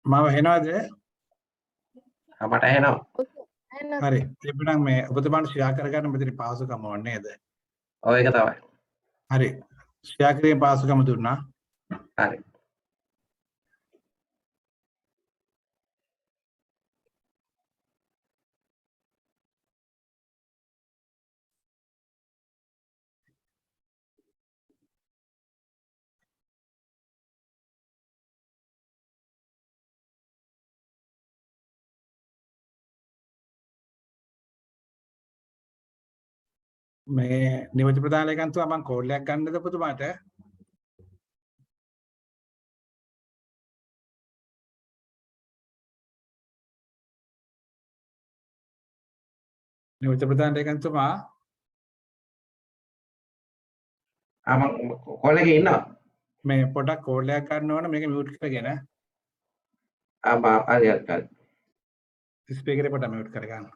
මාව හෙනවද? මට ඇහෙනවා. හරි. එපමණ මේ ඔබතුමාට ෂෙයා කරගන්න මෙතන පාසුකම ඕනේ නේද? ඔව් ඒක තමයි. හරි. ෂෙයා කිරීමේ පාසුකම දුන්නා. හරි. මේ නියෝජ්‍ය ප්‍රධාන ලේකම්තුමා මම කෝල් එකක් ගන්නද ඔබතුමාට? නියෝජ්‍ය ප්‍රධාන ලේකම්තුමා මම කෝල් එකේ ඉන්නවා. මේ පොඩක් කෝල් එකක් ගන්න ඕන මේක මියුට් කරගෙන හරි. ස්පීකරේ පොඩක් මියුට් කරගන්න.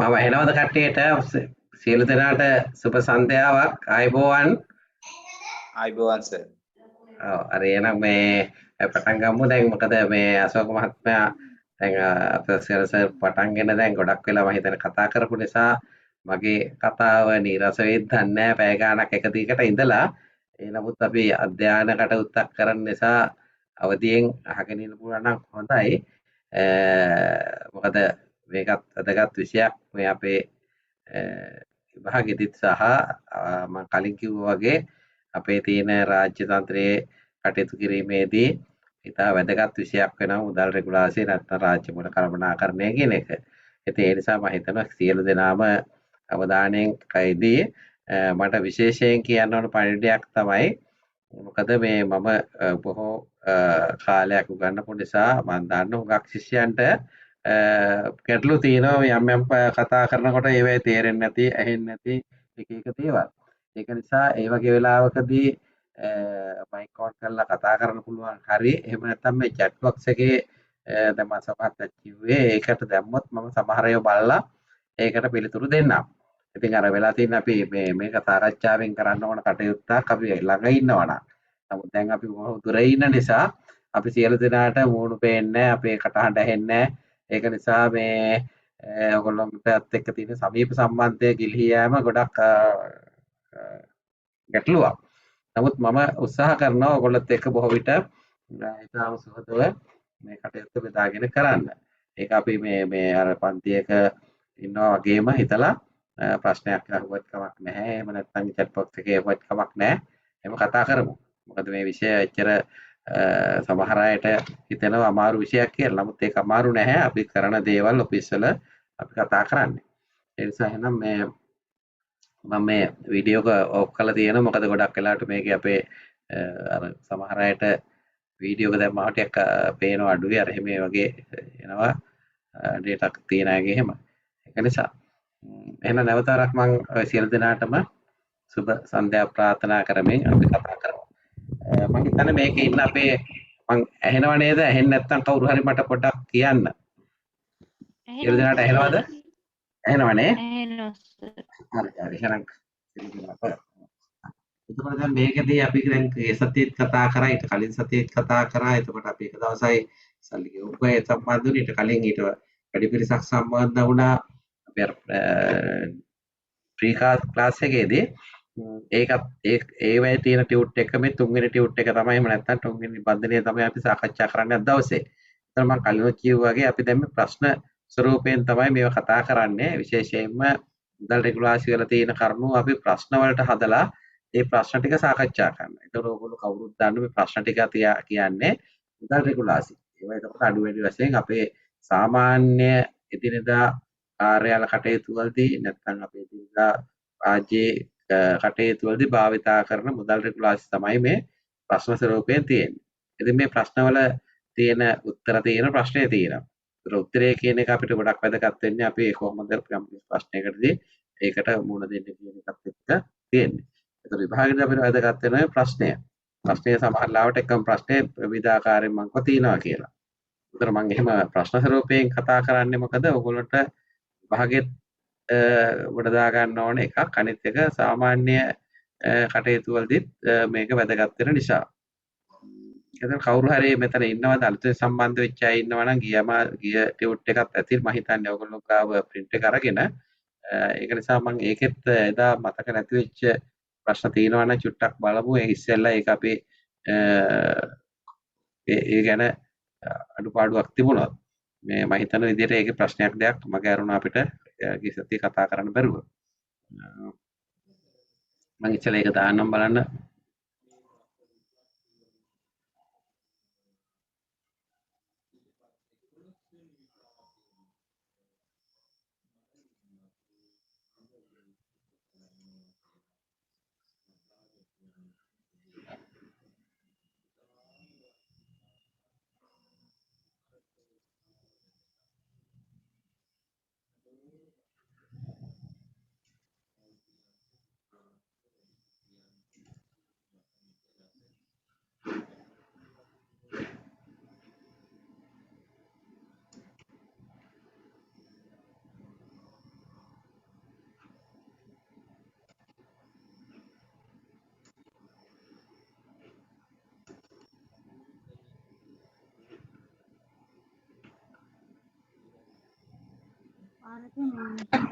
මම ඇහෙනවද කට්ටියට? සියලු දෙනාට සුබ සන්ධ්‍යාවක්. ආයුබෝවන්. ආයුබෝවන් සර්. ඔව් හරි එහෙනම් මේ පටන් ගමු. දැන් මොකද මේ අශෝක මහත්මයා දැන් ප්‍රොෆෙසර් සර් පටන්ගෙන දැන් ගොඩක් වෙලා මම හිතන කතා කරපු නිසා මගේ කතාව නීරස වෙයිද දන්නේ නැහැ. පැය ගාණක් එක දිගට ඉඳලා නමුත් අපි අධ්‍යයනකට උත්තර කරන නිසා අවදියෙන් අහගෙන ඉන්න පුළුවන් නම් හොඳයි. මොකද මේකත් වැදගත් විෂයක් මේ අපේ විභාගෙදිත් සහ මම කලින් කිව්වා වගේ අපේ තියෙන රාජ්‍ය තන්ත්‍රයේ කටයුතු කිරීමේදී ඉතා වැදගත් විෂයක් වෙනවා මුදල් රෙගුලාසිය නැත්නම් රාජ්‍ය මුල කළමනාකරණය කියන එක. ඉතින් ඒ නිසා මම හිතනවා සියලු දෙනාම අවධානයෙන් කයිදී මට විශේෂයෙන් කියන්න ඕන පණිවිඩයක් තමයි මොකද මේ මම බොහෝ කාලයක් උගන්වපු නිසා මම දන්න හුඟක් ශිෂ්‍යයන්ට ගැටලු තියෙනවා යම් කතා කරනකොට ඒවයි තේරෙන්නේ නැති ඇහෙන්නේ නැති එක දේවල්. ඒක නිසා ඒ වගේ වෙලාවකදී මයික් ඔන් කරලා කතා කරන්න පුළුවන් හරි. එහෙම නැත්නම් මේ chat box එකේ දැන් මම සමහරට කිව්වේ ඒකට දැම්මොත් මම සමහර ඒවා බලලා ඒකට පිළිතුරු දෙන්නම්. ඉතින් අර වෙලා තියෙන අපි මේක සාකච්ඡාවෙන් කරන්න ඕන කටයුත්තක් අපි ළඟ ඉන්නවනම්. නමුත් දැන් අපි දුර ඉන්න නිසා අපි සියලු දෙනාට මූණු පේන්නේ අපේ කටහඬ ඇහෙන්නේ ඒක නිසා මේ ඔයගොල්ලන්ටත් එක්ක තියෙන සමීප සම්බන්ධය ගිලිහී යෑම ගොඩක් ගැටලුවක්. නමුත් මම උත්සාහ කරනවා ඔයගොල්ලොත් එක්ක බොහෝ විට ඉතාම සුහදව මේ කටයුත්ත බෙදාගෙන කරන්න. ඒක අපි මේ අර පන්තියක ඉන්නවා වගේම හිතලා ප්‍රශ්නයක් අහුවත් කමක් නැහැ. එහෙම නැත්නම් chat box එකේ අහුවත් කමක් නැහැ. එහෙම කතා කරමු. මොකද මේ විෂය එච්චර සමහර අයට හිතෙනවා අමාරු විෂයක් කියලා. නමුත් ඒක අමාරු නැහැ. අපි කරන දේවල් ඔෆිස් වල අපි කතා කරන්නේ. ඒ නිසා එහෙනම් මම මේ වීඩියෝ එක ඔෆ් කරලා තියෙනවා. මොකද ගොඩක් වෙලාවට මේකේ අපේ අර සමහර අයට වීඩියෝ එක දැම්මම ටිකක් පේනවා අඩුයි. අර එහෙම වගේ එනවා ඩේටා තියෙන අයගේ එහෙම. ඒක නිසා එහෙනම් නැවතවරක් මම සියලු දෙනාටම සුබ සන්ධ්‍යා ප්‍රාර්ථනා කරමින් අපි කතා කරමු. මම හිතන්නේ මේකේ ඉන්න අපේ මං ඇහෙනව නේද? ඇහෙන්නේ නැත්නම් කවුරු හරි මට පොඩ්ඩක් කියන්න. සියලු දෙනාට ඇහෙනවද? ඇහෙනවනේ? හරි හරි. එහෙනම් එතකොට දැන් මේකදී අපි දැන් ඒ සතියේත් කතා කරා ඊට කලින් සතියේත් කතා කරා. එතකොට අපි එක දවසයි සල්ලි ගෙවුවා ඒ සම්බන්ධ වුණේ ඊට කලින් ඊට වැඩි පිරිසක් සම්බන්ධ වුණා. අපි අර ප්‍රී ක්ලාස් එකේදී ඒකත් ඒවැය තියෙන ටියුට් එක මේ තුන්වෙනි ටියුට් එක තමයි එහෙම නැත්නම් තුන්වෙනි නිබන්ධනය තමයි අපි සාකච්ඡා කරන්නේ අද දවසේ. ඒතර මම කලින් කිව්වා වගේ අපි දැන් මේ ප්‍රශ්න ස්වරූපයෙන් තමයි මේවා කතා කරන්නේ. විශේෂයෙන්ම මුදල් රෙගුලාසි වල තියෙන කරුණු අපි ප්‍රශ්න වලට හදලා ඒ ප්‍රශ්න ටික සාකච්ඡා කරනවා. ඒතර ඔයගොල්ලෝ කවුරුත් දන්න මේ ප්‍රශ්න ටික කියන්නේ මුදල් රෙගුලාසි. ඒවා එතකොට අඩු වැඩි වශයෙන් අපේ සාමාන්‍ය එදිනෙදා කාර්යාල කටයුතු වලදී නැත්නම් අපේ එදිනෙදා රාජ්‍යයේ කටයුතු වලදී භාවිතා කරන මුදල් රෙගුලාසි තමයි මේ ප්‍රශ්න ස්වරූපයෙන් තියෙන්නේ. ඉතින් මේ ප්‍රශ්නවල තියෙන උත්තර තියෙන ප්‍රශ්නේ තියෙනවා. ඒතර උත්තරේ කියන එක අපිට ගොඩක් වැදගත් වෙන්නේ අපි කොහොමද ප්‍රශ්නයකටදී ඒකට මුහුණ දෙන්නේ කියන එකත් එක්ක තියෙන්නේ. ඒතර විභාගෙදී අපිට වැදගත් වෙන ප්‍රශ්නය. ප්‍රශ්නය සමහර ලාවට එකම ප්‍රශ්නේ විවිධාකාරයෙන් මං තියෙනවා කියලා. ඒතර මම එහෙම ප්‍රශ්න ස්වරූපයෙන් කතා කරන්නේ මොකද? ඔයගොල්ලන්ට විභාගෙත් ගොඩ දා ගන්න ඕන එකක්. අනිත් එක සාමාන්‍ය කටයුතු වලදීත් මේක වැදගත් වෙන නිසා. එතන කවුරු හරි මෙතන ඉන්නවද අලුතෙන් සම්බන්ධ වෙච්ච අය ඉන්නවා නම් ගිය ටියුට් එකත් ඇති මම හිතන්නේ ඔයගොල්ලෝ ගාව print එක අරගෙන ඒක නිසා මම ඒකෙත් එදා මතක නැති වෙච්ච ප්‍රශ්න තියෙනවා නම් චුට්ටක් බලමු. ඒ ඉස්සෙල්ලා ඒක අපි ඒ ගැන අඩුපාඩුවක් තිබුණොත් මේ මම හිතන විදිහට ඒකේ ප්‍රශ්නයක් දෙයක් මගේ අරුණ අපිට ගිය සතියේ කතා කරන්න බැරුව. මම ඉස්සෙල්ලා ඒක දාන්නම් බලන්න.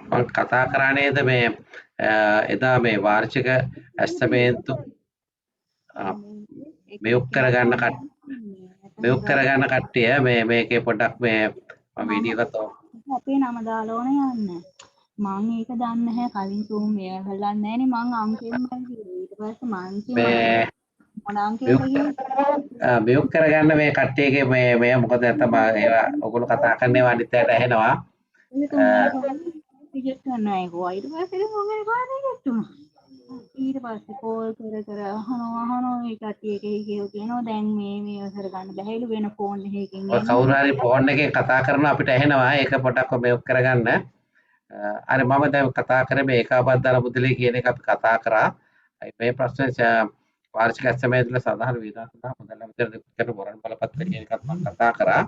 මම කතා කරා නේද මේ එදා මේ වාර්ෂික ඇස්තමේන්තු මෙයුක් කරගන්න කට්ටිය මේකේ පොඩක් මේ මම වීඩියෝ එකක් අපේ නම දාලා ඕන යන්න. මම ඒක දන්නේ නැහැ කලින් zoom එක හලන්නේ නැහනේ මං අංකෙන් ඊට පස්සේ මං මේ මොන අංකයකද මෙයුක් කරගන්න මේ කට්ටියගේ මේ මොකද නැත්තම් ඒවා ඔයගොල්ලෝ කතා කරන්නේ අනිත් අයට ඇහෙනවා. රිජෙක්ට් කරනවා ඒක. ඊට පස්සේ මම ඒක රිජෙක්ට් ඊට පස්සේ කෝල් කර අහනවා ඒ කට්ටිය කියනවා දැන් මේ කරගන්න බැහැලු වෙන ෆෝන් එකකින් කවුරු හරි ෆෝන් එකේ කතා කරනවා අපිට ඇහෙනවා. ඒක පොඩක් මෙයුක් කරගන්න. අර මම දැන් කතා කරේ මේ ඒකාබද්ධ අරමුදලේ කියන එක අපි කතා කරා. මේ ප්‍රශ්නේ වාර්ෂික ඇස්තමේන්තුවල සාධාරණ වේදනා සඳහා මුදල් අමාත්‍යාංශ කරන වරන් බලපත්‍ර කියන එකත් මම කතා කරා.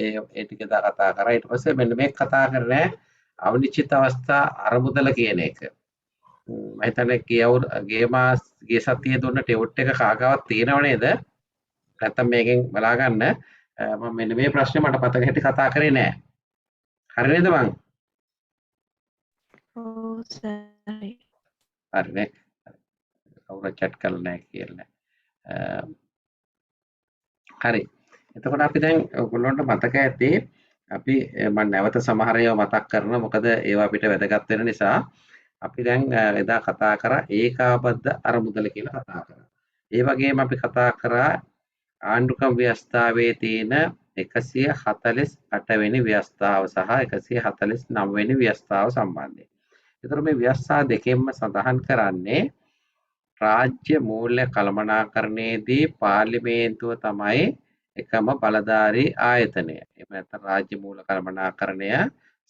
ඒ ටික කතා කරා. ඊට පස්සේ මෙන්න මේක කතා කරන්නේ අවිනිශ්චිත අවස්ථා අරමුදල කියන එක. මම හිතන්නේ ගිය සතියේ දුන්න ටියුට් එක කාගාවක් තියෙනව නේද? නැත්තම් මේකෙන් බලා ගන්න. මම මෙන්න මේ ප්‍රශ්නේ මට පතක හැටි කතා කරේ නෑ. හරි නේද මං? ඔව් සර්. හරිනේ. කවුරු chat කරලා නැහැ කියලා. හරි. එතකොට අපි දැන් ඔයගොල්ලන්ට මතක ඇති අපි මම නැවත සමහර ඒවා මතක් කරනවා මොකද ඒවා අපිට වැදගත් වෙන නිසා අපි දැන් එදා කතා කරා ඒකාබද්ධ අරමුදල කියලා කතා කරා. ඒ වගේම අපි කතා කරා ආණ්ඩුක්‍රම ව්‍යවස්ථාවේ තියෙන 148 වෙනි ව්‍යවස්ථාව සහ 149 වෙනි ව්‍යවස්ථාව සම්බන්ධයෙන්. ඒතර මේ ව්‍යවස්ථා දෙකෙන්ම සඳහන් කරන්නේ රාජ්‍ය මූල්‍ය කළමනාකරණයේදී පාර්ලිමේන්තුව තමයි එකම බලධාරී ආයතනය. එහෙම නැත්නම් රාජ්‍ය මූල්‍ය කළමනාකරණය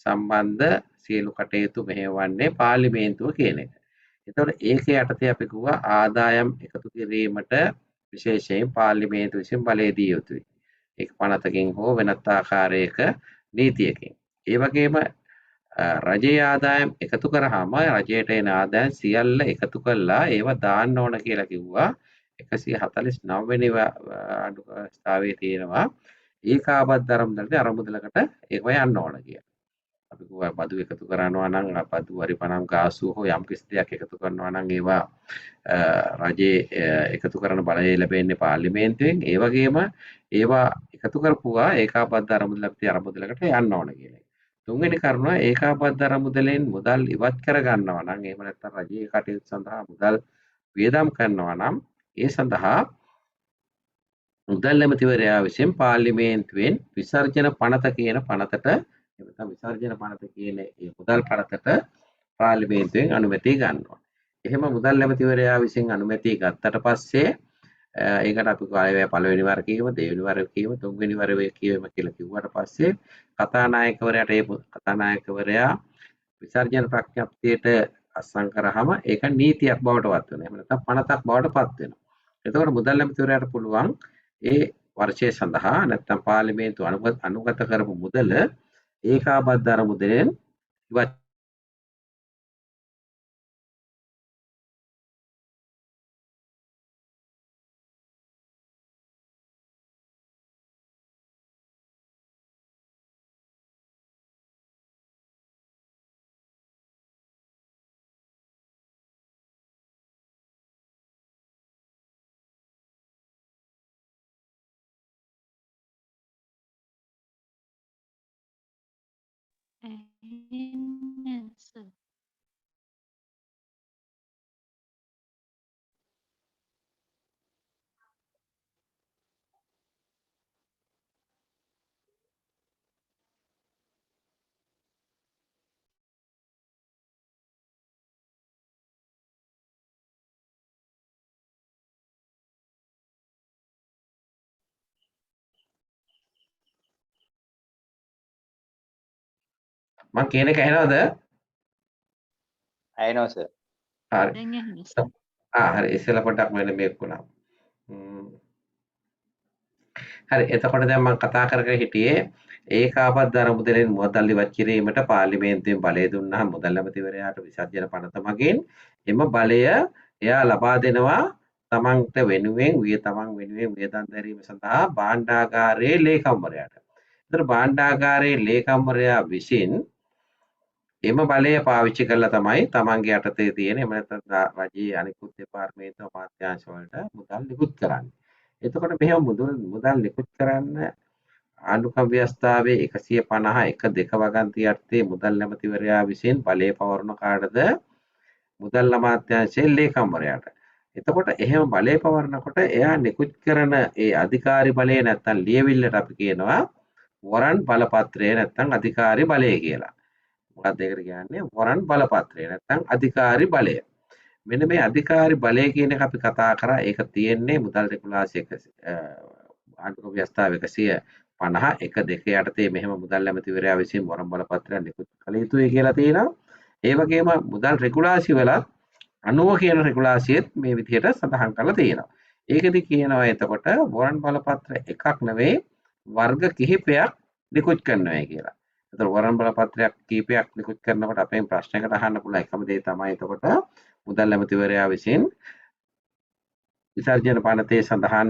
සම්බන්ධ සියලු කටයුතු මෙහෙවන්නේ පාර්ලිමේන්තුව කියන එක. එතකොට ඒකේ යටතේ අපි කිව්වා ආදායම් එකතු කිරීමට විශේෂයෙන් පාර්ලිමේන්තුව විසින් බලය දිය යුතුයි. ඒක පනතකින් හෝ වෙනත් ආකාරයක නීතියකින්. ඒ වගේම රජයේ ආදායම් එකතු කරාම රජයට එන ආදායම් සියල්ල එකතු කළා ඒව දාන්න ඕන කියලා කිව්වා. 149 වෙනි ස්ථාවයේ තියෙනවා ඒකාබද්ධ අරමුදලකට ඒක යන්න ඕන කියලා. අපි කිව්වා බදු එකතු කරනවා නම් බදු වරිපණම් ගාසු හෝ යම් කිසි දෙයක් එකතු කරනවා නම් ඒවා රජයේ එකතු කරන බලය ලැබෙන්නේ පාර්ලිමේන්තුවෙන්. ඒ වගේම ඒවා එකතු කරපුවා ඒකාබද්ධ අරමුදලකට යන්න ඕන කියලා. තුන්වෙනි කරුණ ඒකාබද්ධ අරමුදලෙන් මුදල් ඉවත් කර ගන්නවා නම් එහෙම නැත්නම් රජයේ කටයුතු සඳහා මුදල් වියදම් කරනවා නම් ඒ සඳහා මුදල් ඇමතිවරයා විසින් පාර්ලිමේන්තුවෙන් විසර්ජන පනත කියන පනතට එතන විසර්ජන පනත කියන ඒ මුදල් පනතට පාර්ලිමේන්තුවෙන් අනුමැතිය ගන්නවා. එහෙම මුදල් ඇමතිවරයා විසින් අනුමැතිය ගත්තට පස්සේ ඒකට අපි පළවෙනි වර කියවම, දෙවෙනි වර කියවම, තුන්වෙනි වර කියවම කියලා කිව්වට පස්සේ කතානායකවරයාට ඒ කතානායකවරයා විසර්ජන ප්‍රඥප්තියට අත්සන් කරාම ඒක නීතියක් බවට පත් වෙනවා. එහෙම නැත්නම් පනතක් බවට පත් වෙනවා. එතකොට මුදල් ඇමතිවරයාට පුළුවන් ඒ වර්ෂය සඳහා නැත්නම් පාර්ලිමේන්තුව අනුගත කරපු මුදල ඒකාබද්ධ අරමුදලෙන් ඉවත් sir. මම කියන එක ඇහෙනවද? I know, sir. හරි. දැන් ඇහෙනවා sir. හරි. ඉස්සෙල්ලා පොඩ්ඩක් මෙන්න මේක වුණා. හරි. එතකොට දැන් මම කතා කරගෙන හිටියේ ඒකාබද්ධ අරමුදලෙන් මුදල් ඉවත් කිරීමට පාර්ලිමේන්තුවෙන් බලය දුන්නාම මුදල් ඇමතිවරයාට විසර්ජන පනත මගින් එම බලය එයා ලබා දෙනවා තමන්ට වෙනුවෙන් වියදම් දැරීම සඳහා භාණ්ඩාගාරයේ ලේකම්වරයාට. ඒතර භාණ්ඩාගාරයේ ලේකම්වරයා විසින් එම බලය පාවිච්චි කරලා තමයි තමන්ගේ යටතේ තියෙන එහෙම නැත්නම් රජයේ අනිකුත් දෙපාර්තමේන්තු අමාත්‍යාංශ වලට මුදල් නිකුත් කරන්නේ. එතකොට මෙහෙම මුදල් නිකුත් කරන්න ආණ්ඩුක්‍රම ව්‍යවස්ථාවේ 151 වගන්තිය යටතේ මුදල් ඇමතිවරයා විසින් බලය පවරන කාටද? මුදල් අමාත්‍යාංශයේ ලේකම්වරයාට. එතකොට එහෙම බලය පවරනකොට එයා නිකුත් කරන ඒ අධිකාරි බලය නැත්නම් ලියවිල්ලට අපි කියනවා වරන් බලපත්‍රය නැත්නම් අධිකාරි බලය කියලා. මොකක්ද ඒකට කියන්නේ? වරන් බලපත්‍රය නැත්නම් අධිකාරි බලය. මෙන්න මේ අධිකාරි බලය කියන එක අපි කතා කරා. ඒක තියෙන්නේ මුදල් රෙගුලාසි ආණ්ඩුක්‍රම ව්‍යවස්ථාව 151 යටතේ මෙහෙම මුදල් ඇමතිවරයා විසින් වරන් බලපත්‍රයක් නිකුත් කළ යුතුයි කියලා තියෙනවා. ඒ වගේම මුදල් රෙගුලාසි වලත් 90 කියන රෙගුලාසියෙත් මේ විදිහට සඳහන් කරලා තියෙනවා. ඒකෙදි කියනවා එතකොට වරන් බලපත්‍ර එකක් නෙවෙයි වර්ග කිහිපයක් නිකුත් කරනවා කියලා. එතකොට වරන් බලපත්‍රයක් කීපයක් නිකුත් කරනකොට අපෙන් ප්‍රශ්නයකට අහන්න පුළුවන් එකම දේ තමයි එතකොට මුදල් ඇමතිවරයා විසින් විසර්ජන පනතේ සඳහන්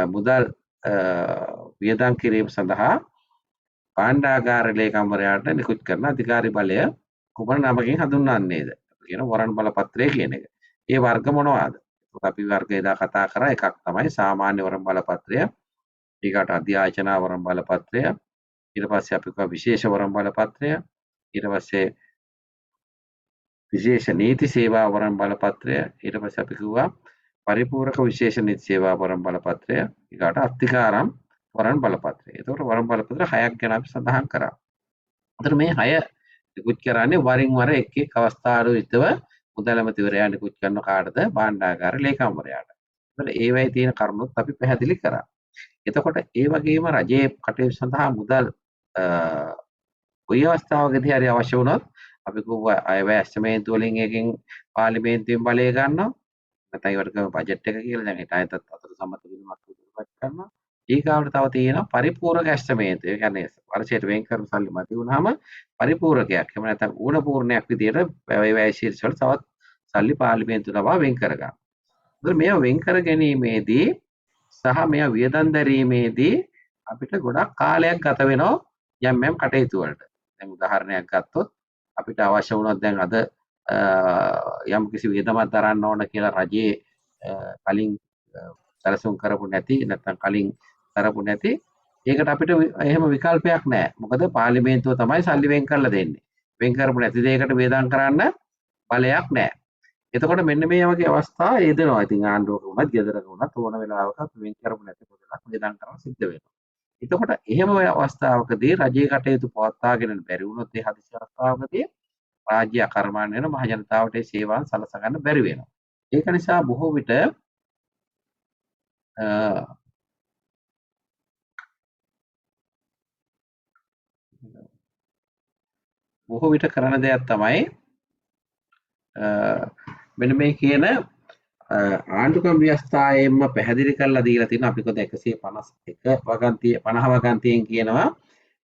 මුදල් වියදම් කිරීම සඳහා භාණ්ඩාගාර ලේකම්වරයාට නිකුත් කරන අධිකාරි බලය කුමන නමකින් හඳුන්වන්නේද? කියන වරන් බලපත්‍රය කියන එක. ඒ වර්ග මොනවාද? අපි වර්ග එදා කතා කරා එකක් තමයි සාමාන්‍ය වරන් බලපත්‍රය. ඊකට අධ්‍යාචන වරන් බලපත්‍රය. ඊට පස්සේ අපි කව විශේෂ වරන් බලපත්‍රය. ඊට පස්සේ විශේෂ නීති සේවා වරන් බලපත්‍රය. ඊට පස්සේ අපි කිව්වා පරිපූර්ණක විශේෂ නීති සේවා වරන් බලපත්‍රය. ඊකට අත්තිකාරම් වරන් බලපත්‍රය. ඒතකොට වරන් බලපත්‍ර 6ක් ගැන අපි සඳහන් කරා. අතන මේ 6 නිකුත් කරන්නේ වරින් වර එක් එක් අවස්ථාවල විතව මුදල් ඇමතිවරයා නිකුත් කරන කාටද? භාණ්ඩාගාර ලේකම්වරයාට. ඒතකොට ඒ වෙයි තියෙන කරුණුත් අපි පැහැදිලි කරා. එතකොට ඒ වගේම රජයේ කටයුතු සඳහා මුදල් කොයි අවස්ථාවකදී හරි අවශ්‍ය වුණොත් අපි කිව්වා අයවැය ඇස්තමේන්තු වලින් එකකින් පාර්ලිමේන්තුවෙන් බලය ගන්නවා. නැත්නම් ඒවට කියව බජට් එක කියලා. දැන් හිත අයතත් අතර සම්මත වීමක් ඉදිරිපත් කරනවා. ඊගාවට තව තියෙනවා පරිපූර්ණක ඇස්තමේන්තු. ඒ කියන්නේ වර්ෂයට වෙන් කරන සල්ලි මත වුණාම පරිපූර්ණකයක්. එහෙම නැත්නම් ඌණ පූර්ණයක් විදියට වැය ශීර්ෂ වල තවත් සල්ලි පාර්ලිමේන්තුව ලබා වෙන් කර ගන්න. ඒතර මේවා වෙන් කර ගැනීමේදී සහ මේවා වියදම් දැරීමේදී අපිට ගොඩක් කාලයක් ගත වෙනවා යම් කටයුතු වලට. දැන් උදාහරණයක් ගත්තොත් අපිට අවශ්‍ය වුණොත් දැන් අද යම් කිසි වියදමක් දරන්න ඕන කියලා රජයේ කලින් සැලසුම් කරපු නැති නැත්නම් කලින් කරපු නැති ඒකට අපිට එහෙම විකල්පයක් නැහැ. මොකද පාර්ලිමේන්තුව තමයි සල්ලි වෙන් කරලා දෙන්නේ. වෙන් කරපු නැති දෙයකට වියදම් කරන්න බලයක් නැහැ. එතකොට මෙන්න මේ වගේ අවස්ථා එදෙනවා. ඉතින් ආණ්ඩුවක වුණත් ගෙදරක වුණත් ඕන වෙලාවක වෙන් කරපු නැති පොදලක් වියදම් කරන්න සිද්ධ වෙනවා. එතකොට එහෙම අවස්ථාවකදී රජයේ කටයුතු පවත්වාගෙන බැරි වුණොත් ඒ හදිසි අවස්ථාවකදී රාජ්‍ය අකර්මණ්‍ය වෙන මහ ජනතාවට ඒ සේවාවන් සලසා ගන්න බැරි වෙනවා. ඒක නිසා බොහෝ විට කරන දෙයක් තමයි මෙන්න මේ කියන ආණ්ඩුක්‍රම ව්‍යවස්ථාවෙන්ම පැහැදිලි කරලා දීලා තියෙන අපි කොහොමද 151 වගන්තිය 50 වගන්තියෙන් කියනවා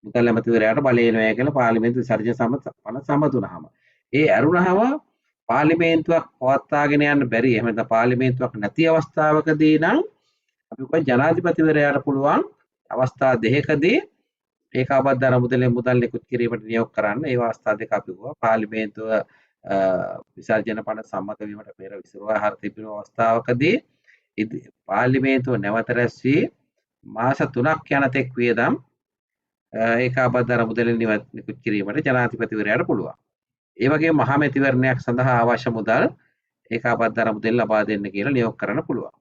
මුදල් ඇමතිවරයාට බලය එනවා කියලා පාර්ලිමේන්තු විසර්ජන සමත වුණාම ඒ ඇරුණාම පාර්ලිමේන්තුවක් පවත්වාගෙන යන්න බැරි එහෙම නැත්නම් පාර්ලිමේන්තුවක් නැති අවස්ථාවකදී නම් අපි කොහොමද ජනාධිපතිවරයාට පුළුවන් අවස්ථා දෙකකදී ඒකාබද්ධ අරමුදලෙන් මුදල් නිකුත් කිරීමට නියෝග කරන්න. ඒ අවස්ථා දෙක අපි ගුවා පාර්ලිමේන්තුව විසර්ජන පන සම්මත වීමට පෙර විසිරුවා හර තිබෙන අවස්ථාවකදී පාර්ලිමේන්තුව නැවත රැස් වී මාස 3ක් යන තෙක් වියදම් ඒකාබද්ධ අරමුදලෙන් නිකුත් කිරීමට ජනාධිපතිවරයාට පුළුවන්. ඒ වගේම මහා මැතිවරණයක් සඳහා අවශ්‍ය මුදල් ඒකාබද්ධ අරමුදලෙන් ලබා දෙන්න කියලා නියෝග කරන්න පුළුවන්.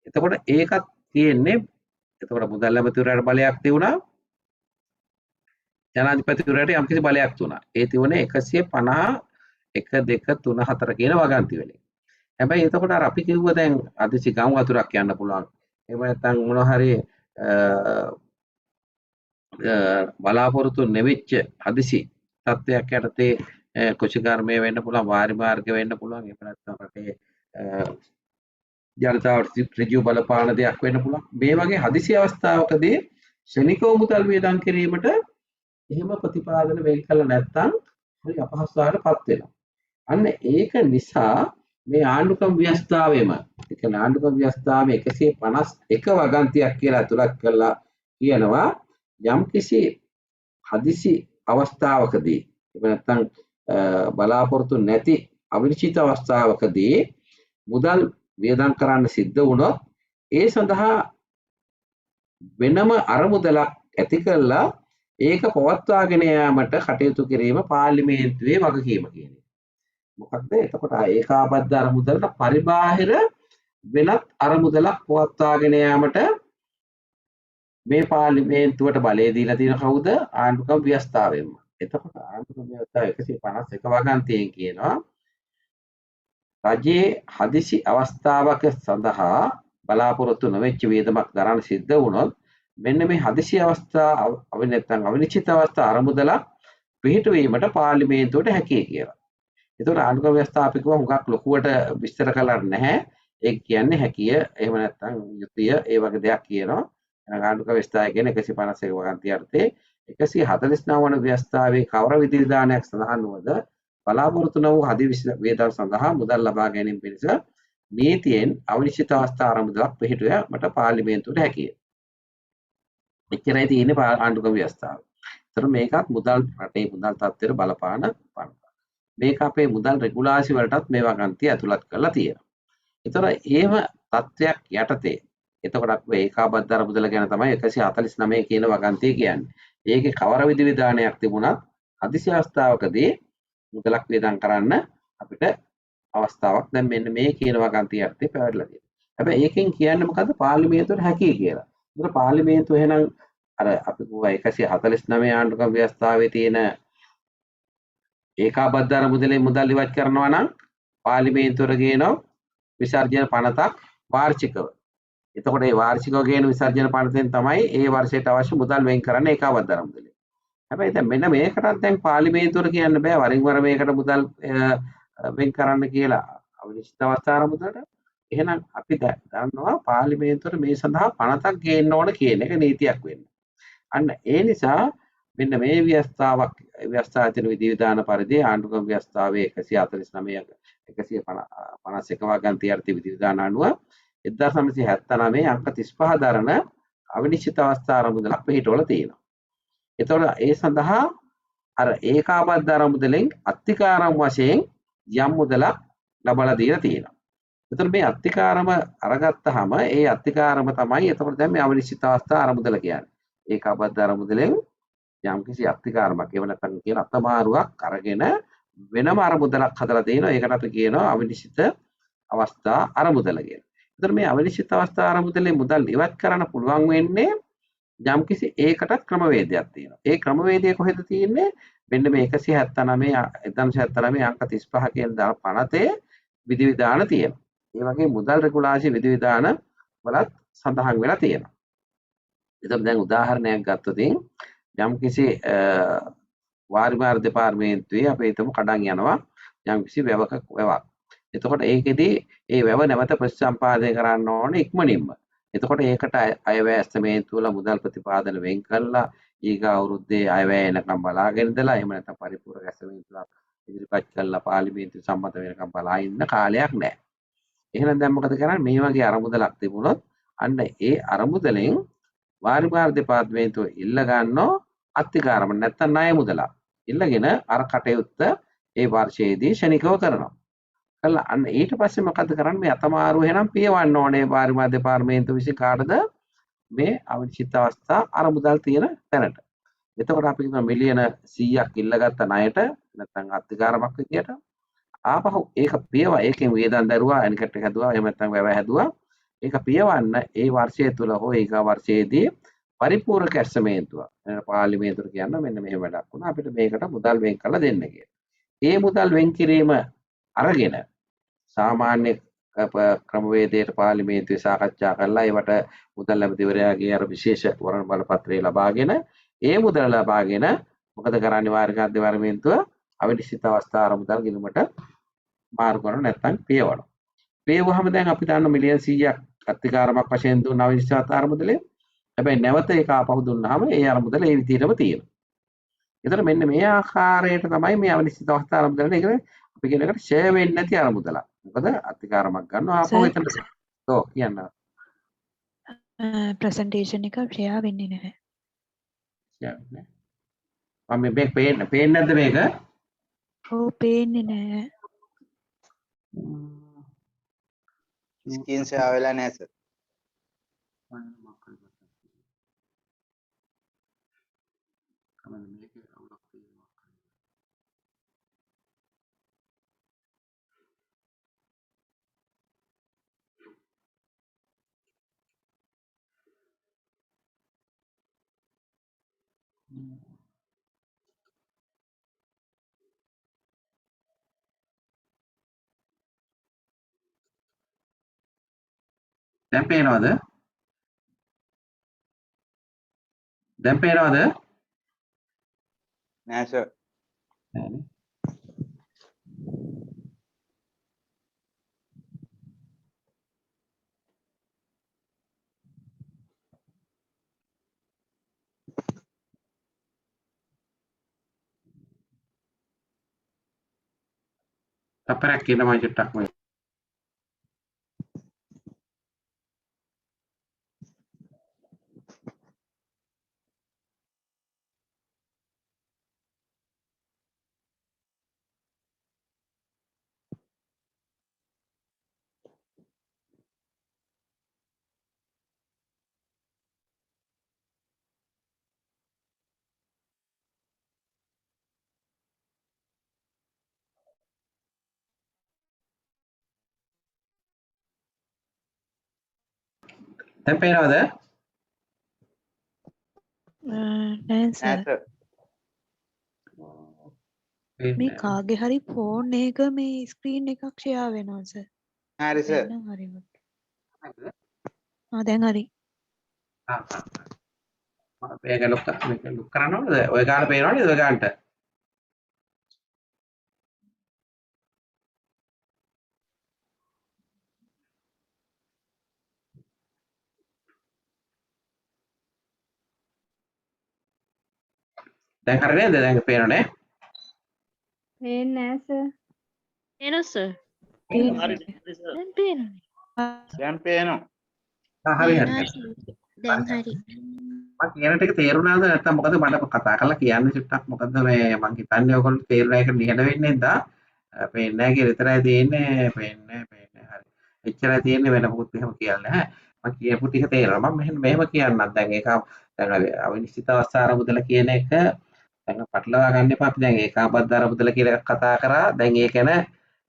එතකොට ඒකත් තියෙන්නේ එතකොට මුදල් ඇමතිවරයාට බලයක් තියුණා ජනාධිපතිවරයාට යම්කිසි බලයක් තුණා. ඒ තියුනේ 150 1 2 3 4 කියන වගන්ති වලින්. හැබැයි එතකොට අර අපි කිව්ව දැන් අදිසි ගම් වතුරක් යන්න පුළුවන්. එහෙම නැත්නම් මොන හරි බලාපොරොත්තු නෙවෙච්ච හදිසි තත්ත්වයක් යටතේ කුෂිකර්මය වෙන්න පුළුවන්, වාරි මාර්ග වෙන්න පුළුවන්. එහෙම නැත්නම් රටේ ජනතාවට ඍජු බලපාන දෙයක් වෙන්න පුළුවන්. මේ වගේ හදිසි අවස්ථාවකදී ශනිකව මුදල් වියදම් කිරීමට එහෙම ප්‍රතිපාදන වෙන් කළ නැත්නම් හරි අපහසුතාවයකටපත් වෙනවා. අන්න ඒක නිසා මේ ආණ්ඩුක්‍රම ව්‍යවස්ථාවෙම ඒ කියන්නේ ආණ්ඩුක්‍රම ව්‍යවස්ථාවේ 151 වගන්තියක් කියලා අතුලත් කරලා කියනවා යම්කිසි හදිසි අවස්ථාවකදී එහෙම නැත්නම් බලාපොරොත්තු නැති අවිනිශ්චිත අවස්ථාවකදී මුදල් වියදම් කරන්න සිද්ධ වුණොත් ඒ සඳහා වෙනම අරමුදලක් ඇති කරලා ඒක පවත්වාගෙන යාමට කටයුතු කිරීම පාර්ලිමේන්තුවේ වගකීම කියන්නේ. මොකක්ද? එතකොට ඒකාබද්ධ අරමුදලට පරිබාහිර වෙනත් අරමුදලක් පවත්වාගෙන යාමට මේ පාර්ලිමේන්තුවට බලය දීලා තියෙන කවුද? ආණ්ඩුක්‍රම ව්‍යවස්ථාවෙන්ම. එතකොට ආණ්ඩුක්‍රම ව්‍යවස්ථාව 151 වගන්තියෙන් කියනවා රජයේ හදිසි අවස්ථාවක සඳහා බලාපොරොත්තු නොවෙච්ච වියදමක් දරන්න සිද්ධ වුණොත් මෙන්න මේ හදිසි අවස්ථා නැත්නම් අවිනිශ්චිත අවස්ථා අරමුදලක් පිළිහිටවීමට පාර්ලිමේන්තුවට හැකියි කියලා. ඒතකොට ආණ්ඩුක්‍රම ව්‍යවස්ථාව අපි කිව්වා හුඟක් ලොකුවට විස්තර කරලා නැහැ. ඒ කියන්නේ හැකිය එහෙම නැත්නම් යුතිය ඒ වගේ දෙයක් කියනවා. එහෙනම් ආණ්ඩුක්‍රම ව්‍යවස්ථාව කියන්නේ 151 වගන්තිය අර්ථයේ 149 වන ව්‍යවස්ථාවේ කවර විධි විධානයක් සඳහන් වුවද බලාපොරොත්තු වූ හදිසි වියදම් සඳහා මුදල් ලබා ගැනීම පිණිස නීතියෙන් අවිනිශ්චිත අවස්ථා අරමුදලක් පිළිහිටුවීමට පාර්ලිමේන්තුවට හැකියි. එච්චරයි තියෙන්නේ ආණ්ඩුක්‍රම ව්‍යවස්ථාව. ඒතර මේකත් මුදල් රටේ මුදල් තත්ත්වයට බලපාන පනත. මේක අපේ මුදල් රෙගුලාසි වලටත් මේ වගන්තිය ඇතුළත් කරලා තියෙනවා. ඒතර ඒව තත්ත්වයක් යටතේ එතකොට අපි ඒකාබද්ධ අරමුදල ගැන තමයි 149 කියන වගන්තිය කියන්නේ. ඒකේ කවර විධි විධානයක් තිබුණත් හදිසි අවස්ථාවකදී මුදලක් වියදම් කරන්න අපිට අවස්ථාවක් දැන් මෙන්න මේ කියන වගන්තිය යටතේ පැවරලා තියෙනවා. හැබැයි ඒකෙන් කියන්නේ මොකද්ද? පාර්ලිමේන්තුවට හැකියි කියලා. ඒතර පාර්ලිමේන්තුව එහෙනම් අර අපි කිව්වා 149 ආණ්ඩුක්‍රම ව්‍යවස්ථාවේ තියෙන ඒකාබද්ධ අරමුදලෙන් මුදල් ඉවත් කරනවා නම් පාර්ලිමේන්තුවට ගේනවා විසර්ජන පනතක් වාර්ෂිකව. එතකොට මේ වාර්ෂිකව ගේන විසර්ජන පනතෙන් තමයි ඒ වර්ෂයට අවශ්‍ය මුදල් වෙන් කරන්න ඒකාබද්ධ අරමුදලෙන්. හැබැයි දැන් මෙන්න මේකටත් දැන් පාර්ලිමේන්තුවට කියන්න බෑ වරින් වර මේකට මුදල් වෙන් කරන්න කියලා අවිනිශ්චිත අවස්ථා ආරමුදලට. එහෙනම් අපි දන්නවා පාර්ලිමේන්තුවට මේ සඳහා පනතක් ගේන්න ඕන කියන එක නීතියක් වෙන්න. අන්න ඒ නිසා මෙන්න මේ ව්‍යවස්ථාචන විධිවිධාන පරිදි ආණ්ඩුක්‍රම ව්‍යවස්ථාවේ 149 151 වගන්ති යටතේ විධිවිධාන අනුව 1979 අංක 35 දරන අවිනිශ්චිත අවස්ථා ආරමුදලක් පිළිටවල තියෙනවා. එතකොට ඒ සඳහා අර ඒකාබද්ධ ආරමුදලෙන් අත්තිකාරම් වශයෙන් යම් මුදලක් ලබලා දීලා තියෙනවා. එතකොට මේ අත්තිකාරම අරගත්තාම ඒ අත්තිකාරම තමයි එතකොට දැන් මේ අවිනිශ්චිත අවස්ථා ආරමුදල කියන්නේ. ඒකාබද්ධ ආරමුදලෙන් යම් කිසි අත්තිකාරමක් එහෙම නැත්නම් කියන අතමාරුවක් අරගෙන වෙනම අරමුදලක් හදලා තියෙනවා. ඒකට අපි කියනවා අවිනිශ්චිත අවස්ථා අරමුදල කියලා. එතකොට මේ අවිනිශ්චිත අවස්ථා අරමුදලේ මුදල් ඉවත් කරන්න පුළුවන් වෙන්නේ යම් කිසි ඒකටත් ක්‍රමවේදයක් තියෙනවා. ඒ ක්‍රමවේදය කොහෙද තියෙන්නේ? මෙන්න මේ 179 අංක 35 කියන පනතේ විධිවිධාන තියෙනවා. ඒ වගේ මුදල් රෙගුලාසි විධිවිධාන වලත් සඳහන් වෙලා තියෙනවා. එතකොට දැන් උදාහරණයක් ගත්තොත් යම් කිසි වාරිමාර දෙපාර්තමේන්තුවේ අපි හිතමු කඩන් යනවා යම් කිසි වැවක්. එතකොට ඒකෙදි ඒ වැව නැවත ප්‍රතිසම්පාදනය කරන්න ඕනේ ඉක්මනින්ම. එතකොට ඒකට අයවැය ඇස්තමේන්තුව වල මුදල් ප්‍රතිපාදන වෙන් කළා ඊගා අවුරුද්දේ අයවැය එනකම් බලාගෙන ඉඳලා එහෙම නැත්නම් පරිපූර්ණ ඇස්තමේන්තුවක් ඉදිරිපත් කළා පාර්ලිමේන්තුව සම්මත වෙනකම් බලා ඉන්න කාලයක් නැහැ. එහෙනම් දැන් මොකද කරන්නේ? මේ වගේ අරමුදලක් තිබුණොත් අන්න ඒ අරමුදලෙන් වාරිමාර දෙපාර්තමේන්තුව ඉල්ල ගන්නෝ අත්තිකාරම නැත්නම් ණය මුදලක්. ඉල්ලගෙන අර කටයුත්ත ඒ වර්ෂයේදී ශනිකව කරනවා. කළා අන්න ඊට පස්සේ මොකද කරන්නේ? මේ අතමාරුව එහෙනම් පියවන්න ඕනේ වාරිමාර දෙපාර්තමේන්තුව විසින් කාටද? මේ අවිනිශ්චිත අවස්ථා අරමුදල් තියෙන තැනට. එතකොට අපි කියනවා මිලියන 100ක් ඉල්ලගත්ත ණයට නැත්නම් අත්තිකාරමක් විදියට ආපහු ඒක ඒකෙන් වේදන් දරුවා එනිකට හැදුවා එහෙම නැත්නම් වැව හැදුවා. ඒක පියවන්න ඒ වර්ෂය තුල හෝ ඊගා වර්ෂයේදී පරිපූර්ණ ඇස්තමේන්තුව පාර්ලිමේන්තුවට කියන්න මෙන්න මෙහෙම වැඩක් වුණා අපිට මේකට මුදල් වෙන් කරලා දෙන්න කියලා. ඒ මුදල් වෙන් කිරීම අරගෙන සාමාන්‍ය ක්‍රමවේදයට පාර්ලිමේන්තුවේ සාකච්ඡා කරලා ඒවට මුදල් ඇමතිවරයාගේ අර විශේෂ වරණ බලපත්‍රය ලබාගෙන ඒ මුදල ලබාගෙන මොකද කරන්නේ වාරිකාද්ද පාර්ලිමේන්තුව අවිනිශ්චිත අවස්ථා ආරමුදල් ගිණුමට මාරු කරන නැත්නම් පියවනවා. පියවුවහම දැන් අපි දන්න මිලියන 100ක් අත්තිකාරමක් වශයෙන් දුන්න අවිනිශ්චිත අවස්ථා ආරමුදලේ හැබැයි නැවත ඒක ආපහු දුන්නාම ඒ අරමුදල ඒ විදිහටම තියෙනවා. ඒතර මෙන්න මේ ආකාරයට තමයි මේ අවිනිශ්චිත අවස්ථා ආරමුදලනේ ඒක අපි කියන එකට ෂෙයා වෙන්නේ නැති අරමුදලක්. මොකද අත්තිකාරමක් ගන්නවා ආපහු එතන. ඔව් කියන්න. ප්‍රසන්ටේෂන් එක ෂෙයා වෙන්නේ නැහැ. ෂෙයා වෙන්නේ නැහැ. මම මේක පේන්නේ නැද්ද මේක? ඔව් පේන්නේ නැහැ. ස්ක්‍රීන් ෂෙයා වෙලා නැහැ සර්. දැන් පේනවද? දැන් පේනවද? නෑ සර්. නෑනේ. තප්පරයක් කියන මම චුට්ටක් මේ දැන් පේනවද? නෑ සර්. මේ කාගේ හරි ෆෝන් එක මේ ස්ක්‍රීන් එකක් ෂෙයා වෙනවා සර්. හරි සර්. දැන් හරි. දැන් හරි. මේක ලොක් කරන්න ඕනද? ඔය ගාන පේනවද? ඔය ගානට. දැන් හරි නේද? දැන් පේනවනේ. පේන්නේ නැහැ සර්. එනවා සර්. දැන් පේනවා. දැන් පේනවා. හරි හරි. දැන් හරි. මම කියන ටික තේරුණාද නැත්නම් මොකද මට කතා කරලා කියන්න චුට්ටක් මොකද මේ මං හිතන්නේ ඔයගොල්ලෝ තේරුණා එක නිහඬ වෙන්නේ නැද්ද? පේන්නේ නැහැ කියලා විතරයි තියෙන්නේ. පේන්නේ හරි. එච්චරයි තියෙන්නේ වෙන මොකුත් එහෙම කියන්නේ නැහැ. මම කියපු ටික තේරෙනවා. මම මෙහෙම කියන්නම්. දැන් ඒක දැන් අවිනිශ්චිත අවස්ථා අරමුදල කියන එක දැන් පටලවා ගන්න එපා. අපි දැන් ඒකාබද්ධ අරමුදල කියලා එකක් කතා කරා. දැන් ඒක ගැන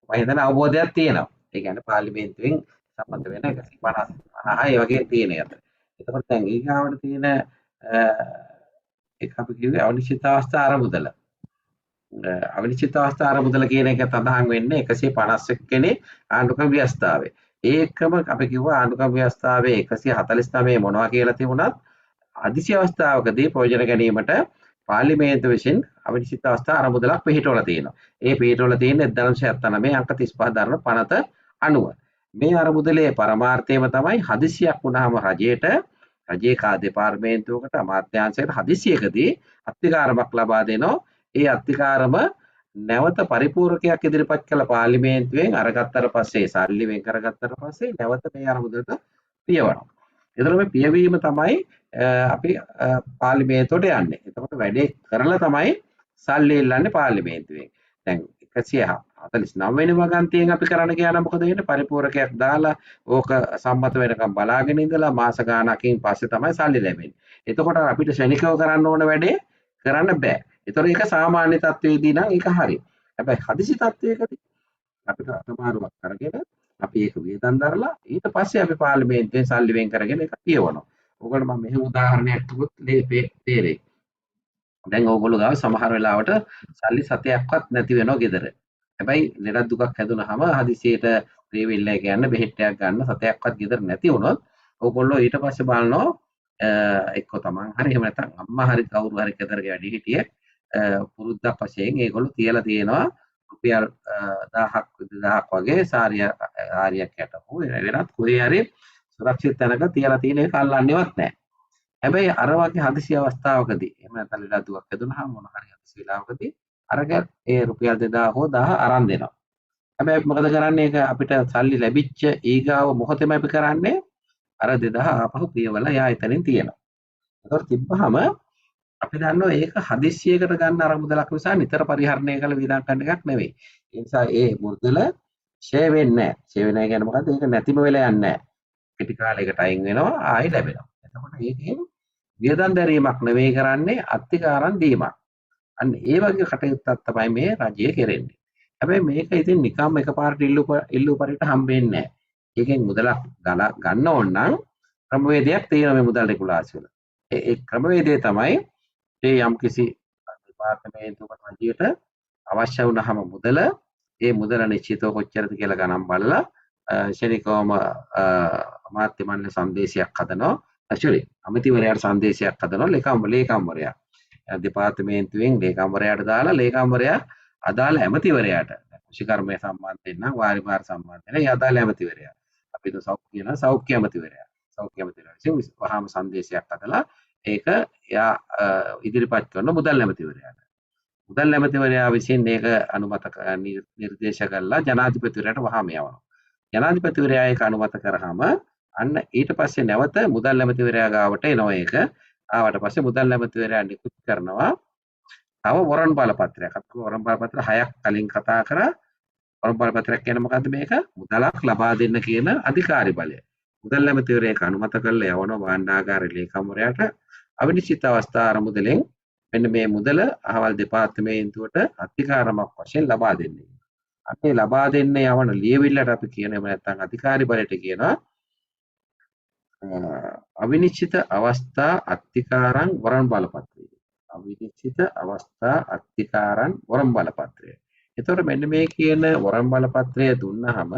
මම හිතන අවබෝධයක් තියෙනවා. ඒ කියන්නේ පාර්ලිමේන්තුවෙන් සම්මත වෙන 150 වගේ තියෙන එක. එතකොට දැන් ඊගාවට තියෙන ඒක අපි කිව්වේ අවිනිශ්චිත අවස්ථා අරමුදල. අවිනිශ්චිත අවස්ථා අරමුදල කියන එක සඳහන් වෙන්නේ 151 වෙනි ආණ්ඩුක්‍රම ව්‍යවස්ථාවේ. ඒකම අපි කිව්වා ආණ්ඩුක්‍රම ව්‍යවස්ථාවේ 149 මොනවා කියලා තිබුණත් අදිසි අවස්ථාවකදී ප්‍රයෝජන ගැනීමට පාර්ලිමේන්තුව විසින් අවිනිශ්චිත අවස්ථා අරමුදලක් පිළිටවලා තියෙනවා. ඒ පිළිටවලා තියෙන්නේ 1979 අංක 35 දරන පනත අනුව. මේ අරමුදලේ පරමාර්ථයම තමයි හදිසියක් වුණාම රජයේ කා දෙපාර්තමේන්තුවකට අමාත්‍යාංශයකට හදිසියකදී අත්තිකාරමක් ලබා දෙනවා. ඒ අත්තිකාරම නැවත පරිපූර්ණකයක් ඉදිරිපත් කළ පාර්ලිමේන්තුවෙන් අරගත්තට පස්සේ සල්ලි වෙන් කරගත්තට පස්සේ නැවත මේ අරමුදලට පියවනවා. ඒතර මේ පියවීම තමයි අපි පාර්ලිමේන්තුවට යන්නේ. එතකොට වැඩේ කරලා තමයි සල්ලි ඉල්ලන්නේ පාර්ලිමේන්තුවෙන්. දැන් 149 වෙනි වගන්තියෙන් අපි කරන්න ගියා මොකද වෙන්නේ? පරිපූර්ණකයක් දාලා ඕක සම්මත වෙනකම් බලාගෙන ඉඳලා මාස ගාණකින් පස්සේ තමයි සල්ලි ලැබෙන්නේ. එතකොට අපිට ශනිකව කරන්න ඕන වැඩේ කරන්න බෑ. ඒතර ඒක සාමාන්‍ය තත්ත්වයේදී නම් ඒක හරි. හැබැයි හදිසි තත්ත්වයකදී අපිට අතමාරුවක් කරගෙන අපි ඒක වියදම් දරලා ඊට පස්සේ අපි පාර්ලිමේන්තුවෙන් සල්ලි වෙන් කරගෙන ඒක කියවනවා. ඕකට මම මෙහෙම උදාහරණයක් කිව්වොත් තේරෙයි. දැන් ඕගොල්ලෝ ගාව සමහර වෙලාවට සල්ලි 7ක්වත් නැති වෙනවා ගෙදර. හැබැයි ලෙඩක් දුකක් හැදුනහම හදිසියට ප්‍රේවිල්ලයක් ගන්න බෙහෙට්ටයක් ගන්න 7ක්වත් ගෙදර නැති වුණොත් ඕගොල්ලෝ ඊට පස්සේ බලනවා එක්ක තමන් හරි එහෙම නැත්නම් අම්මා හරි කවුරු හරි ගෙදරගේ වැඩි හිටියෙක් පුරුද්දක් වශයෙන් ඒගොල්ලෝ තියලා තියෙනවා රුපියල් 1000ක් වගේ සාරියක් යට හෝ වෙනත් කොහේ හරි සුරක්ෂිත තැනක තියලා තියෙන එක අල්ලන්නේවත් නැහැ. හැබැයි අර වගේ හදිසි අවස්ථාවකදී එහෙම නැත්නම් ලෙඩ දුක් හැදුනහම මොන හරි හදිසි වෙලාවකදී අරගෙන ඒ රුපියල් 2000 හෝ 1000 අරන් දෙනවා. හැබැයි මොකද කරන්නේ ඒක අපිට සල්ලි ලැබිච්ච ඊගාව මොහොතේම අපි කරන්නේ අර 2000 ආපහු පියවලා යා එතනින් තියෙනවා. ඒතකොට තිබ්බහම අපි දන්නවා ඒක හදිස්සියකට ගන්න අරමුදලක් නිසා නිතර පරිහරණය කළ වියදම් කරන එකක් නෙවෙයි. ඒ නිසා ඒ මුදල ෂේ වෙන්නේ නැහැ. ෂේ වෙනවා කියන්නේ මොකද්ද? ඒක නැතිම වෙලා යන්නේ නැහැ. කෙටි කාලයකට අයින් වෙනවා ආයෙ ලැබෙනවා. එතකොට ඒකෙන් වියදම් දැරීමක් නෙවෙයි කරන්නේ අත්තිකාරම් දීමක්. අන්න ඒ වගේ කටයුත්තක් තමයි මේ රජය කෙරෙන්නේ. හැබැයි මේක ඉතින් නිකම්ම එකපාරට ඉල්ලු පරිට හම්බෙන්නේ නැහැ. ඒකෙන් මුදලක් ගන්න ඕන නම් ක්‍රමවේදයක් තියෙනවා මේ මුදල් රෙගුලාසි වල. ඒ ක්‍රමවේදය තමයි ඒ යම්කිසි දෙපාර්තමේන්තුවකට රජයට අවශ්‍ය වුණාම ඒ මුදල නිශ්චිතව කොච්චරද කියලා ගණන් බලලා ශනිකවම අමාත්‍ය මණ්ඩල සංදේශයක් හදනවා. අමාත්‍යවරයාට සංදේශයක් හදනවා ලේකම්වරයා. දෙපාර්තමේන්තුවෙන් ලේකම්වරයාට දාලා ලේකම්වරයා අදාළ ඇමතිවරයාට කෘෂිකර්මය සම්බන්ධයෙන් නම් වාරිභාර සම්බන්ධයෙන් ඒ අදාළ ඇමතිවරයා. අපි සෞඛ්‍ය ඇමතිවරයා. විසින් වහාම සංදේශයක් හදලා ඒක එයා ඉදිරිපත් කරන මුදල් ඇමතිවරයාට. මුදල් ඇමතිවරයා විසින් මේක අනුමත නිර්දේශ කළා ජනාධිපතිවරයාට වහාම යවනවා. ජනාධිපතිවරයා ඒක අනුමත කරාම අන්න ඊට පස්සේ නැවත මුදල් ඇමතිවරයා ගාවට එනවා ඒක. ආවට පස්සේ මුදල් ඇමතිවරයා නිකුත් කරනවා තව වරන් බලපත්‍රයක්. අපි වරන් බලපත්‍ර 6ක් කලින් කතා කරා. වරන් බලපත්‍රයක් කියන්නේ මොකද්ද මේක? මුදලක් ලබා දෙන්න කියන අධිකාරි බලය. මුදල් ඇමතිවරයා ඒක අනුමත කරලා යවනවා භාණ්ඩාගාර ලේකම්වරයාට අවිනිශ්චිත අවස්ථා අරමුදලෙන් මෙන්න මේ මුදල අහවල් දෙපාර්තමේන්තුවට අධිකාරමක් වශයෙන් ලබා දෙන්නේ. අපි ලබා දෙන්න යවන ලියවිල්ලට අපි කියන එහෙම නැත්නම් අධිකාරි බලයට කියනවා අවිනිශ්චිත අවස්ථා අත්තිකාරං වරන් බලපත්‍රය. අවිනිශ්චිත අවස්ථා අත්තිකාරං වරන් බලපත්‍රය. එතකොට මෙන්න මේ කියන වරන් බලපත්‍රය දුන්නාම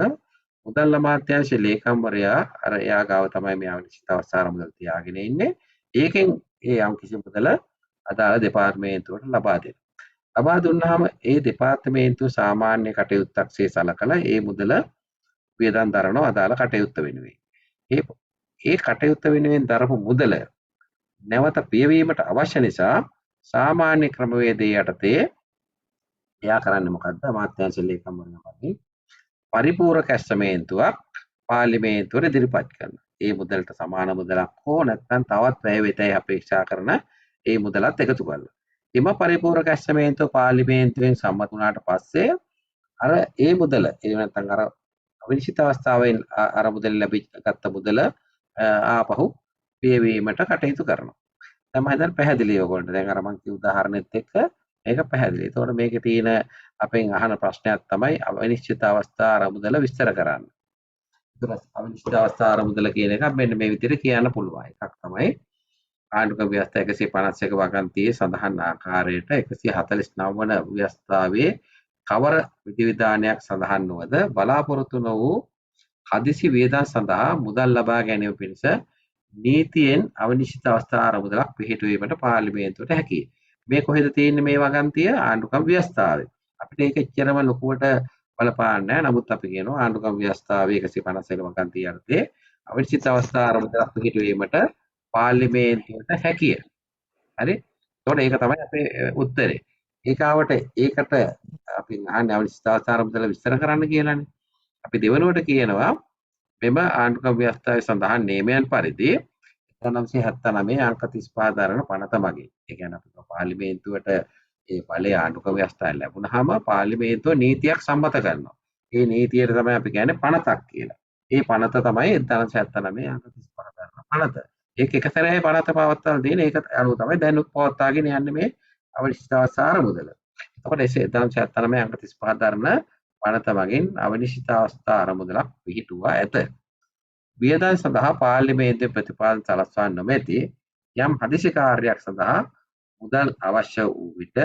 මුදල් අමාත්‍යාංශ ලේකම්වරයා අර එයා ගාව තමයි මේ අවිනිශ්චිත අවස්ථා මුදල් තියාගෙන ඉන්නේ. ඒකෙන් ඒ යම් කිසි මුදල අදාළ දෙපාර්තමේන්තුවට ලබා දෙනවා. ලබා දුන්නාම ඒ දෙපාර්තමේන්තුව සාමාන්‍ය කටයුත්තක්සේ සලකලා ඒ මුදල වියදම් දරනවා අදාළ කටයුත්ත වෙනුවෙන්. ඒ කටයුත්ත වෙනුවෙන් දරපු මුදල නැවත පියවීමට අවශ්‍ය නිසා සාමාන්‍ය ක්‍රමවේදයේ යටතේ එයා කරන්නේ මොකද්ද? අමාත්‍යාංශ ලේකම්වරයාගේ පරිපූර්ණ කැස්ටමේන්තුවක් පාර්ලිමේන්තුවට ඉදිරිපත් කරනවා. ඒ මුදලට සමාන මුදලක් හෝ නැත්නම් තවත් වැය වෙතයි අපේක්ෂා කරන ඒ මුදලත් එකතු කරලා. එම පරිපූර්ණ කැස්ටමේන්තුව පාර්ලිමේන්තුවෙන් සම්මත වුණාට පස්සේ අර ඒ මුදල ඒ නැත්නම් අර අවිනිශ්චිත අවස්ථාවෙන් අර මුදල ලැබිච්ච මුදල ආපහු පියවීමට කටයුතු කරනවා. දැන් මම හිතන්නේ පැහැදිලි ඔයගොල්ලන්ට. දැන් අර මම කිව්ව උදාහරණෙත් එක්ක මේක පැහැදිලි. ඒතකොට මේකේ තියෙන අපෙන් අහන ප්‍රශ්නයක් තමයි අවිනිශ්චිත අවස්ථා අරමුදල විස්තර කරන්න. ඒතකොට අවිනිශ්චිත අවස්ථා අරමුදල කියන එක මෙන්න මේ විදිහට කියන්න පුළුවන්. එකක් තමයි ආණ්ඩුක්‍රම ව්‍යවස්ථා 151 වගන්තියේ සඳහන් ආකාරයට 149 වන ව්‍යවස්ථාවේ කවර විධිවිධානයක් සඳහන් නොවද බලාපොරොත්තු නො වූ හදිසි වියදම් සඳහා මුදල් ලබා ගැනීම පිණිස නීතියෙන් අවිනිශ්චිත අවස්ථා අරමුදලක් පිළිහිටුවීමට පාර්ලිමේන්තුවට හැකියි. මේ කොහෙද තියෙන්නේ මේ වගන්තිය? ආණ්ඩුක්‍රම ව්‍යවස්ථාවේ. අපිට ඒක එච්චරම ලොකුවට බලපාන්නේ නැහැ. නමුත් අපි කියනවා ආණ්ඩුක්‍රම ව්‍යවස්ථාවේ 151 වගන්තිය යටතේ අවිනිශ්චිත අවස්ථා අරමුදලක් පිළිහිටුවීමට පාර්ලිමේන්තුවට හැකිය. හරි? එතකොට ඒක තමයි අපේ උත්තරේ. ඒකට අපි අහන්නේ අවිනිශ්චිත අවස්ථා අරමුදල විස්තර කරන්න කියලානේ. අපි දෙවනුවට කියනවා මෙම ආණ්ඩුක්‍රම ව්‍යවස්ථාවේ සඳහන් නියමයන් පරිදි 1979 අංක 35 දරන පනත මගින්. ඒ කියන්නේ අපි පාර්ලිමේන්තුවට ඒ බලය ආණ්ඩුක්‍රම ව්‍යවස්ථාවෙන් ලැබුණාම පාර්ලිමේන්තුව නීතියක් සම්මත කරනවා. ඒ නීතියට තමයි අපි කියන්නේ පනතක් කියලා. ඒ පනත තමයි 1979 අංක 35 දරන පනත. ඒක එක සැරේ පනත පවත්වලා දෙන ඒක අනුව තමයි දැන් පවත්වාගෙන යන්නේ මේ අවිනිශ්චිත අවස්ථා අරමුදල. එතකොට 1979 අංක 35 දරන පනත මගින් අවිනිශ්චිත අවස්ථා අරමුදලක් පිහිටුවා ඇත. වියදම් සඳහා පාර්ලිමේන්තුවේ ප්‍රතිපාදන සලස්වා නොමැති යම් හදිසි කාර්යයක් සඳහා මුදල් අවශ්‍ය වූ විට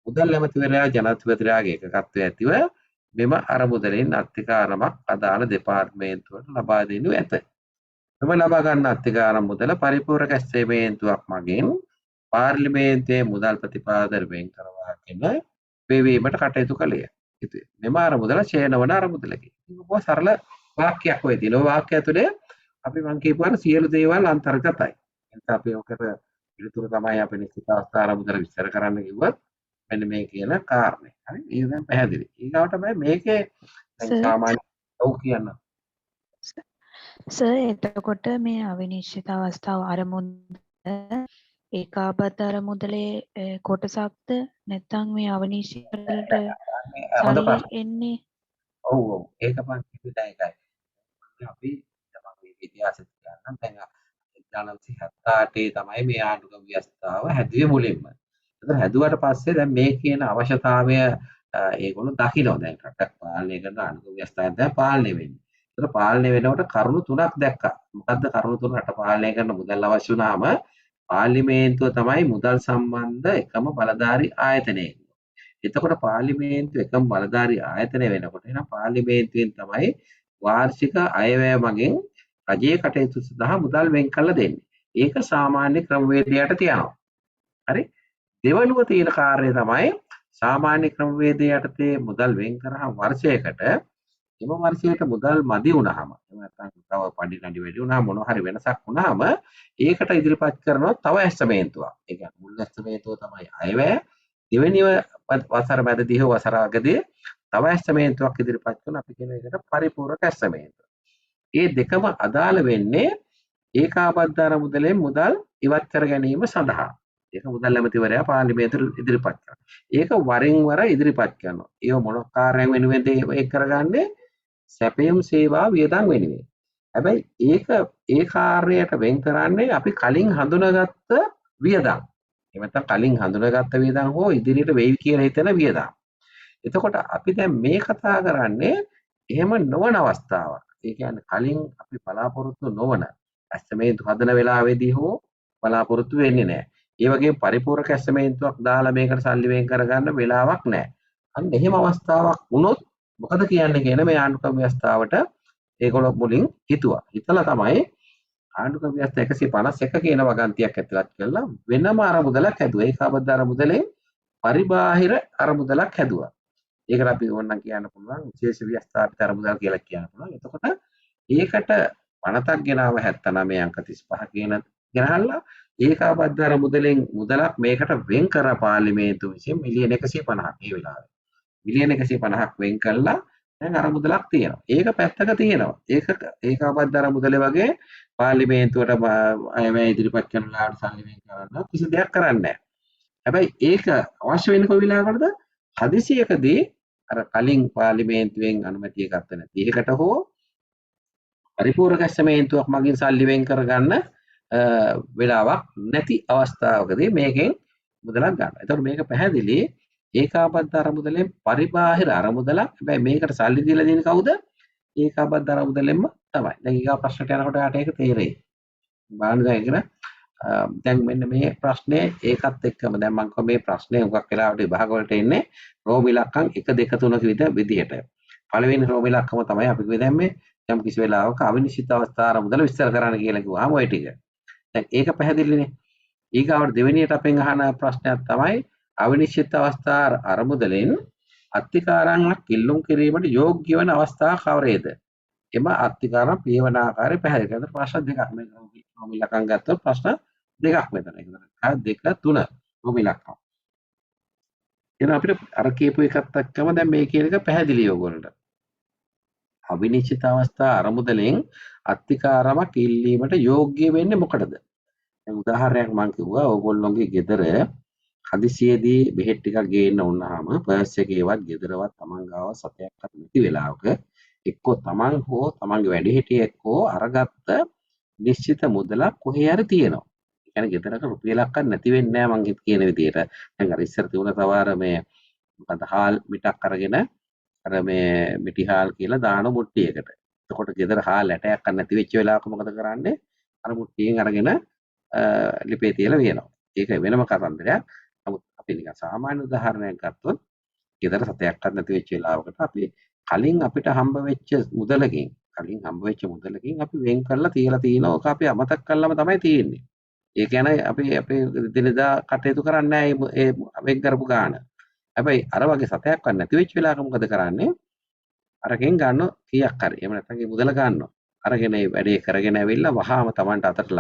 මුදල් ඇමතිවරයා ජනාධිපතිවරයාගේ එකඟත්වය ඇතිව මෙම අරමුදලින් අත්තිකාරමක් අදාළ දෙපාර්තමේන්තුවට ලබා දෙනු ඇත. මෙම ලබා ගන්න අත්තිකාරම් මුදල පරිපූර්ණ කැස්ටමේන්තුවක් මගින් පාර්ලිමේන්තුවේ මුදල් ප්‍රතිපාදන වෙන් කරවාගෙන පෙවීමට කටයුතු කළේය. මෙම අරමුදල ඡේදවන අරමුදලකි. මේක සරල වාක්‍යයක් වෙයි තියෙනවා. වාක්‍යය ඇතුලේ අපි මං කියපුවාට සියලු දේවල් අන්තර්ගතයි. එතන අපි ඔකට පිළිතුර තමයි අපි නිශ්චිත අවස්ථා අරමුදල විස්තර කරන්න කිව්වත් මෙන්න මේ කියන කාරණේ. හරි? ඒක දැන් පැහැදිලි. ඊගාවට තමයි මේකේ දැන් සාමාන්‍ය ඔව් කියන්න. සර් එතකොට මේ අවිනිශ්චිත අවස්ථාව අරමුදල ඒකාබද්ධ අරමුදලේ කොටසක්ද නැත්නම් මේ අවිනිශ්චිතවලට සල්ලි එන්නේ? ඔව් ඒක මම කිව්වේ ඒකයි. අපි මම මේ ඉතිහාසෙත් කියන්නම්. දැන් 1978 තමයි මේ ආණ්ඩුක්‍රම ව්‍යවස්ථාව හැදුවේ මුලින්ම. ඒතර හැදුවට පස්සේ දැන් මේ කියන අවශ්‍යතාවය ඒගොල්ලෝ දකිනවා. දැන් රටක් පාලනය කරන ආණ්ඩුක්‍රම ව්‍යවස්ථාවෙන් තමයි පාලනය වෙන්නේ. ඒතර පාලනය වෙනකොට කරුණු තුනක් දැක්කා. මොකද්ද කරුණු තුන? රට පාලනය කරන මුදල් අවශ්‍ය වුණාම පාර්ලිමේන්තුව තමයි මුදල් සම්බන්ධ එකම බලධාරී ආයතනය. එතකොට පාර්ලිමේන්තුව එකම බලධාරී ආයතනය වෙනකොට එහෙනම් පාර්ලිමේන්තුවෙන් තමයි වාර්ෂික අයවැය මගින් රජයේ කටයුතු සඳහා මුදල් වෙන් කරලා දෙන්නේ. ඒක සාමාන්‍ය ක්‍රමවේදයට තියනවා. හරි? දෙවනුව තියෙන කාර්යය තමයි සාමාන්‍ය ක්‍රමවේදය යටතේ මුදල් වෙන් කරාම වර්ෂයකට එම වර්ෂයට මුදල් මදි වුණාම එහෙම නැත්නම් තව පඩි වැඩි වුණාම මොනවා හරි වෙනසක් වුණාම ඒකට ඉදිරිපත් කරනවා තව ඇස්තමේන්තුවක්. ඒ කියන්නේ මුල් ඇස්තමේන්තුව තමයි අයවැය. දෙවෙනිව වසර මැදදී හෝ වසර අගදී තව ඇස්තමේන්තුවක් ඉදිරිපත් කරන අපි කියන එකට පරිපූර්ණක ඇස්තමේන්තුව. මේ දෙකම අදාළ වෙන්නේ ඒකාබද්ධ අරමුදලෙන් මුදල් ඉවත් කර ගැනීම සඳහා. ඒක මුදල් ඇමතිවරයා පාර්ලිමේන්තුවට ඉදිරිපත් කරනවා. ඒක වරින් වර ඉදිරිපත් කරනවා. ඒව මොන කාර්යයක් වෙනුවෙන්ද ඒක කරගන්නේ? සැපයුම් සේවා වියදම් වෙනුවෙන්. හැබැයි ඒක ඒ කාර්යයට වෙන් කරන්නේ අපි කලින් හඳුනාගත්ත වියදම්. එහෙම නැත්නම් කලින් හඳුනාගත්ත වියදම් හෝ ඉදිරියට වෙයි කියලා හිතන වියදම්. එතකොට අපි දැන් මේ කතා කරන්නේ එහෙම නොවන අවස්ථාවක්. ඒ කියන්නේ කලින් අපි බලාපොරොත්තු නොවන ඇස්තමේන්තු හදන වෙලාවේදී හෝ බලාපොරොත්තු වෙන්නේ නැහැ. ඒ වගේම පරිපූර්ණක ඇස්තමේන්තුවක් දාලා මේකට සල්ලි වෙන් කරගන්න වෙලාවක් නැහැ. අන්න එහෙම අවස්ථාවක් වුණොත් මොකද කියන්නේ කියන මේ ආණ්ඩුක්‍රම ව්‍යවස්ථාවට ඒගොල්ලෝ මුලින් හිතුවා. හිතලා තමයි ආණ්ඩුක්‍රම ව්‍යවස්ථා 151 කියන වගන්තියක් ඇතුළත් කරලා වෙනම අරමුදලක් හැදුවා. ඒකාබද්ධ අරමුදලෙන් පරිබාහිර අරමුදලක් හැදුවා. ඒකට අපි ඕනනම් කියන්න පුළුවන් විශේෂ ව්‍යවස්ථාපිත අරමුදල් කියලා කියන්න පුළුවන්. එතකොට ඒකට පනතක් ගෙනාව 79 අංක 35 කියන ගෙනහල්ලා ඒකාබද්ධ අරමුදලෙන් මුදලක් මේකට වෙන් කර පාර්ලිමේන්තුව විසින් මිලියන 150ක් ඒ වෙලාවේ. මිලියන 150ක් වෙන් කළා දැන් අරමුදලක් තියෙනවා. ඒක පැත්තක තියෙනවා. ඒකාබද්ධ අරමුදලේ වගේ පාර්ලිමේන්තුවට අයවැය ඉදිරිපත් කරනලාට සල්ලි වෙන් කරන්න කිසි දෙයක් කරන්නේ නැහැ. හැබැයි ඒක අවශ්‍ය වෙන්නේ කොයි වෙලාවකටද? හදිසියකදී අර කලින් පාර්ලිමේන්තුවෙන් අනුමැතිය ගත්ත නැති ඒකට හෝ පරිපූර්ණ කැස්සමේන්තුවක් මගින් සල්ලි වෙන් කරගන්න වෙලාවක් නැති අවස්ථාවකදී මේකෙන් මුදලක් ගන්න. එතකොට මේක පැහැදිලි ඒකාබද්ධ අරමුදලෙන් පරිබාහිර අරමුදලක්. හැබැයි මේකට සල්ලි දීලා දෙන්නේ කවුද? ඒකාබද්ධ අරමුදලෙන්ම තමයි. දැන් ඊගා ප්‍රශ්නට යනකොට යාට ඒක තේරෙයි. බලන්න දැන් මෙන්න මේ ප්‍රශ්නේ ඒකත් එක්කම දැන් මම කිව්වා මේ ප්‍රශ්නේ උගක් වෙලාවට විභාග වලට එන්නේ රෝම ඉලක්කම් 1 2 3 විදිහට. පළවෙනි රෝම ඉලක්කම තමයි අපි කිව්වේ දැන් මේ යම් කිසි වෙලාවක අවිනිශ්චිත අවස්ථා අරමුදල විස්තර කරන්න කියලා කිව්වහම ওই ටික. දැන් ඒක පැහැදිලිනේ. ඊගාවට දෙවෙනියට අපෙන් අහන ප්‍රශ්නයක් තමයි අවිනිශ්චිත අවස්ථා අරමුදලෙන් අත්තිකාරම්ක් ඉල්ලුම් කිරීමට යෝග්‍ය වන අවස්ථා කවරේද? එම අත්තිකාරම් පියවන ආකාරය පැහැදිලි කරන ප්‍රශ්න දෙකක් මේ රෝම ඉලක්කම් ගත්තොත් ප්‍රශ්න දෙකක් මෙතන. ඒක 2 3 රෝම ඉලක්කම්. එහෙනම් අපිට අර කියපු එකත් එක්කම දැන් මේ කියන එක පැහැදිලි ඔයගොල්ලන්ට. අවිනිශ්චිත අවස්ථා අරමුදලෙන් අත්තිකාරමක් ඉල්ලීමට යෝග්‍ය වෙන්නේ මොකටද? දැන් උදාහරණයක් මම කිව්වා ඕගොල්ලෝගේ ගෙදර හදිසියේදී බෙහෙත් ටිකක් ගේන්න වුණාම පර්ස් එකේවත් ගෙදරවත් තමන් ගාව සතයක්වත් නැති වෙලාවක එක්කෝ තමන් හෝ තමන්ගේ වැඩිහිටියෙක් හෝ අරගත්ත නිශ්චිත මුදලක් කොහේ හරි තියෙනවා. ඒ කියන්නේ ගෙදරක රුපියලක්වත් නැති වෙන්නේ නැහැ මං කියන විදිහට. දැන් අර ඉස්සර තිබුණ තව අර මේ මොකද හාල් මිටක් අරගෙන අර මේ මිටි හාල් කියලා දාන මුට්ටියකට. එතකොට ගෙදර හාල් ඇටයක් නැති වෙච්ච වෙලාවක මොකද කරන්නේ? අර මුට්ටියෙන් අරගෙන ලිපේ තියලා වියනවා. ඒක වෙනම කතන්දරයක්. නමුත් අපි නිකන් සාමාන්‍ය උදාහරණයක් ගත්තොත් ගෙදර සතයක්වත් නැති වෙච්ච වෙලාවකට අපි කලින් අපිට හම්බ වෙච්ච මුදලකින් අපි වෙන් කරලා තියලා තිනවා. ඒක අපි අමතක කළාම තමයි තියෙන්නේ. ඒ කියන්නේ අපි දිනදා කටයුතු කරන්නේ නැහැ ඒ වෙන් කරපු ගාන. හැබැයි අර වගේ සතයක්වත් නැති වෙච්ච වෙලාවක මොකද කරන්නේ? අරගෙන ගන්න කීයක් හරි. එහෙම නැත්නම් ඒ මුදල ගන්නවා. අරගෙන ඒ වැඩේ කරගෙන ඇවිල්ලා වහාම Tamanට අතට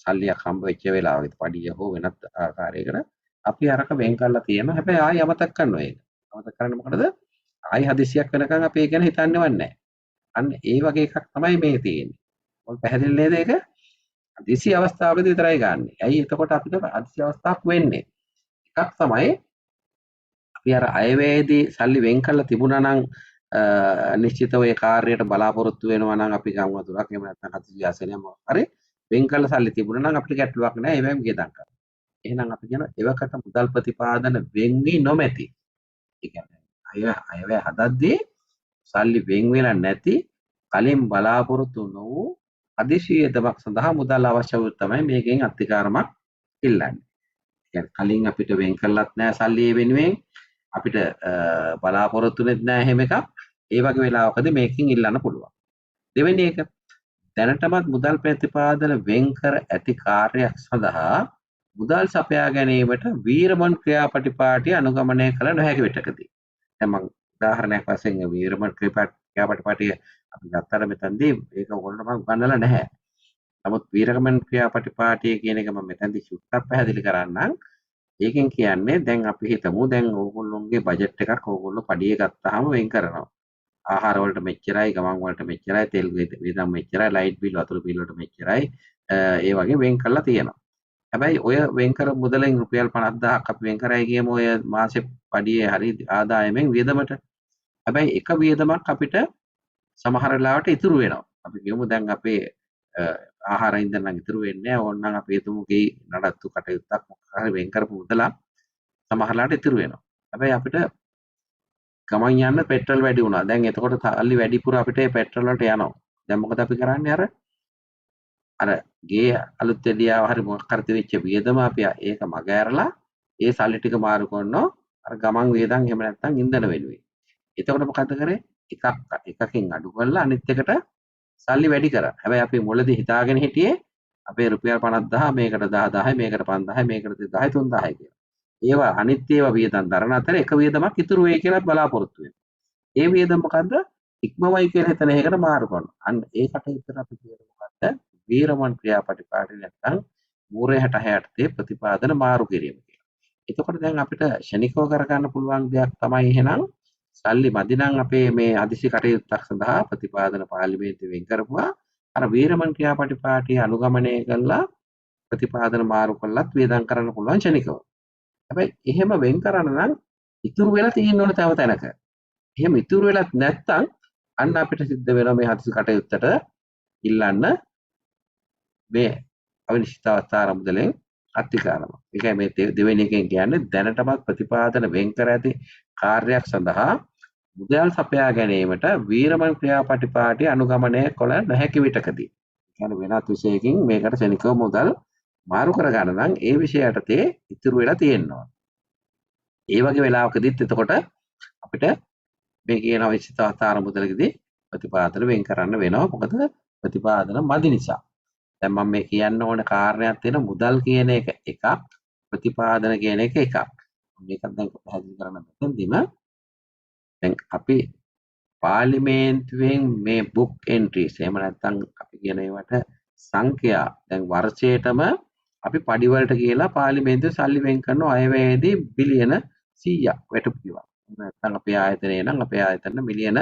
සල්ලියක් හම්බ වෙච්ච වෙලාවක පඩිය හෝ වෙනත් ආකාරයකට අපි අරක වෙන් කරලා තියෙනවා. හැබැයි ආයි අමතක කරනවා ඒක. අමතක කරන්නේ මොකටද? ආයි හදිසියක් වෙනකන් අපි ඒ ගැන හිතන්නේවත් නැහැ. අන්න ඒ වගේ එකක් තමයි මේ තියෙන්නේ. මොකද පැහැදිලි නේද ඒක? හදිසි අවස්ථාවකදී විතරයි ගන්න. ඇයි එතකොට අපිට හදිසි අවස්ථාවක් වෙන්නේ? එකක් තමයි අපි අර අයවැයේදී සල්ලි වෙන් කරලා තිබුණා නම් නිශ්චිතව ඒ කාර්යයට බලාපොරොත්තු වෙනවා නම් අපි ගම් වතුරක් එහෙම නැත්නම් හදිසි ආසනයක් මොකක් හරි වෙන් කරලා සල්ලි තිබුණා නම් අපිට ගැටලුවක් නැහැ. ඒවෙන් වියදම් කරනවා. එහෙනම් අපි කියන එවකට මුදල් ප්‍රතිපාදන වෙන් වී නොමැති. ඒ කියන්නේ අයවැය හදද්දී සල්ලි වෙන් වෙලා නැති කලින් බලාපොරොත්තු නොවූ හදිසි වියදමක් සඳහා මුදල් අවශ්‍ය වූ තමයි මේකෙන් අත්තිකාරමක් ඉල්ලන්නේ. කියන්නේ කලින් අපිට වෙන් කළත් නැහැ සල්ලි වෙනුවෙන් අපිට බලාපොරොත්තුනෙත් නැහැ එහෙම එකක්. ඒ වගේ වෙලාවකදී මේකෙන් ඉල්ලන්න පුළුවන්. දෙවෙනි එක දැනටමත් මුදල් ප්‍රතිපාදන වෙන් කර ඇති කාර්යයක් සඳහා මුදල් සපයා ගැනීමට වීරමන් ක්‍රියාපටිපාටි අනුගමනය කළ නොහැකි විටකදී. දැන් මම උදාහරණයක් වශයෙන් වීරමන් ක්‍රියාපටිපාටි අපි ගත්තට මෙතනදී ඒක ඔයගොල්ලන්ට මම උගන්වලා නැහැ. නමුත් වීරමන් ක්‍රියාපටිපාටි කියන එක මම මෙතනදී චුට්ටක් පැහැදිලි කරන්නම්. ඒකෙන් කියන්නේ දැන් අපි හිතමු දැන් ඕගොල්ලොන්ගේ බජට් එකක් ඕගොල්ලෝ පඩිය ගත්තාම වෙන් කරනවා. ආහාර වලට මෙච්චරයි, ගමන් වලට මෙච්චරයි, තෙල් වියදම් මෙච්චරයි, ලයිට් බිල් වතුර බිල් වලට මෙච්චරයි. ඒ වගේ වෙන් කරලා තියෙනවා. හැබැයි ඔය වෙන් කර මුදලෙන් රුපියල් 50000ක් අපි වෙන් කරයි කියමු ඔය මාසෙ පඩියේ හරි ආදායමෙන් වියදමට. හැබැයි එක වියදමක් අපිට සමහර වෙලාවට ඉතුරු වෙනවා. අපි කියමු දැන් අපේ ආහාර ඉඳන් නම් ඉතුරු වෙන්නේ නැහැ. ඕනනම් අපි හිතමු ගේ නඩත්තු කටයුත්තක් මොකක් හරි වෙන් කරපු මුදලක් සමහරලාට ඉතුරු වෙනවා. හැබැයි අපිට ගමන් යන්න පෙට්‍රල් වැඩි වුණා. දැන් එතකොට සල්ලි වැඩිපුර අපිට පෙට්‍රල් වලට යනවා. දැන් මොකද අපි කරන්නේ? අර ගේ අලුත් එළියාව හරි මොකක් හරි තිබිච්ච වියදම අපි ඒක මග ඇරලා ඒ සල්ලි ටික මාරු කරනවා අර ගමන් වියදම් එහෙම නැත්නම් ඉන්ධන වෙනුවෙන්. එතකොට මොකද කරේ? එකකින් අඩු කරලා අනිත් එකට සල්ලි වැඩි කරා. හැබැයි අපි මුලදී හිතාගෙන හිටියේ අපේ රුපියල් 50000 මේකට 10000 මේකට 5000 මේකට 3000 3000 කියලා. ඒවා අනිත් ඒවා වියදම් දරන අතර එක වියදමක් ඉතුරු වෙයි කියලා බලාපොරොත්තු වෙනවා. ඒ වියදම මොකද්ද? ඉක්මවයි කියලා හිතන එකකට මාරු කරනවා. අන්න ඒකට විතර අපි කියන්නේ මොකද්ද? වීරමන් ක්‍රියාපටිපාටි නැත්නම් මූරේ 66 ප්‍රතිපාදන මාරු කිරීම කියලා. එතකොට දැන් අපිට ෂණිකව කරගන්න පුළුවන් දෙයක් තමයි එහෙනම් සල්ලි මදි නම් අපේ මේ හදිසි කටයුත්තක් සඳහා ප්‍රතිපාදන පාර්ලිමේන්තුවෙන් වෙන් කරපුවා අර වීරමන් ක්‍රියාපටිපාටි අනුගමනය කළා ප්‍රතිපාදන මාරු කළත් වේදම් කරන්න පුළුවන් ෂණිකව. හැබැයි එහෙම වෙන් කරන්න නම් ඉතුරු වෙලා තියෙන්න ඕන තව තැනක. එහෙම ඉතුරු වෙලත් නැත්තම් අන්න අපිට සිද්ධ වෙනවා මේ හදිසි කටයුත්තට ඉල්ලන්න මේ අවිනිශ්චිත අවස්ථා ආරම්භයෙන් අත්තිකාරම. ඒකයි මේ දෙවෙනි එකෙන් කියන්නේ දැනටමත් ප්‍රතිපාදන වෙන් කර ඇති කාර්යයක් සඳහා මුදල් සපයා ගැනීමට වීරමන් ක්‍රියාපටිපාටි අනුගමනය කළ නොහැකි විටකදී. කියන්නේ වෙනත් විශේෂයකින් මේකට ශනිකව මුදල් මාරු කරගන්න නම් ඒ විෂයයටතේ ඉතුරු වෙලා තියෙනවා. ඒ වගේ වෙලාවකදීත් එතකොට අපිට මේ කියන අවිනිශ්චිත අවස්ථා ආරම්භයේදී ප්‍රතිපාදන වෙන් කරන්න වෙනවා. මොකද ප්‍රතිපාදන මදි නිසා. දැන් මම මේ කියන්න ඕන කාරණයක් තියෙන මුදල් කියන එක එකක් ප්‍රතිපාදන කියන එක එකක්. මේකත් දැන් පැහැදිලි කරන්න මෙතනදීම දැන් අපි පාර්ලිමේන්තුවෙන් මේ බුක් එන්ට්‍රීස් එහෙම නැත්නම් අපි කියන ඒවට සංඛ්‍යා දැන් වර්ෂයටම අපි පඩි වලට කියලා පාර්ලිමේන්තුවේ සල්ලි වෙන් කරන අයවැයේදී බිලියන 100ක් වැටුප් කිව්වා. නැත්නම් අපේ ආයතනයේ නම් අපේ ආයතන මිලියන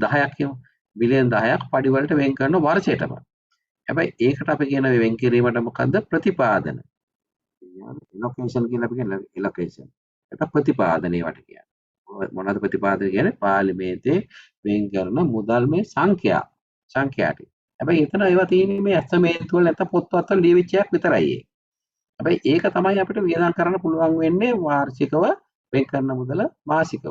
10ක් කියමු. මිලියන 10ක් පඩි වලට වෙන් කරන වර්ෂයටම. හැබැයි ඒකට අපි කියන වෙන් කිරීමට මොකද්ද ප්‍රතිපාදන. එලොකේෂන් කියලා අපි කියන එලොකේෂන්. ඒක ප්‍රතිපාදනයේ වට කියන්නේ. මොනවද ප්‍රතිපාදන කියන්නේ? පාර්ලිමේන්තුවේ වෙන් කරන මුදල් මේ සංඛ්‍යා ටික. හැබැයි එතන ඒවා තියෙන්නේ මේ ඇස්තමේන්තු වල නැත්නම් පොත්පත් වල ලියවිච්ච එකක් විතරයි ඒ. හැබැයි ඒක තමයි අපිට වියදම් කරන්න පුළුවන් වෙන්නේ වාර්ෂිකව වෙන් කරන මුදල මාසිකව.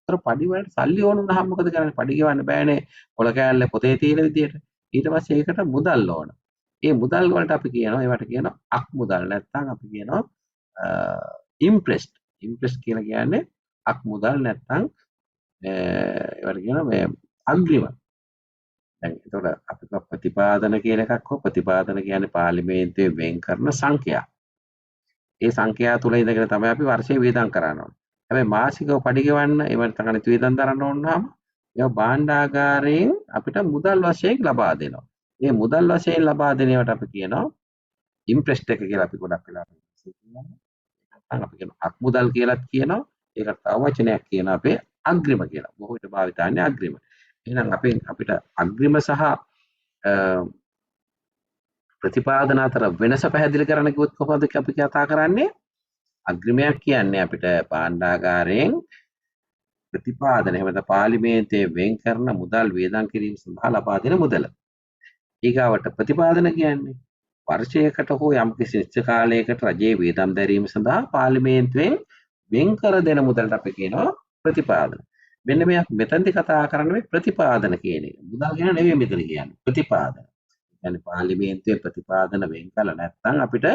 ඒතර පඩි වලට සල්ලි ඕන වුණාම මොකද කරන්නේ? පඩි ගෙවන්න බෑනේ පොල කෑල්ල පොතේ තියෙන විදියට. ඊට පස්සේ ඒකට මුදල් ඕන. ඒ මුදල් වලට අපි කියනවා ඒවට කියනවා අක් මුදල් නැත්නම් අපි කියනවා ඉම්ප්‍රෙස්ඩ්. ඉම්ප්‍රෙස්ඩ් කියලා කියන්නේ අක් මුදල් නැත්නම් ඒවට කියනවා මේ අග්‍රිම. දැන් ඒතකොට අපි ප්‍රතිපාදන කියන එකක් හෝ ප්‍රතිපාදන කියන්නේ පාර්ලිමේන්තුවේ වෙන් කරන සංඛ්‍යා. ඒ සංඛ්‍යා තුල ඉඳගෙන තමයි අපි වර්ෂයේ වියදම් කරන්න ඕනේ. හැබැයි මාසිකව පඩි ගෙවන්න ඒවට තමයි වියදම් දරන්න ඕන නම් ඒවා භාණ්ඩාගාරයෙන් අපිට මුදල් වශයෙන් ලබා දෙනවා. මේ මුදල් වශයෙන් ලබා දෙන ඒවාට අපි කියනවා ඉම්ප්‍රෙස්ඩ් එක කියලා අපි ගොඩක් වෙලා කියනවා. නැත්නම් අපි කියනවා අක් මුදල් කියලාත් කියනවා. ඒකට තව වචනයක් කියනවා අපේ අග්‍රිම කියලා. බොහෝ විට භාවිතන්නේ අග්‍රිම. එහෙනම් අපිට අග්‍රිම සහ ප්‍රතිපාදන අතර වෙනස පැහැදිලි කරන්න කිව්වොත් කොහොමද අපි කතා කරන්නේ? අග්‍රිමයක් කියන්නේ අපිට භාණ්ඩාගාරයෙන් ප්‍රතිපාදන එහෙම නැත්නම් පාර්ලිමේන්තුවේ වෙන් කරන මුදල් වියදම් කිරීම සඳහා ලබා දෙන මුදල. ඊගාවට ප්‍රතිපාදන කියන්නේ වර්ෂයකට හෝ යම්කිසි නිශ්චිත කාලයකට රජයේ වියදම් දැරීම සඳහා පාර්ලිමේන්තුවෙන් වෙන් කර දෙන මුදලට අපි කියනවා ප්‍රතිපාදන. මෙන්න මෙයක් මෙතනදී කතා කරන්නේ මේ ප්‍රතිපාදන කියන එක. මුදල් කියන නෙවෙයි මෙතන කියන්නේ. ප්‍රතිපාදන. يعني පාර්ලිමේන්තුවේ ප්‍රතිපාදන වෙන් කළ නැත්නම් අපිට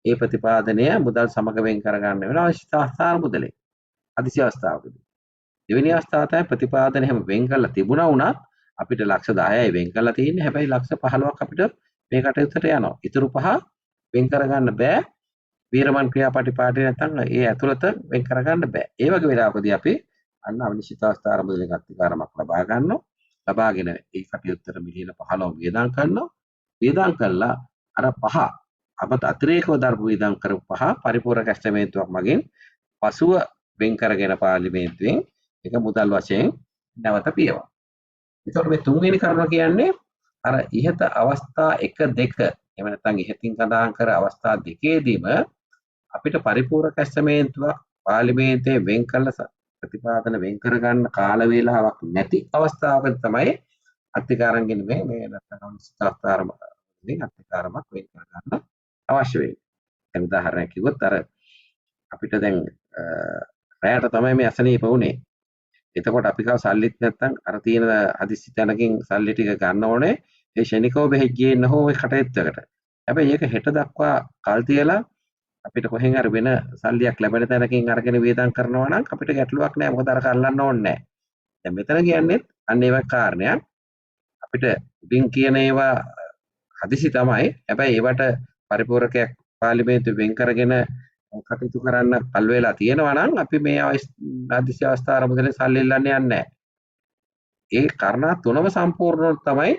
ඒ ප්‍රතිපාදනය මුදල් සමග වෙන් කරගන්න වෙන අවශ්‍යතාවස්ථාර මුදලේ. අදිසි අවස්ථාවකදී. දෙවෙනි අවස්ථාව තමයි ප්‍රතිපාදන හැම වෙන් කරලා තිබුණා වුණත් අපිට ලක්ෂ 10යි වෙන් කරලා තියෙන්නේ. හැබැයි ලක්ෂ 15ක් අපිට මේ කටයුත්තට යනවා. ඊටු 5 වෙන් කරගන්න බෑ. වීරමන් ක්‍රියාපටිපාටි නැත්නම් ඒ ඇතුළත වෙන් කරගන්න බෑ. ඒ වගේ වෙලාවකදී අපි අන්න අවිනිශ්චිත අවස්ථා ආරම්භයෙන් අත්කාරමක් ලබා ගන්නවා. ලබාගෙන ඒ කටයුත්තට මිලියන 15 වියදම් කරනවා. වියදම් කළා අර 5 අපත අතිරේකව දරපු වියදම් කරපු 5 පරිපූර්ණ කැස්ටමේන්තුවක් මගින් පසුව වෙන් කරගෙන පාර්ලිමේන්තුවෙන් ඒක මුදල් වශයෙන් නැවත පියවනවා. ඒතකොට මේ තුන්වෙනි කරුණ කියන්නේ අර ඉහත අවස්ථා 1 2 එහෙම නැත්නම් ඉහතින් සඳහන් කර අවස්ථා දෙකේදීම අපිට පරිපූර්ණ කැස්ටමේන්තුවක් පාර්ලිමේන්තුවේ වෙන් කළ ප්‍රතිපාදන වෙන් කරගන්න කාල වේලාවක් නැති අවස්ථාවක තමයි අත්කාරංගෙන් මේ නැත්නම් අවස්ථාවතරමකින් අත්කාරමක් වෙන් කරගන්න අවශ්‍ය වෙන්නේ. දැන් උදාහරණයක් කිව්වොත් අර අපිට දැන් රැයට තමයි මේ අසනීප වුනේ. එතකොට අපි කව සල්ලිත් නැත්නම් අර තියෙන හදිස්සි තැනකින් සල්ලි ටික ගන්න ඕනේ. ඒ ෂණිකව බෙහෙත් ගේන්න හෝ ඒ කටයුත්තකට. හැබැයි ඒක හෙට දක්වා කල් තියලා අපිට කොහෙන් හරි වෙන සල්ලියක් ලැබෙන තැනකින් අරගෙන වියදම් කරනවා නම් අපිට ගැටලුවක් නැහැ. මොකද අර කල්ලන්න ඕනේ නැහැ. දැන් මෙතන කියන්නේ අන්න ඒ වගේ කාරණයක්. අපිට උඩින් කියන ඒවා හදිසි තමයි. හැබැයි ඒවට පරිපූර්ණකයක් පාර්ලිමේන්තුව වෙන් කරගෙන කටයුතු කරන්න කල් වේලා තියෙනවා නම් අපි මේ හදිසි අවස්ථා ආරම්භදලේ සල්ලි ඉල්ලන්නේ නැහැ. ඒ කාරණා තුනම සම්පූර්ණ තමයි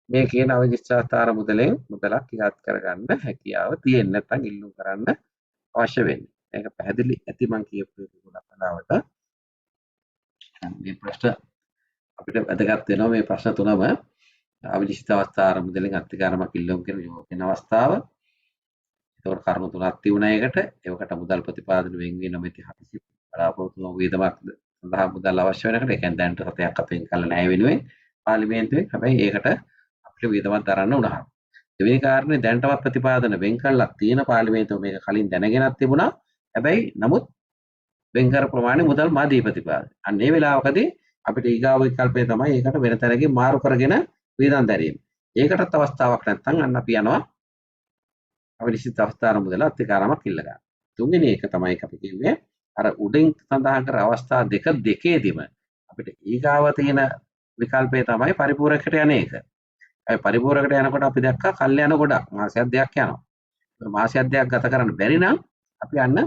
මේ කියන අවදිස්ථාර මුදලෙන් මුදලක් ඉවත් කරගන්න හැකියාව තියෙන්නේ. නැත්නම් ඉල්ලුම් කරන්න අවශ්‍ය වෙන්නේ. ඒක පැහැදිලි ඇති මම කියපු ගොඩක් වෙලාවට මේ ප්‍රශ්න අපිට වැදගත් වෙනවා. මේ ප්‍රශ්න තුනම අවදිස්ථාර මුදලෙන් අත්කාරමක් ඉල්ලුම් කරන අවස්ථාව. ඒතකොට කරුණු තුනක් තිබුණා ඒකට. ඒකට මුදල් ප්‍රතිපාදන වෙන් වෙන මෙති හදිසි බලාපොරොත්තු වූ වේදමක් සඳහා මුදල් අවශ්‍ය වෙනකොට ඒ කියන්නේ දැනට සතයක් අපෙන් කළ නැහැ වෙනුවෙන් පාර්ලිමේන්තුවේ. හැබැයි ඒකට අපිට වේදමක් දරන්න උනහම. දෙවෙනි කාරණේ දැනටවත් ප්‍රතිපාදන වෙන් කළා තියෙන පාර්ලිමේන්තුව මේක කලින් දැනගෙනත් තිබුණා. හැබැයි නමුත් වෙන් කර ප්‍රමාණය මුදල් මාදී ප්‍රතිපාදන. අන්න ඒ වෙලාවකදී අපිට ඊගාව විකල්පය තමයි ඒකට වෙන තැනකින් මාරු කරගෙන වේදම් දැරීම. ඒකටත් අවස්ථාවක් නැත්නම් අන්න අපි යනවා අවනිශ්චිත අවස්ථාන මුදල අත්කාරමක් ඉල්ල ගන්න. තුන්වෙනි එක තමයි අපි කිව්වේ අර උඩින් සඳහන් කර අවස්ථා දෙකේදීම අපිට ඊගාව තියෙන විකල්පය තමයි පරිපූර්ණකට යන එක. ඒ පරිපූර්ණකට යනකොට අපි දැක්කා කල්යන ගොඩක් මාසයක් දෙකක් යනවා. මාසයක් දෙකක් ගත කරන්න බැරි නම් අපි යන්න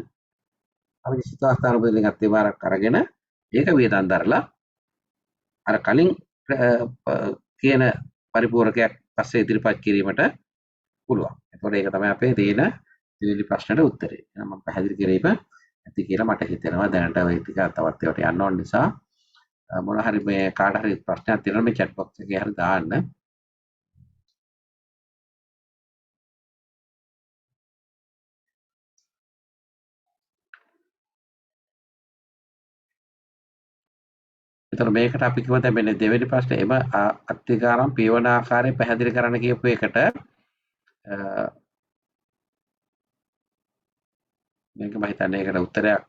අවනිශ්චිත අවස්ථාන මුදලෙන් අත්කාරයක් අරගෙන ඒක වේදම් දරලා අර කලින් කියන පරිපූර්ණකයක් පස්සේ ඉදිරිපත් කිරීමට පුළුවන්. එතකොට ඒක තමයි අපේ තියෙන දෙවෙනි ප්‍රශ්නෙට උත්තරේ. එහෙනම් මම පැහැදිලි කිරීම ඇති කියලා මට හිතෙනවා. දැනට ඔය ටික තවත් ඒවට යන්න ඕන නිසා මොන හරි මේ කාට හරි ප්‍රශ්නයක් තියෙනවා මේ chat box එකේ හරි දාන්න. එතකොට මේකට අපි කිව්වා දැන් මෙන්න දෙවෙනි ප්‍රශ්නේ එම අත්‍යකාරම් පියවන ආකාරය පැහැදිලි කරන්න කියපු එකට මේක මම හිතන්නේ ඒකට උත්තරයක්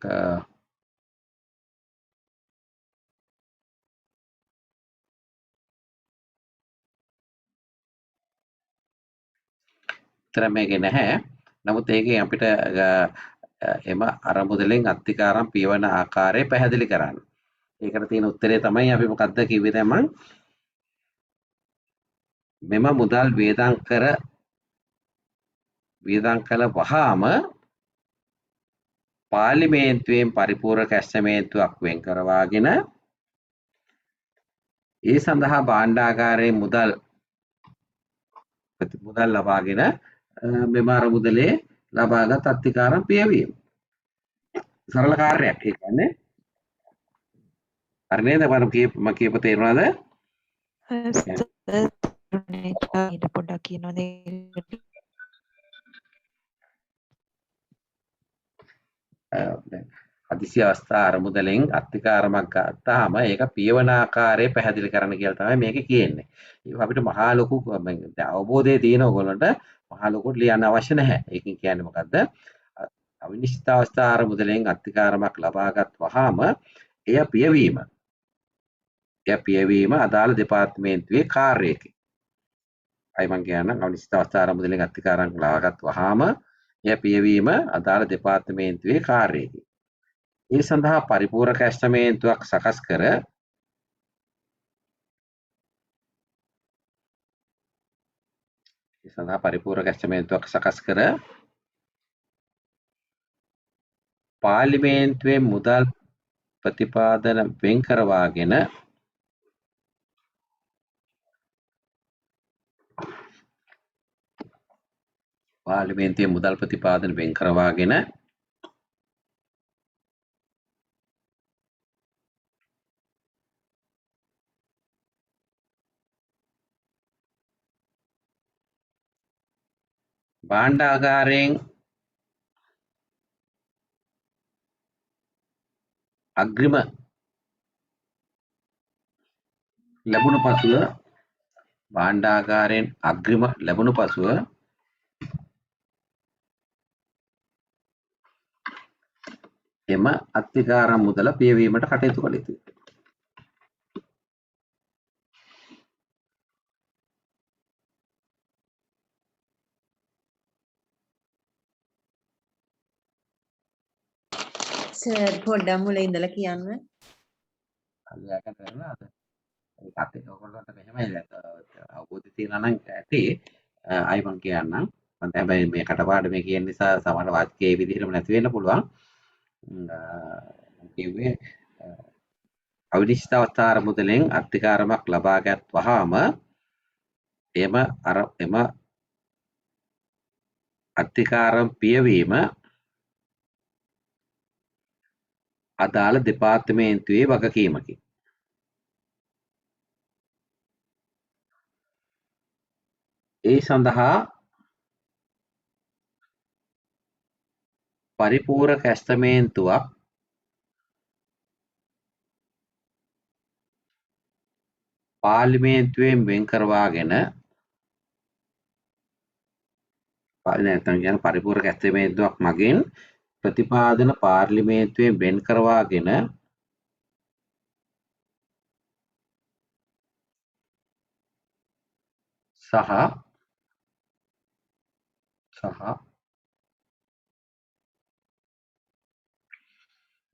උත්තර මේකේ නැහැ. නමුත් ඒකේ අපිට එම අරමුදලෙන් අත්‍යකාරම් පියවන ආකාරය පැහැදිලි කරන්න. ඒකට තියෙන උත්තරේ තමයි අපි මොකද්ද කිව්වේ දැන් මම මෙම මුදල් වේදම් කළ වහාම පාර්ලිමේන්තුවෙන් පරිපූර්ණ කැස්ටමේන්තුවක් වෙන් කරවාගෙන ඒ සඳහා භාණ්ඩාගාරයේ මුදල් ලබාගෙන මෙම අරමුදලේ ලබාගත් අත්‍යකාරම් පියවීම. සරල කාර්යයක්. ඒ කියන්නේ හරි නේද? මම කියපු තේරුණාද? ඊට පොඩ්ඩක් කියනවාද? හදිසි අවස්ථා අරමුදලෙන් අත්‍යකාරමක් ගත්තාම ඒක පියවන ආකාරය පැහැදිලි කරන්න කියලා තමයි මේකේ කියන්නේ. ඒක අපිට මහා ලොකු අවබෝධය තියෙන ඕගොල්ලන්ට මහා ලොකුට ලියන්න අවශ්‍ය නැහැ. ඒකෙන් කියන්නේ මොකද්ද? අවිනිශ්චිත අවස්ථා අරමුදලෙන් අත්‍යකාරමක් ලබාගත් වහාම එය පියවීම අදාළ දෙපාර්තමේන්තුවේ කාර්යයකි. අයි මං කියන්නම් අවිනිශ්චිත අවස්ථා අරමුදලෙන් අත්‍යකාරමක් ලබාගත් වහාම එය පියවීම අදාළ දෙපාර්තමේන්තුවේ කාර්යයකි. ඒ සඳහා පරිපූර්ණ කැස්ටමේන්තුවක් සකස් කර පාර්ලිමේන්තුවේ මුදල් ප්‍රතිපාදන වෙන් කරවාගෙන භාණ්ඩාගාරයෙන් අග්‍රිම ලැබුණු පසුව එම අත්‍යකාරම් මුදල පියවීමට කටයුතු කළ යුතුයි. සර් පොඩ්ඩක් මුල ඉඳලා කියන්න. අල්ලයකට කරනවාද? ඒකත් එක්ක ඔයගොල්ලන්ට මෙහෙමයි අවබෝධය තියෙනවා නම් ඇති. අයි මං කියන්නම්. මම හැබැයි මේ කටපාඩමේ කියන නිසා සමහර වාක්‍යයේ ඒ විදිහටම නැති වෙන්න පුළුවන්. මම කිව්වේ අවිනිශ්චිත අවස්ථා අරමුදලෙන් අත්තිකාරමක් ලබාගත් වහාම එම අත්තිකාරම් පියවීම අදාළ දෙපාර්තමේන්තුවේ වගකීමකි. ඒ සඳහා පරිපූරක ඇස්තමේන්තුවක් පාර්ලිමේන්තුවෙන් වෙන් කරවාගෙන නැත්නම් කියන පරිපූරක ඇස්තමේන්තුවක් මගින් ප්‍රතිපාදන පාර්ලිමේන්තුවෙන් වෙන් කරවාගෙන සහ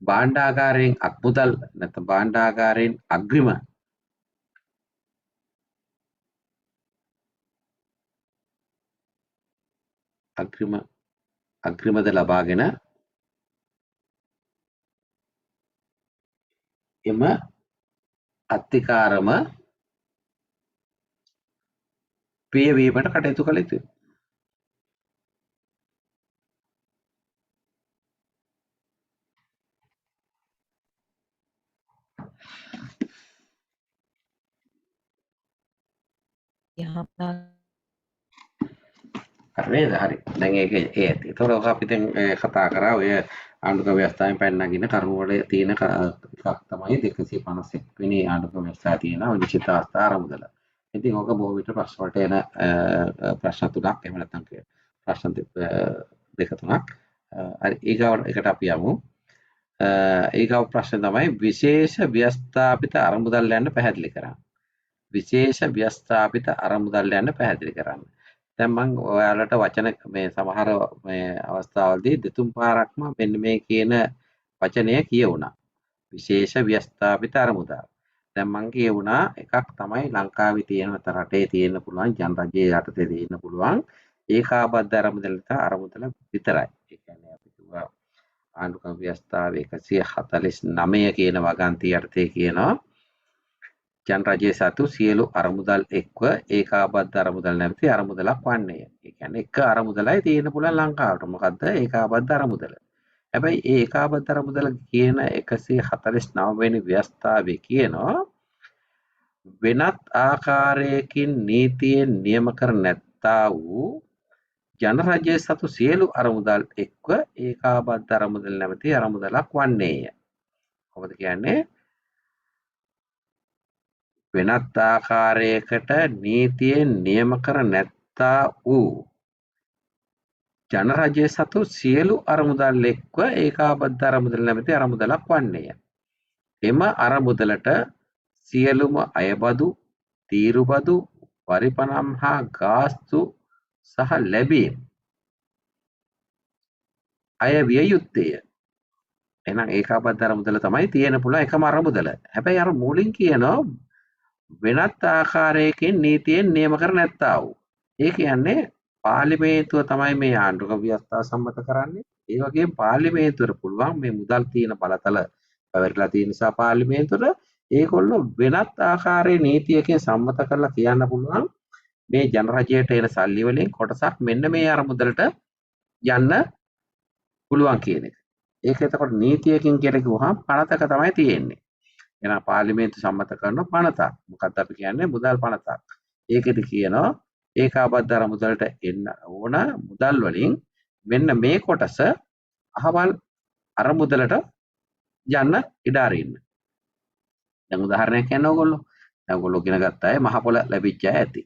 භාණ්ඩාගාරයෙන් අක්මුදල් නැත්නම් භාණ්ඩාගාරයෙන් අග්‍රිමද ලබාගෙන එම අත්තිකාරම පියවීමට කටයුතු කළ යුතුයි. හරි හරි. දැන් ඒක ඇති. ඒතකොට අපි දැන් කතා කරා ඔය ආණ්ඩුක්‍රම ව්‍යවස්ථාවෙන් පැන නගින කරුණු වල තියෙන එකක් තමයි 251 වෙනි ආණ්ඩුක්‍රම ව්‍යවස්ථාවේ තියෙන අනිශ්චිත අවස්ථා අරමුදල. ඉතින් ඕක බොහෝ විට ප්‍රශ්න වලට එන ප්‍රශ්න තුනක් එහෙම නැත්නම් ප්‍රශ්න දෙක තුනක්. හරි ඊගාවට එකට අපි යමු. ඊගාව ප්‍රශ්න තමයි විශේෂ ව්‍යවස්ථාපිත අරමුදල් යන්න පැහැදිලි කරන්න. විශේෂ ව්‍යවස්ථාපිත අරමුදල් යන්න පැහැදිලි කරන්න. දැන් මම ඔයාලට වචන මේ සමහර මේ අවස්ථාවලදී දෙතුන් පාරක්ම මෙන්න මේ කියන වචනය කියවුණා. විශේෂ ව්‍යවස්ථාපිත අරමුදල්. දැන් මම කියවුණා එකක් තමයි ලංකාවේ තියෙන රටේ තියෙන්න පුළුවන් ජනරජයේ යටතේ තියෙන්න පුළුවන් ඒකාබද්ධ අරමුදල විතරයි. ඒ කියන්නේ අපි කියුවා ආණ්ඩුක්‍රම ව්‍යවස්ථාවේ 149 කියන වගන්තිය යටතේ කියනවා ජනරජයේ සතු සියලු අරමුදල් එක්ව ඒකාබද්ධ අරමුදල් නැමැති අරමුදලක් වන්නේය. ඒ කියන්නේ එක අරමුදලයි තියෙන්න පුළුවන් ලංකාවට. මොකද්ද ඒකාබද්ධ අරමුදල? හැබැයි ඒ ඒකාබද්ධ අරමුදල කියන 149 වෙනි ව්‍යවස්ථාවේ කියනවා වෙනත් ආකාරයකින් නීතියෙන් නියම කර නැත්තා වූ ජනරජයේ සතු සියලු අරමුදල් එක්ව ඒකාබද්ධ අරමුදල් නැමැති අරමුදලක් වන්නේය. කොහොමද කියන්නේ? වෙනත් ආකාරයකට නීතියෙන් නියම කර නැත්තා වූ ජනරජයේ සතු සියලු අරමුදල් එක්ව ඒකාබද්ධ අරමුදල් නැමැති අරමුදලක් වන්නේය. එම අරමුදලට සියලුම අයබදු, තීරුබදු, පරිපනම් හා ගාස්තු සහ ලැබීම් අයවිය යුත්තේය. එහෙනම් ඒකාබද්ධ අරමුදල තමයි තියෙන පුළුවන් එකම අරමුදල. හැබැයි අර මුලින් කියනවා වෙනත් ආකාරයකින් නීතියෙන් නියම කර නැත්තා වූ. ඒ කියන්නේ පාර්ලිමේන්තුව තමයි මේ ආණ්ඩුක්‍රම ව්‍යවස්ථාව සම්මත කරන්නේ. ඒ වගේම පාර්ලිමේන්තුවට පුළුවන් මේ මුදල් තියෙන බලතල පැවරලා තියෙන නිසා පාර්ලිමේන්තුවට ඒගොල්ලෝ වෙනත් ආකාරයේ නීතියකින් සම්මත කරලා කියන්න පුළුවන් මේ ජනරජයට එන සල්ලි වලින් කොටසක් මෙන්න මේ අරමුදලට යන්න පුළුවන් කියන එක. ඒක එතකොට නීතියකින් කියලා කිව්වහම පනතක තමයි තියෙන්නේ. එහෙනම් පාර්ලිමේන්තු සම්මත කරන පනතක්. මොකක්ද අපි කියන්නේ මුදල් පනතක්. ඒකෙදි කියනවා ඒකාබද්ධ අරමුදලට එන්න ඕන මුදල් වලින් මෙන්න මේ කොටස අහවල් අරමුදලට යන්න ඉඩ අරින්න. දැන් උදාහරණයක් කියන්න ඕගොල්ලෝ. දැන් ඔයගොල්ලෝ ඉගෙන ගත්ත අය මහ පොළ ලැබිච්ච අය ඇති.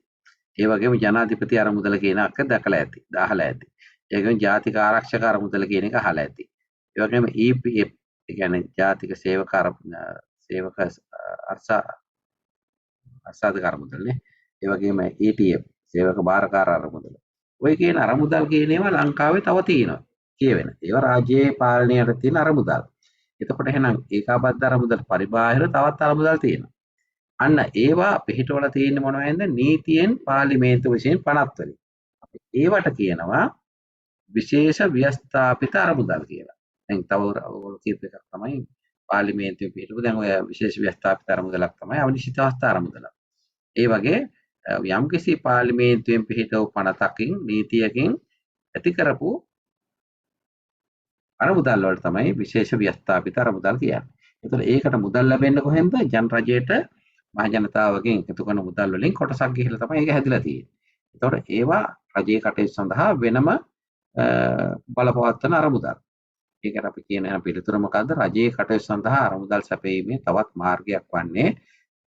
ඒ වගේම ජනාධිපති අරමුදල කියන එක දැකලා ඇති. අහලා ඇති. ඒ වගේම ජාතික ආරක්ෂක අරමුදල කියන එක අහලා ඇති. ඒ වගේම EPF ඒ කියන්නේ ජාතික සේවක අර්ථසාධක අරමුදල්නේ. ඒ වගේම ETF සේවක බාරකාර අරමුදල. ඔය කියන අරමුදල් කියන ඒවා ලංකාවේ තව තියෙනවා කියවෙන. ඒවා රාජ්‍යයේ පාලනයට තියෙන අරමුදල්. එතකොට එහෙනම් ඒකාබද්ධ අරමුදල් පරිබාහිර තවත් අරමුදල් තියෙනවා. අන්න ඒවා පිටවල තියෙන්නේ මොනවද? නීතියෙන් පාර්ලිමේන්තු විසින් පනත් වලින්. අපි ඒවට කියනවා විශේෂ ව්‍යවස්ථාපිත අරමුදල් කියලා. දැන් තව ඔයගොල්ලෝ කියපු එකක් තමයි පාර්ලිමේන්තුවේ පිටුපු දැන් ඔය විශේෂ ව්‍යවස්ථාපිත අරමුදලක් තමයි අවිනිශ්චිත අවස්ථා අරමුදල. ඒ වගේ යම්කිසි පාර්ලිමේන්තුවෙන් පිටව පනතකින් නීතියකින් ඇති කරපු අරමුදල් වලට තමයි විශේෂ ව්‍යවස්ථාපිත අරමුදල් කියන්නේ. ඒතකොට ඒකට මුදල් ලැබෙන්නේ කොහෙන්ද? ජන රජයට මහ ජනතාවගෙන් එකතු කරන මුදල් වලින් කොටසක් ගිහිල්ලා තමයි ඒක හැදිලා තියෙන්නේ. ඒතකොට ඒවා රජයේ කටයුතු සඳහා වෙනම බලපවත්වන අරමුදල්. ඒකට අපි කියන පිළිතුර මොකද්ද? රජයේ කටයුතු සඳහා අරමුදල් සැපයීමේ තවත් මාර්ගයක් වන්නේ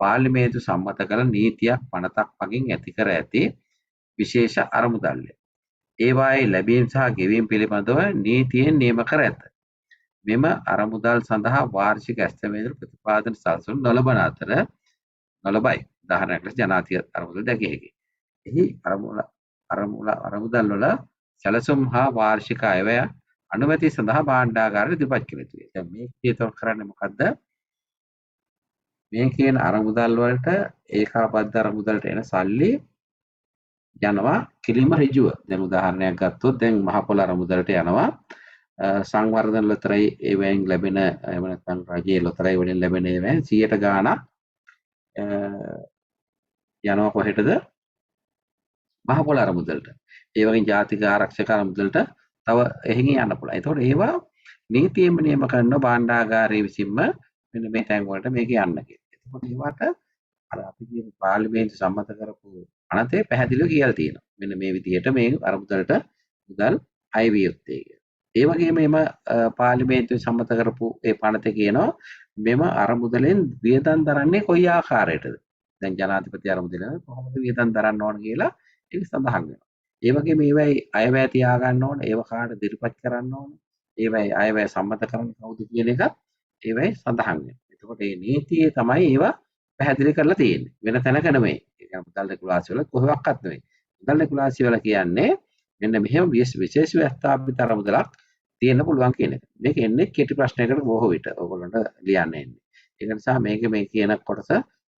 පාර්ලිමේන්තු සම්මත කළ නීතියක් පනතක් මගින් ඇති කර ඇති විශේෂ අරමුදල්ය. ඒවායේ ලැබීම් සහ ගෙවීම් පිළිබඳව නීතියෙන් නියම කර ඇත. මෙම අරමුදල් සඳහා වාර්ෂික ඇස්තමේදු ප්‍රතිපාදන සලසනු නොලබන අතර නොලබයි. උදාහරණයක් ලෙස ජනාධිපති අරමුදල් දැකිය හැකියි. එහි අරමුදල් වල සැලසුම් හා වාර්ෂික අයවැය අනුමැතිය සඳහා භාණ්ඩාගාරයට ඉදිරිපත් කළ යුතුයි. දැන් මේ කීතව කරන්නේ මොකද්ද? මේ කියන අරමුදල් වලට ඒකාබද්ධ අරමුදලට එන සල්ලි යනවා කිලිම ඍජුව. දැන් උදාහරණයක් ගත්තොත් දැන් මහ පොළ අරමුදලට යනවා සංවර්ධන ලොතරැයි ඒවෙන් ලැබෙන එහෙම නැත්නම් රජයේ ලොතරැයි වලින් ලැබෙන ඒවෙන් 100ට ගාණක් යනවා කොහෙටද? මහ පොළ අරමුදලට. ඒ වගේ ජාතික ආරක්ෂක අරමුදලට තව එහෙකින් යන්න පුළුවන්. ඒතකොට ඒවා නීතියෙන්ම නියම කරන භාණ්ඩාගාරයේ විසින්ම මෙන්න මේ තැන් වලට මේක යන්න කියලා. එතකොට ඒවට අර අපි කියන පාර්ලිමේන්තු සම්මත කරපු අනතේ පැහැදිලිව කියලා තියෙනවා. මෙන්න මේ විදිහට මේ අරමුදලට මුදල් අය විය යුත්තේ කියලා. ඒ වගේම එම පාර්ලිමේන්තුවේ සම්මත කරපු ඒ පනතේ කියනවා මෙම අරමුදලෙන් වියදම් දරන්නේ කොයි ආකාරයටද? දැන් ජනාධිපති අරමුදලෙන් කොහොමද වියදම් දරන්න ඕන කියලා ඒක සඳහන් වෙනවා. ඒ වගේම ඒවයි අයවැය තියා ගන්න ඕන, ඒව කාට දිරිපත් කරන්න ඕන, ඒවයි අයවැය සම්මත කරන්නේ කවුද කියන එකත් ඒවයි සඳහන් වෙනවා. එතකොට මේ නීතියේ තමයි ඒවා පැහැදිලි කරලා තියෙන්නේ. වෙන තැනක නෙමෙයි. ඒ කියන්නේ මුදල් රෙගුලාසි වල කොහොමවත් නෙමෙයි. මුදල් රෙගුලාසි වල කියන්නේ මෙන්න මෙහෙම විශේෂ ව්‍යවස්ථාපිත අරමුදලක් තියෙන්න පුළුවන් කියන එක. මේක එන්නේ කෙටි ප්‍රශ්නයකට බොහෝ විට ඔයගොල්ලන්ට ලියන්න එන්නේ. ඒක නිසා මේක මේ කියන කොටස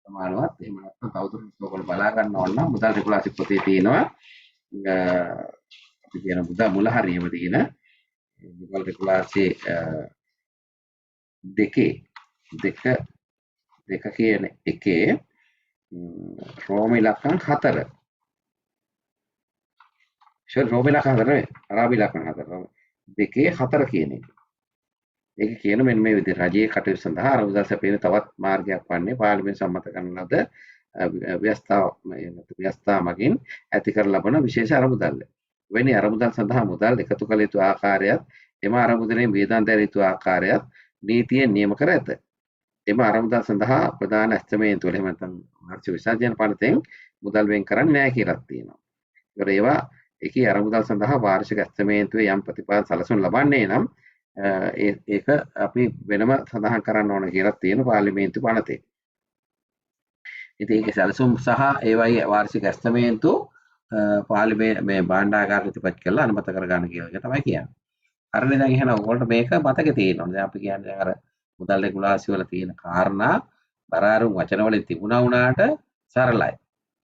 ප්‍රමාණවත් එහෙම නැත්නම් තවදුරටත් ඔයගොල්ලෝ බලා ගන්න ඕන නම් මුදල් රෙගුලාසි පොතේ තියෙනවා අපි කියන මුදල් මුල හරියම තියෙන මුදල් රෙගුලාසි දෙක කියන එකේ රෝම ඉලක්කම් 4 රෝම ඉලක්කම් 4 නෙවෙයි අරාබි ඉලක්කම් 4 දෙකේ 4 කියන එක. ඒක කියන මෙන්න මේ විදිහට රජයේ කටයුතු සඳහා අරමුදල් සැපයීම තවත් මාර්ගයක් වන්නේ පාර්ලිමේන්තු සම්මත කරන ලද ව්‍යවස්ථා මගින් ඇති කර ලබන විශේෂ අරමුදල්ය. වෙනි අරමුදල් සඳහා මුදල් එකතු කළ යුතු ආකාරයත් එම අරමුදලෙන් වියදම් දැරිය යුතු ආකාරයත් නීතියෙන් නියම කර ඇත. එම අරමුදල් සඳහා ප්‍රධාන ඇස්තමේන්තු වල එහෙම නැත්නම් වාර්ෂික විසර්ජන පනතෙන් මුදල් වෙන් කරන්නේ නැහැ කියලා තියෙනවා. ඒවා එකී අරමුදල් සඳහා වාර්ෂික ඇස්තමේන්තුවේ යම් ප්‍රතිපාදන සලසනු ලබන්නේ නම් ඒක අපි වෙනම සඳහන් කරන්න ඕන කියලා තියෙන පාර්ලිමේන්තු පනතේ. ඉතින් ඒකේ සැලසුම් සහ ඒවයි වාර්ෂික ඇස්තමේන්තු පාර්ලිමේන්තු මේ භාණ්ඩාගාර ඉදිරිපත් කරලා අනුමත කරගන්න කියලා එක තමයි කියන්නේ. හරිනේ දැන් එහෙනම් ඔයගොල්ලෝ මේක මතකේ තියෙන්න ඕනේ. දැන් අපි කියන්නේ අර මුදල් රෙගුලාසි වල තියෙන කාරණා බරාරුම් වචන වලින් තිබුණා වුණාට සරලයි.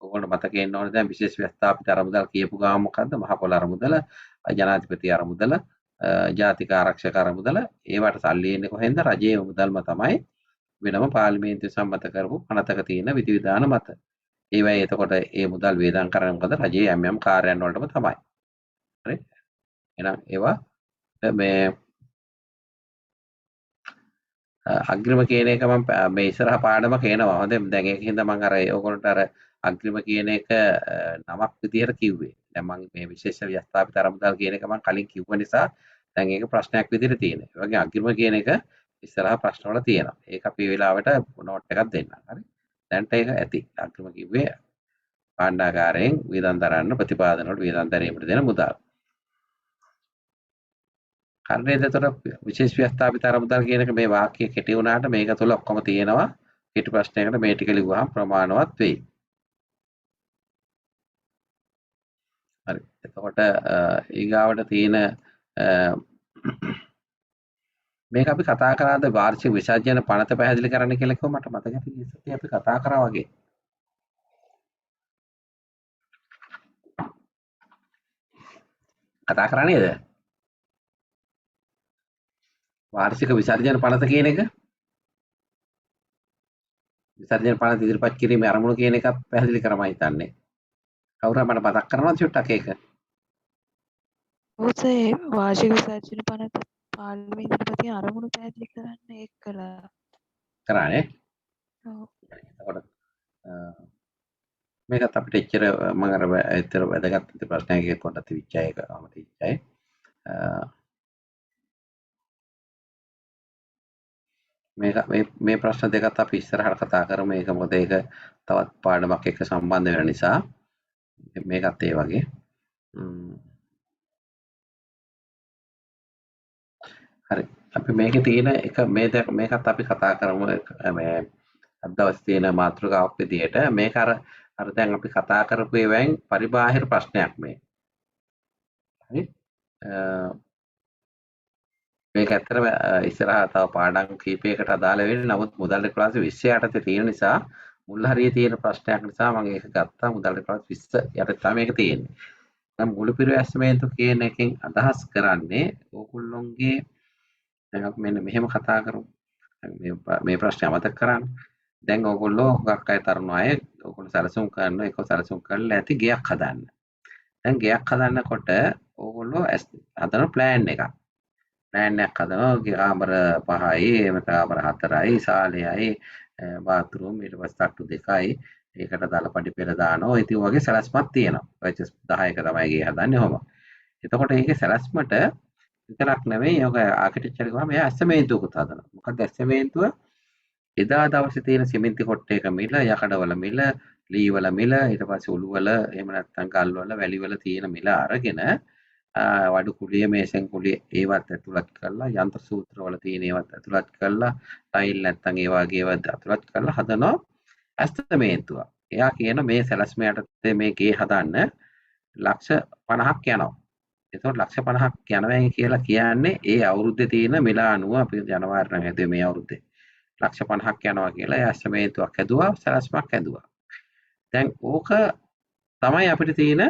ඔයගොල්ලෝ මතකේ ඉන්න ඕනේ දැන් විශේෂ ව්‍යවස්ථාපිත අරමුදල් කියපු ගාම මොකද්ද? මහ පොළ අරමුදල, ජනාධිපති අරමුදල, ජාතික ආරක්ෂක අරමුදල ඒවට සල්ලි එන්නේ කොහෙන්ද? රජයේ මුදල්ම තමයි වෙනම පාර්ලිමේන්තුවේ සම්මත කරපු පනතක තියෙන විධිවිධාන මත. ඒවයි එතකොට ඒ මුදල් වේදම් කරන්නේ මොකද? රජයේ යම් කාර්යයන් වලටම තමයි. හරි? එහෙනම් ඒවා මේ අග්‍රිම කියන එක මම මේ ඉස්සරහ පාඩම කියනවා. හොඳයි. දැන් ඒකින්ද මම අර ඔයගොල්ලන්ට අර අග්‍රිම කියන එක නමක් විදිහට කිව්වේ. දැන් මම මේ විශේෂ ව්‍යවස්ථාපිත අරමුදල් කියන එක මම කලින් කිව්ව නිසා දැන් ඒක ප්‍රශ්නයක් විදිහට තියෙනවා. ඒ වගේ අග්‍රිම කියන එක ඉස්සරහ ප්‍රශ්න වල තියෙනවා. ඒක අපි මේ වෙලාවට නෝට් එකක් දෙන්නම්. හරි. දැන්ට ඒක ඇති. අග්‍රිම කිව්වේ භාණ්ඩාගාරයෙන් වියදම් දරන්න ප්‍රතිපාදන වලට වියදම් දැරීමට දෙන මුදල්. හරිද? එතකොට විශේෂ ව්‍යවස්ථාපිත අරමුදල් කියන එක මේ වාක්‍ය කෙටි වුණාට මේක තුල ඔක්කොම තියෙනවා. කෙටි ප්‍රශ්නයකට මේ ටික ලිව්වහම ප්‍රමාණවත් වෙයි. හරි. එතකොට ඊගාවට තියෙන මේක අපි කතා කරාද වාර්ෂික විසර්ජන පනත පැහැදිලි කරන්න කියලා කිව්ව මට මතක තියෙන්නේ අපි කතා කරා වගේ. කතා කරා නේද? වාර්ෂික විසර්ජන පනත කියන එක. විසර්ජන පනත ඉදිරිපත් කිරීමේ අරමුණු කියන එකත් පැහැදිලි කරමයි හිතන්නේ. කවුරු මට මතක් කරනවද චුට්ටක් ඒක? ඔසේ වාර්ෂික විසර්ජන පනත පාර්ලිමේන්තු ඉදිරිපත් අරමුණු පැහැදිලි කරන්න ඒක කළා. කරානේ. ඔව්. එතකොට මේකත් අපිට එච්චර මම අර ඇත්තට වැදගත් ප්‍රශ්නයක් පොඩ්ඩක් තිබිච්ච එක අමතිච්චයි. මේක මේ ප්‍රශ්න දෙකත් අපි ඉස්සරහට කතා කරමු. ඒක මොකද ඒක තවත් පාඩමක් එක්ක සම්බන්ධ වෙන නිසා මේකත් ඒ වගේ. හරි. අපි මේකේ තියෙන එක මේකත් අපි කතා කරමු මේ අද දවසේ තියෙන මාතෘකාවක් විදියට මේක අර දැන් අපි කතා කරපු ඒවායින් පරිබාහිර ප්‍රශ්නයක් මේ. හරි. මේක ඇත්තටම ඉස්සරහා තව පාඩම් කීපයකට අදාළ වෙන්නේ. නමුත් මුදල් රෙගුලාසි 20 යටතේ තියෙන නිසා මුල් හරියේ තියෙන ප්‍රශ්නයක් නිසා මම ඒක ගත්තා. මුදල් රෙගුලාසි 20 යටතේ තමයි මේක තියෙන්නේ. දැන් මුළු පිරුවේ ඇස්තමේන්තු කියන එකෙන් අදහස් කරන්නේ ඕගොල්ලොන්ගේ දැන් අපි මෙන්න මෙහෙම කතා කරමු. මේ ප්‍රශ්නේ අමතක කරන්න. දැන් ඕගොල්ලෝ හුඟක් අය තරුණ අය ඕගොල්ලෝ සැලසුම් කරනවා ඒක සැලසුම් කරලා ඇති ගෙයක් හදන්න. දැන් ගෙයක් හදන්නකොට ඕගොල්ලෝ හදන ප්ලෑන් එකක්. ප්ලෑන් එකක් හදනවා කාමර 5යි එහෙම කාමර 4යි ශාලයයි බාත්රූම් ඊට පස්සේ තට්ටු 2යි ඒකට දලපඩි පෙර දානවා. ඉතින් වගේ සැලැස්මක් තියෙනවා. පර්චේස් 10ක තමයි ගේ හදන්නේ ඔහොම. එතකොට ඒකේ සැලැස්මට විතරක් නෙමෙයි ඔක ආකිටෙක්චර් ගාම එයා ඇස්තමේන්තුවකුත් හදනවා. මොකද ඇස්තමේන්තුව එදා දවසේ තියෙන සිමෙන්ති කොට්ටේක මිල, යකඩවල මිල, ලී වල මිල, ඊට පස්සේ උළු වල, එහෙම නැත්නම් ගල් වල, වැලි වල තියෙන මිල අරගෙන වඩු කුලිය, මේසෙන් කුලිය ඒවත් ඇතුළත් කරලා, යන්ත්‍ර සූත්‍ර වල තියෙන ඒවත් ඇතුළත් කරලා, ටයිල් නැත්නම් ඒ වගේ ඒවත් ඇතුළත් කරලා හදනවා ඇස්තමේන්තුව. එයා කියන මේ සැලැස්ම යටතේ මේ ගේ හදන්න ලක්ෂ 50ක් යනවා. එතකොට ලක්ෂ 50ක් යනවා කියලා කියන්නේ ඒ අවුරුද්දේ තියෙන මිල අනුව අපි ජනවාරි නම් හැදුවේ මේ අවුරුද්දේ ලක්ෂ 50ක් යනවා කියලා ඇස්තමේන්තුවක් හැදුවා සැලැස්මක් හැදුවා. දැන් ඕක තමයි අපිට තියෙන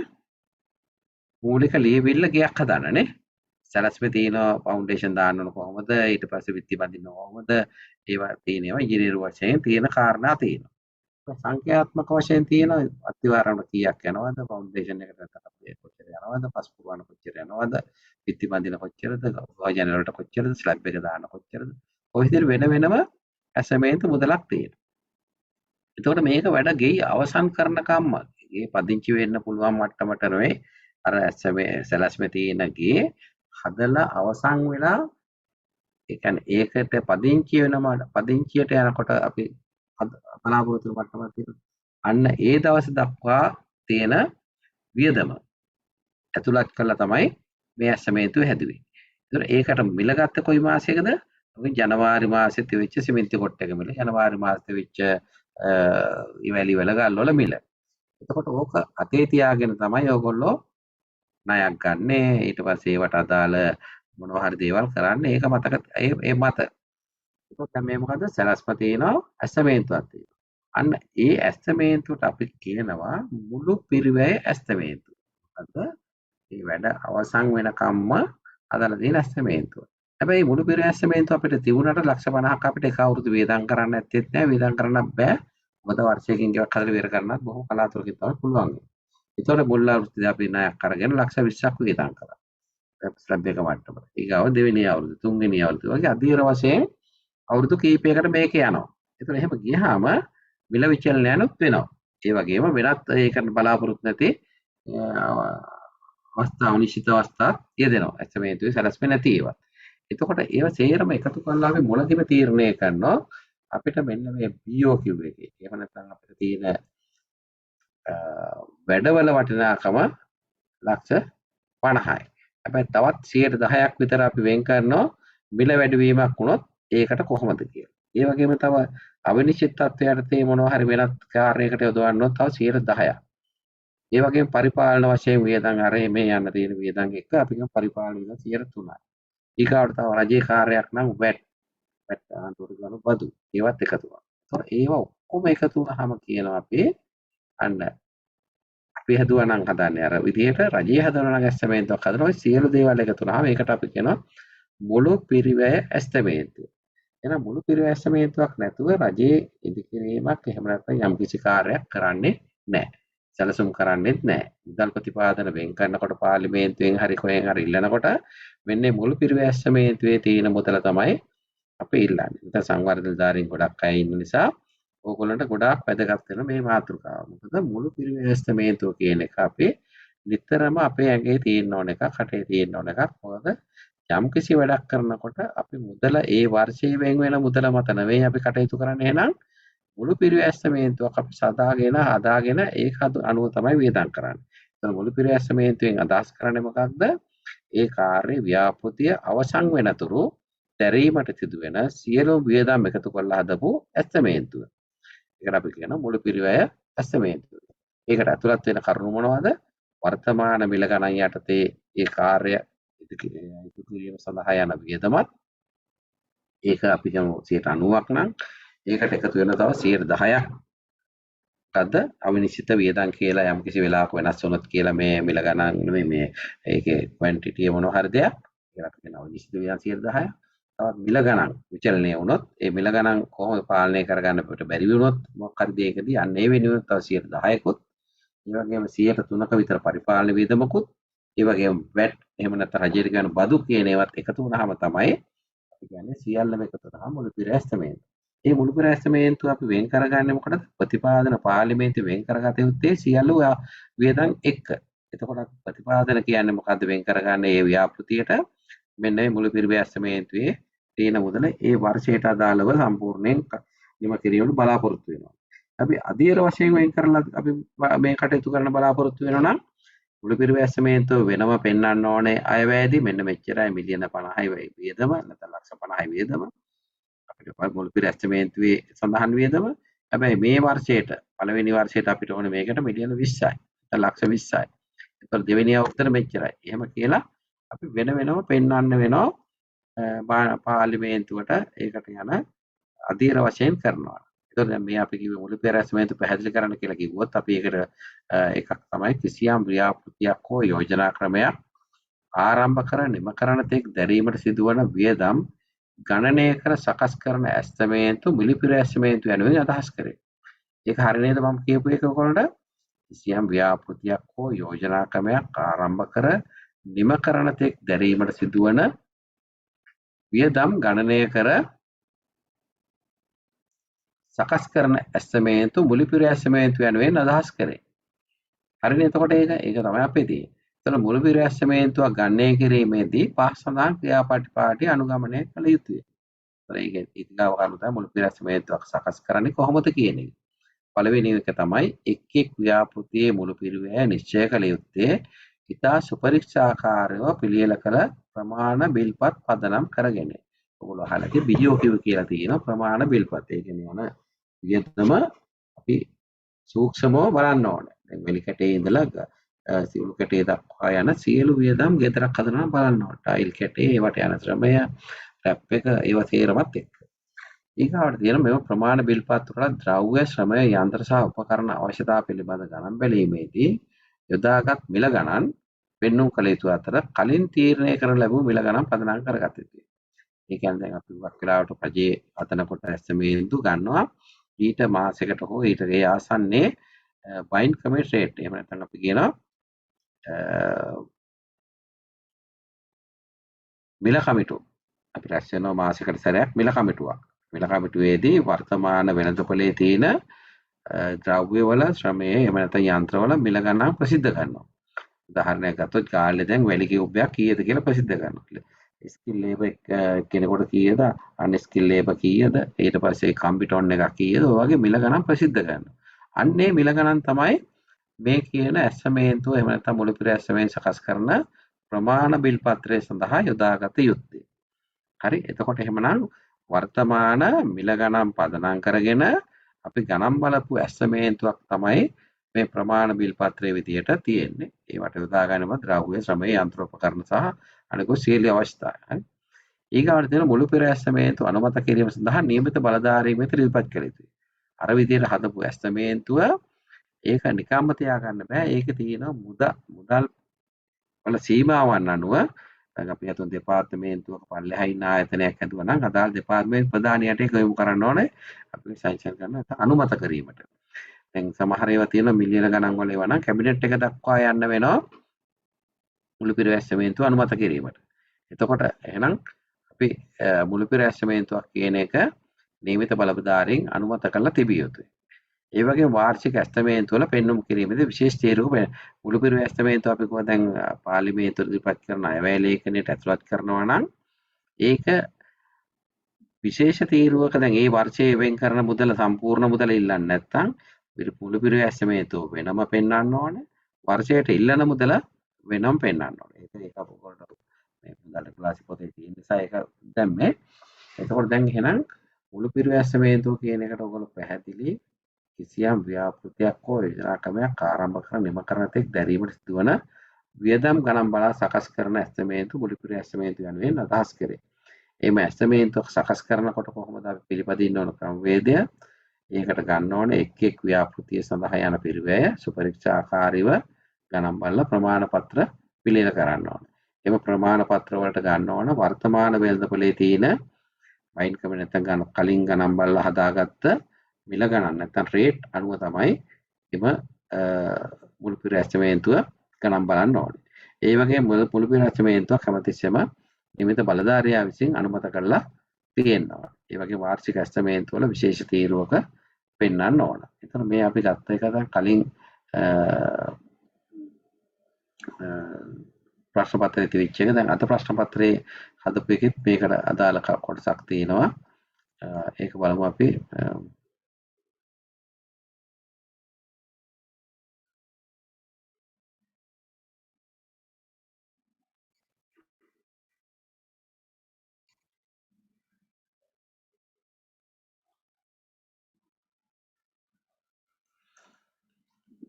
මූලික ලියවිල්ල ගයක් හදන්නනේ. සැලැස්මේ තියෙන ෆවුන්ඩේෂන් දාන්න ඕන කොහොමද ඊට පස්සේ විත්ති බඳින්න කොහොමද ඒවා තියෙනවා ඉංජිනේරු වශයෙන් තියෙන කාරණා තියෙනවා. සංඛ්‍යාත්මක වශයෙන් තියෙන අතිවාරණ කීයක් යනවද ෆවුන්ඩේෂන් එකට කොච්චර යනවද පස් පුරවන කොච්චර යනවද විත්ති බඳින කොච්චරද වාජන වලට කොච්චරද ස්ලැබ් එක දාන්න කොච්චරද ඔය විදිහට වෙන වෙනම ඇසමේන්තු මුදලක් තියෙනවා. එතකොට මේක වැඩ ගෙයි අවසන් කරනකම්ම ගේ පදිංචි වෙන්න පුළුවන් මට්ටමට නෙවෙයි අර සැලැස්මේ තියෙන ගේ හදලා අවසන් වෙලා ඒ කියන්නේ ඒකට පදිංචි වෙනම පදිංචියට යනකොට අපි බලාපොරොත්තු මට්ටමක් තියෙනවා. අන්න ඒ දවස් දක්වා තියෙන වියදම ඇතුළත් කරලා තමයි මේ ඇස්තමේන්තුව හැදුවේ. ඒකට මිල ගත්ත කොයි මාසයකද? අපි ජනවාරි මාසෙත් වෙච්ච සිමෙන්ති කොට්ටක මිල, ජනවාරි මාසෙත් වෙච්ච ඉවැලි වල ගල් වල මිල. එතකොට ඕක අතේ තියාගෙන තමයි ඔයගොල්ලෝ ණයක් ගන්නෙ. ඊට පස්සේ ඒවට අදාළ මොනවා හරි දේවල් කරන්නේ. ඒක මතක ඒ මත. එතකොට දැන් මේ මොකද? සැලැස්ම තියෙනවා, ඇස්තමේන්තුවක් තියෙනවා. අන්න ඒ ඇස්තමේන්තුවට අපි කියනවා මුළු පිරිවැය ඇස්තමේන්තුව. මොකද මේ වැඩ අවසන් වෙනකම්ම අදාළ තියෙන ඇස්තමේන්තුව. හැබැයි මුළු පිරිවැය ඇස්තමේන්තුව අපිට තිබුණාට ලක්ෂ 50ක් අපිට එක අවුරුදු වේදම් කරන්න නැත්තේත් නෑ. වේදම් කරන්න බෑ. මොකද වර්ෂයකින් ගෙවක් හදලා ඉවර කරන්නත් බොහොම කලාතුරකින් තමයි පුළුවන්. ඒතකොට මුල් අවුරුද්දේ අපි ණයක් අරගෙන ලක්ෂ 20ක් වේදම් කරා. ස්ලැබ් එක මට්ටමට. ඊගාව දෙවෙනි අවුරුදු, තුන්වෙනි අවුරුදු වගේ අධීර වශයෙන් අවුරුදු කීපයකට මේක යනවා. ඒතකොට එහෙම ගියාම මිල විචලනයනුත් වෙනවා. ඒ වගේම වෙනත් ඒකට බලාපොරොත්තු නැති අවස්ථා අනිශ්චිත අවස්ථා යෙදෙනවා. ඇස්තමේන්තුවේ සැලැස්මේ නැති ඒවා. එතකොට ඒව සේරම එකතු කරලා අපි මුලදිම තීරණය කරනවා අපිට මෙන්න මේ BOQ එකේ. එහෙම නැත්නම් අපිට තියෙන වැඩවල වටිනාකම ලක්ෂ 50යි. හැබැයි තවත් 10%ක් විතර අපි වෙන් කරනවා මිල වැඩිවීමක් වුණොත් ඒකට කොහොමද කියලා. ඒ වගේම තව අවිනිශ්චිත තත්ත්වයට තේ මොනවා හරි වෙනත් කාර්යයකට යොදවන්නොත් තව 10%ක්. ඒ වගේම පරිපාලන වශයෙන් වියදම් අර මේ යන්න තියෙන වියදම් එක්ක අපි පරිපාලන වියදම් 3%. ඊගාවට තව රජයේ කාර්යයක් නම් වැට් ආණ්ඩුවට ගන්න බදු ඒවත් එකතු වෙනවා. ඒතකොට ඒවා ඔක්කොම එකතු වුණාම කියනවා අපි අන්න අපි හදුවා නම් හදන්නේ අර විදිහට රජයේ හදනවා නම් ඇස්තමේන්තුවක් හදනවා. ඔය සියලු දේවල් එකතු වුණාම ඒකට අපි කියනවා මුළු පිරිවැය ඇස්තමේන්තුව. එහෙනම් මුළු පිරිවැය ඇස්තමේන්තුවක් නැතුව රජයේ ඉදිකිරීමක් එහෙම නැත්නම් යම්කිසි කාර්යයක් කරන්නේ නැහැ. සැලසුම් කරන්නේත් නැහැ. මුදල් ප්‍රතිපාදන වෙන් කරනකොට පාර්ලිමේන්තුවෙන් හරි කොහෙන් හරි ඉල්ලනකොට මෙන්න මුළු පිරිවැය ඇස්තමේන්තුවේ තියෙන මුදල තමයි අපි ඉල්ලන්නේ. නැත්නම් සංවර්ධනධාරීන් ගොඩක් අය ඉන්න නිසා ඕගොල්ලන්ට ගොඩාක් වැදගත් වෙන මේ මාතෘකාව. මොකද මුළු පිරිවැය ඇස්තමේන්තුව කියන එක අපි නිතරම අපේ ඇඟේ තියෙන්න ඕන එකක්, කටේ තියෙන්න ඕන එකක්. මොකද යම්කිසි වැඩක් කරනකොට අපි මුදල ඒ වර්ෂයේ වෙන් වෙන මුදල මත නෙවෙයි අපි කටයුතු කරන්නේ. එහෙනම් මුළු පිරිවැය ඇස්තමේන්තුවක් අපි සදාගෙන හදාගෙන ඒක අනුව තමයි වියදම් කරන්නේ. එතන මුළු පිරිවැය ඇස්තමේන්තුවෙන් අදහස් කරන්නේ මොකක්ද? ඒ කාර්ය ව්‍යාපෘතිය අවසන් වෙනතුරු දැරීමට සිදුවෙන සියලුම වියදම් එකතු කරලා හදපු ඇස්තමේන්තුව. ඒකට අපි කියනවා මුළු පිරිවැය ඇස්තමේන්තුව. ඒකට ඇතුළත් වෙන කරුණු මොනවද? වර්තමාන මිල ගණන් යටතේ ඒ කාර්ය ඉදිරි කිරීම සඳහා යන වියදමත් ඒක අපි කියමු 90ක් නම් ඒකට එකතු වෙන තව 10%ක් අද අවිනිශ්චිත වියදම් කියලා යම්කිසි වෙලාවක වෙනස් වුණොත් කියලා මේ මිල ගණන් නෙමෙයි මේ ඒකේ ක්වොන්ටිටි මොන හරි දෙයක් ඒකට අපි කියනවා අවිනිශ්චිත වියදම් 10%ක්. තවත් මිල ගණන් විචලනය වුණොත් ඒ මිල ගණන් කොහොමද පාලනය කරගන්න අපිට බැරි වුණොත් මොකක් හරි දෙයකදී අන්න ඒ වෙනුවෙන් තව 10%කුත් ඒ වගේම 103ක විතර පරිපාලන වියදමකුත් ඒ වගේම වැට් එහෙම නැත්නම් රජයට ගන්න බදු කියන ඒවාත් එකතු වුණාම තමයි අපි කියන්නේ සියල්ලම එකතු වුණාම මුළු පිරිවැය ඇස්තමේන්තුව. මේ මුළු පිරිවැය ඇස්තමේන්තුව අපි වෙන් කරගන්නේ මොකටද? ප්‍රතිපාදන පාර්ලිමේන්තුව වෙන් කරගත යුත්තේ සියලු වියදම් එක්ක. එතකොට ප්‍රතිපාදන කියන්නේ මොකද්ද? වෙන් කරගන්නේ ඒ ව්‍යාපෘතියට මෙන්න මේ මුළු පිරිවැය ඇස්තමේන්තුවේ තියෙන මුදල ඒ වර්ෂයට අදාළව සම්පූර්ණයෙන් නිම කිරීමට බලාපොරොත්තු වෙනවා. අපි අධීර වශයෙන් වෙන් කරලා අපි මේ කටයුතු කරන බලාපොරොත්තු වෙනවා නම් මුළු පිරිවැය ඇස්තමේන්තුව වෙනම පෙන්වන්න ඕනේ අයවැයදී මෙන්න මෙච්චරයි මිලියන 50යි වියදම නැත්නම් ලක්ෂ 50යි වියදම අපිට මුළු පිරිවැය ඇස්තමේන්තුවේ සඳහන් වියදම. හැබැයි මේ වර්ෂයට පළවෙනි වර්ෂයට අපිට ඕනේ මේකට මිලියන 20යි නැත්නම් ලක්ෂ 20යි. ඒතකොට දෙවෙනි අවුරුද්දට මෙච්චරයි. එහෙම කියලා අපි වෙනම පෙන්වන්න වෙනවා පාර්ලිමේන්තුවට ඒකට යන අධීර වශයෙන් කරනවා. ඒතකොට දැන් මේ අපි කිව්වේ මුළු පිරිවැය ඇස්තමේන්තුව පැහැදිලි කරන්න කියලා කිව්වොත් අපි ඒකට එකක් තමයි කිසියම් ව්‍යාපෘතියක් හෝ යෝජනා ක්‍රමයක් ආරම්භ කර නිම කරන තෙක් දැරීමට සිදුවන වියදම් ගණනය කර සකස් කරන ඇස්තමේන්තු මුළු පිරිවැය ඇස්තමේන්තුව යනුවෙන් අදහස් කරේ. ඒක හරිය නේද මම කියපු එක කොහොමද? කිසියම් ව්‍යාපෘතියක් හෝ යෝජනා ක්‍රමයක් ආරම්භ කර නිම කරන තෙක් දැරීමට සිදුවන වියදම් ගණනය කර සකස් කරන ඇස්තමේන්තු මුළු පිරිවැය ඇස්තමේන්තුව යනුවෙන් අදහස් කරේ. හරිනේ? එතකොට ඒක තමයි අපේ තියෙන්නේ. එතන මුළු පිරිවැය ඇස්තමේන්තුවක් ගණනය කිරීමේදී පහ සඳහන් ක්‍රියාපටිපාටි අනුගමනය කළ යුතුය. ඒක ඊගාව කරුණ තමයි මුළු පිරිවැය ඇස්තමේන්තුවක් සකස් කරන්නේ කොහොමද කියන එක. පළවෙනි එක තමයි එක් ව්‍යාපෘතියේ මුළු පිරිවැය නිශ්චය කළ යුත්තේ ඉතා සුපරික්ෂාකාරව පිළියෙල කළ ප්‍රමාණ බිල්පත් පදනම් කරගෙන. ඔයගොල්ලෝ අහලා තියෙන BOQ කියලා තියෙන ප්‍රමාණ බිල්පත්. ඒ කියන්නේ මොන වියදම අපි සූක්ෂමව බලන්න ඕනේ. දැන් වෙලි කැටේ ඉඳලා සිවුරු කැටේ දක්වා යන සියලු වියදම් ගෙදරක් හදනවා බලන්න ඕනේ. ටයිල් කැටේ ඒවට යන ශ්‍රමය, රැප් එක ඒව තේරමත් එක්ක. ඊගාවට තියෙන මේව ප්‍රමාණ බිල්පත් වල ද්‍රව්‍ය, ශ්‍රමය, යන්ත්‍ර සහ උපකරණ අවශ්‍යතාව පිළිබඳ ගණන් බැලීමේදී යොදාගත් මිල ගණන් පෙන්වුම් කළ යුතු අතර කලින් තීරණය කරන ලැබූ මිල ගණන් පදනම් කරගත යුතුයි. ඒ කියන්නේ දැන් අපි වක් වෙලාවට රජයේ අතනකොට ඇස්තමේන්තු ගන්නවා ඊට මාසයකට හෝ ඊට ඒ ආසන්නයේ බයින් කමිට් රේට් එහෙම නැත්නම් අපි කියනවා මිල කමිටු අපි රැස් වෙනවා මාසයකට සැරයක් මිල කමිටුවක්. මිල කමිටුවේදී වර්තමාන වෙළඳපොලේ තියෙන ද්‍රව්‍ය වල ශ්‍රමයේ එහෙම නැත්නම් යන්ත්‍ර වල මිල ගණන් ප්‍රසිද්ධ කරනවා. උදාහරණයක් ගත්තොත් කාලේ දැන් වැලි කියුබ්බයක් කීයද කියලා ප්‍රසිද්ධ කරනවා. ස්කිල් ලේබර් කෙනෙකුට කීයද, අන් ස්කිල් ලේබර් කීයද, ඊට පස්සේ කම්පිටොන් එකක් කීයද, ඔය වගේ මිල ගණන් ප්‍රසිද්ධ කරනවා. අන්නේ මිල ගණන් තමයි මේ කියන ඇස්තමේන්තුව එහෙම නැත්නම් මුළු පිරිවැය ඇස්තමේන්තුව සකස් කරන ප්‍රමාණ බිල් පත්‍රය සඳහා යොදාගත යුත්තේ. හරි. එතකොට එහෙමනම් වර්තමාන මිල ගණන් පදනම් කරගෙන අපි ගණන් බලපු ඇස්තමේන්තුවක් තමයි මේ ප්‍රමාණ බිල් පත්‍රයේ විදියට තියෙන්නේ. ඒවට යොදා ගන්නම ද්‍රව්‍ය, ශ්‍රමය, යන්ත්‍ර උපකරණ සහ අනිකුත් සියලු අවශ්‍යතා. හරි. ඊගාවට තියෙන මුළු පෙර ඇස්තමේන්තු අනුමත කිරීම සඳහා නියමිත බලධාරීන් වෙත ඉදිරිපත් කළ යුතුයි. අර විදිහට හදපු ඇස්තමේන්තුව ඒක නිකම්ම තියාගන්න බෑ. ඒකේ තියෙන මුදල් වල සීමාවන් අනුව දැන් අපි හිතමු දෙපාර්තමේන්තුවක පල්ලෙහා ඉන්න ආයතනයක් හැදුවා නම් අදාළ දෙපාර්තමේන්තු ප්‍රධානියට ඒක යොමු කරන්න ඕනේ. අපි සංචාරක කරන අනුමත කිරීමට. දැන් සමහර ඒවා තියෙන මිලියන ගණන් වල ඒවා නම් කැබිනට් එක දක්වා යන්න වෙනවා මුළු පිර ඇස්තමේන්තුව අනුමත කිරීමට. එතකොට එහෙනම් අපි මුළු පිර ඇස්තමේන්තුවක් කියන එක නියමිත බලධාරීන් අනුමත කරලා තිබිය යුතුයි. ඒ වගේම වාර්ෂික ඇස්තමේන්තු වල පෙන්눔 කිරීමේදී විශේෂ තීරුව මුළු පිර ඇස්තමේන්තුව අපි කොහොමද දැන් පාර්ලිමේන්තුවට ඉදිරිපත් කරන අයවැය ලේඛනයට ඇතුළත් කරනවා නම් ඒක විශේෂ තීරුවක දැන් ඒ වර්ෂයේ වෙන් කරන මුදල සම්පූර්ණ මුදල ඉල්ලන්නේ නැත්නම් මුළු පිර ඇස්තමේන්තුව වෙනම පෙන්වන්න ඕනේ. වර්ෂයට ඉල්ලන මුදල වෙනම පෙන්වන්න ඕනේ. ඒක අපොකට මේ මුදල් ක්ලාස් පොතේ තියෙන නිසා ඒක දැම්මේ. එතකොට දැන් එහෙනම් මුළු පිර ඇස්තමේන්තුව කියන එකට ඔයගොල්ලෝ පැහැදිලි කිසියම් ව්‍යාපෘතියක් හෝ යෝජනා ක්‍රමයක් ආරම්භ කර නිම කරන තෙක් දැරීමට සිදුවන වියදම් ගණන් බලා සකස් කරන ඇස්තමේන්තු මුළු පිර ඇස්තමේන්තු යනුවෙන් අදහස් කරේ. එimhe ඇස්තමේන්තුවක් සකස් කරනකොට කොහොමද අපි පිළිපදින්න ඕන ක්‍රමවේදය? ඒකට ගන්න ඕනේ එක් ව්‍යාපෘතිය සඳහා යන පිරිවැය සුපරීක්ෂාකාරීව ගණන් බලලා ප්‍රමාණ පත්‍ර පිළියෙල කරන්න ඕනේ. එම ප්‍රමාණ පත්‍ර වලට ගන්න ඕන වර්තමාන වෙළඳපොලේ තියෙන වයින් කම නැත්නම් ගන්න කලින් ගණන් බලලා හදාගත්ත මිල ගණන් නැත්නම් රේට් අනුව තමයි එම මුළු පිර ඇස්තමේන්තුව ගණන් බලන්න ඕනේ. ඒ වගේම මුළු පිර ඇස්තමේන්තුවක් හැමතිස්සෙම නියමිත බලධාරියා විසින් අනුමත කරලා තියෙනවා. ඒ වගේ වාර්ෂික ඇස්තමේන්තු වල විශේෂ තීරුවක පෙන්වන්න ඕන. එතන මේ අපි ගත්ත එක දැන් කලින් ප්‍රශ්න පත්‍රයේ තිබිච්ච එක. දැන් අද ප්‍රශ්න පත්‍රයේ හදපු එකෙත් මේකට අදාළ කොටසක් තියෙනවා. ඒක බලමු අපි.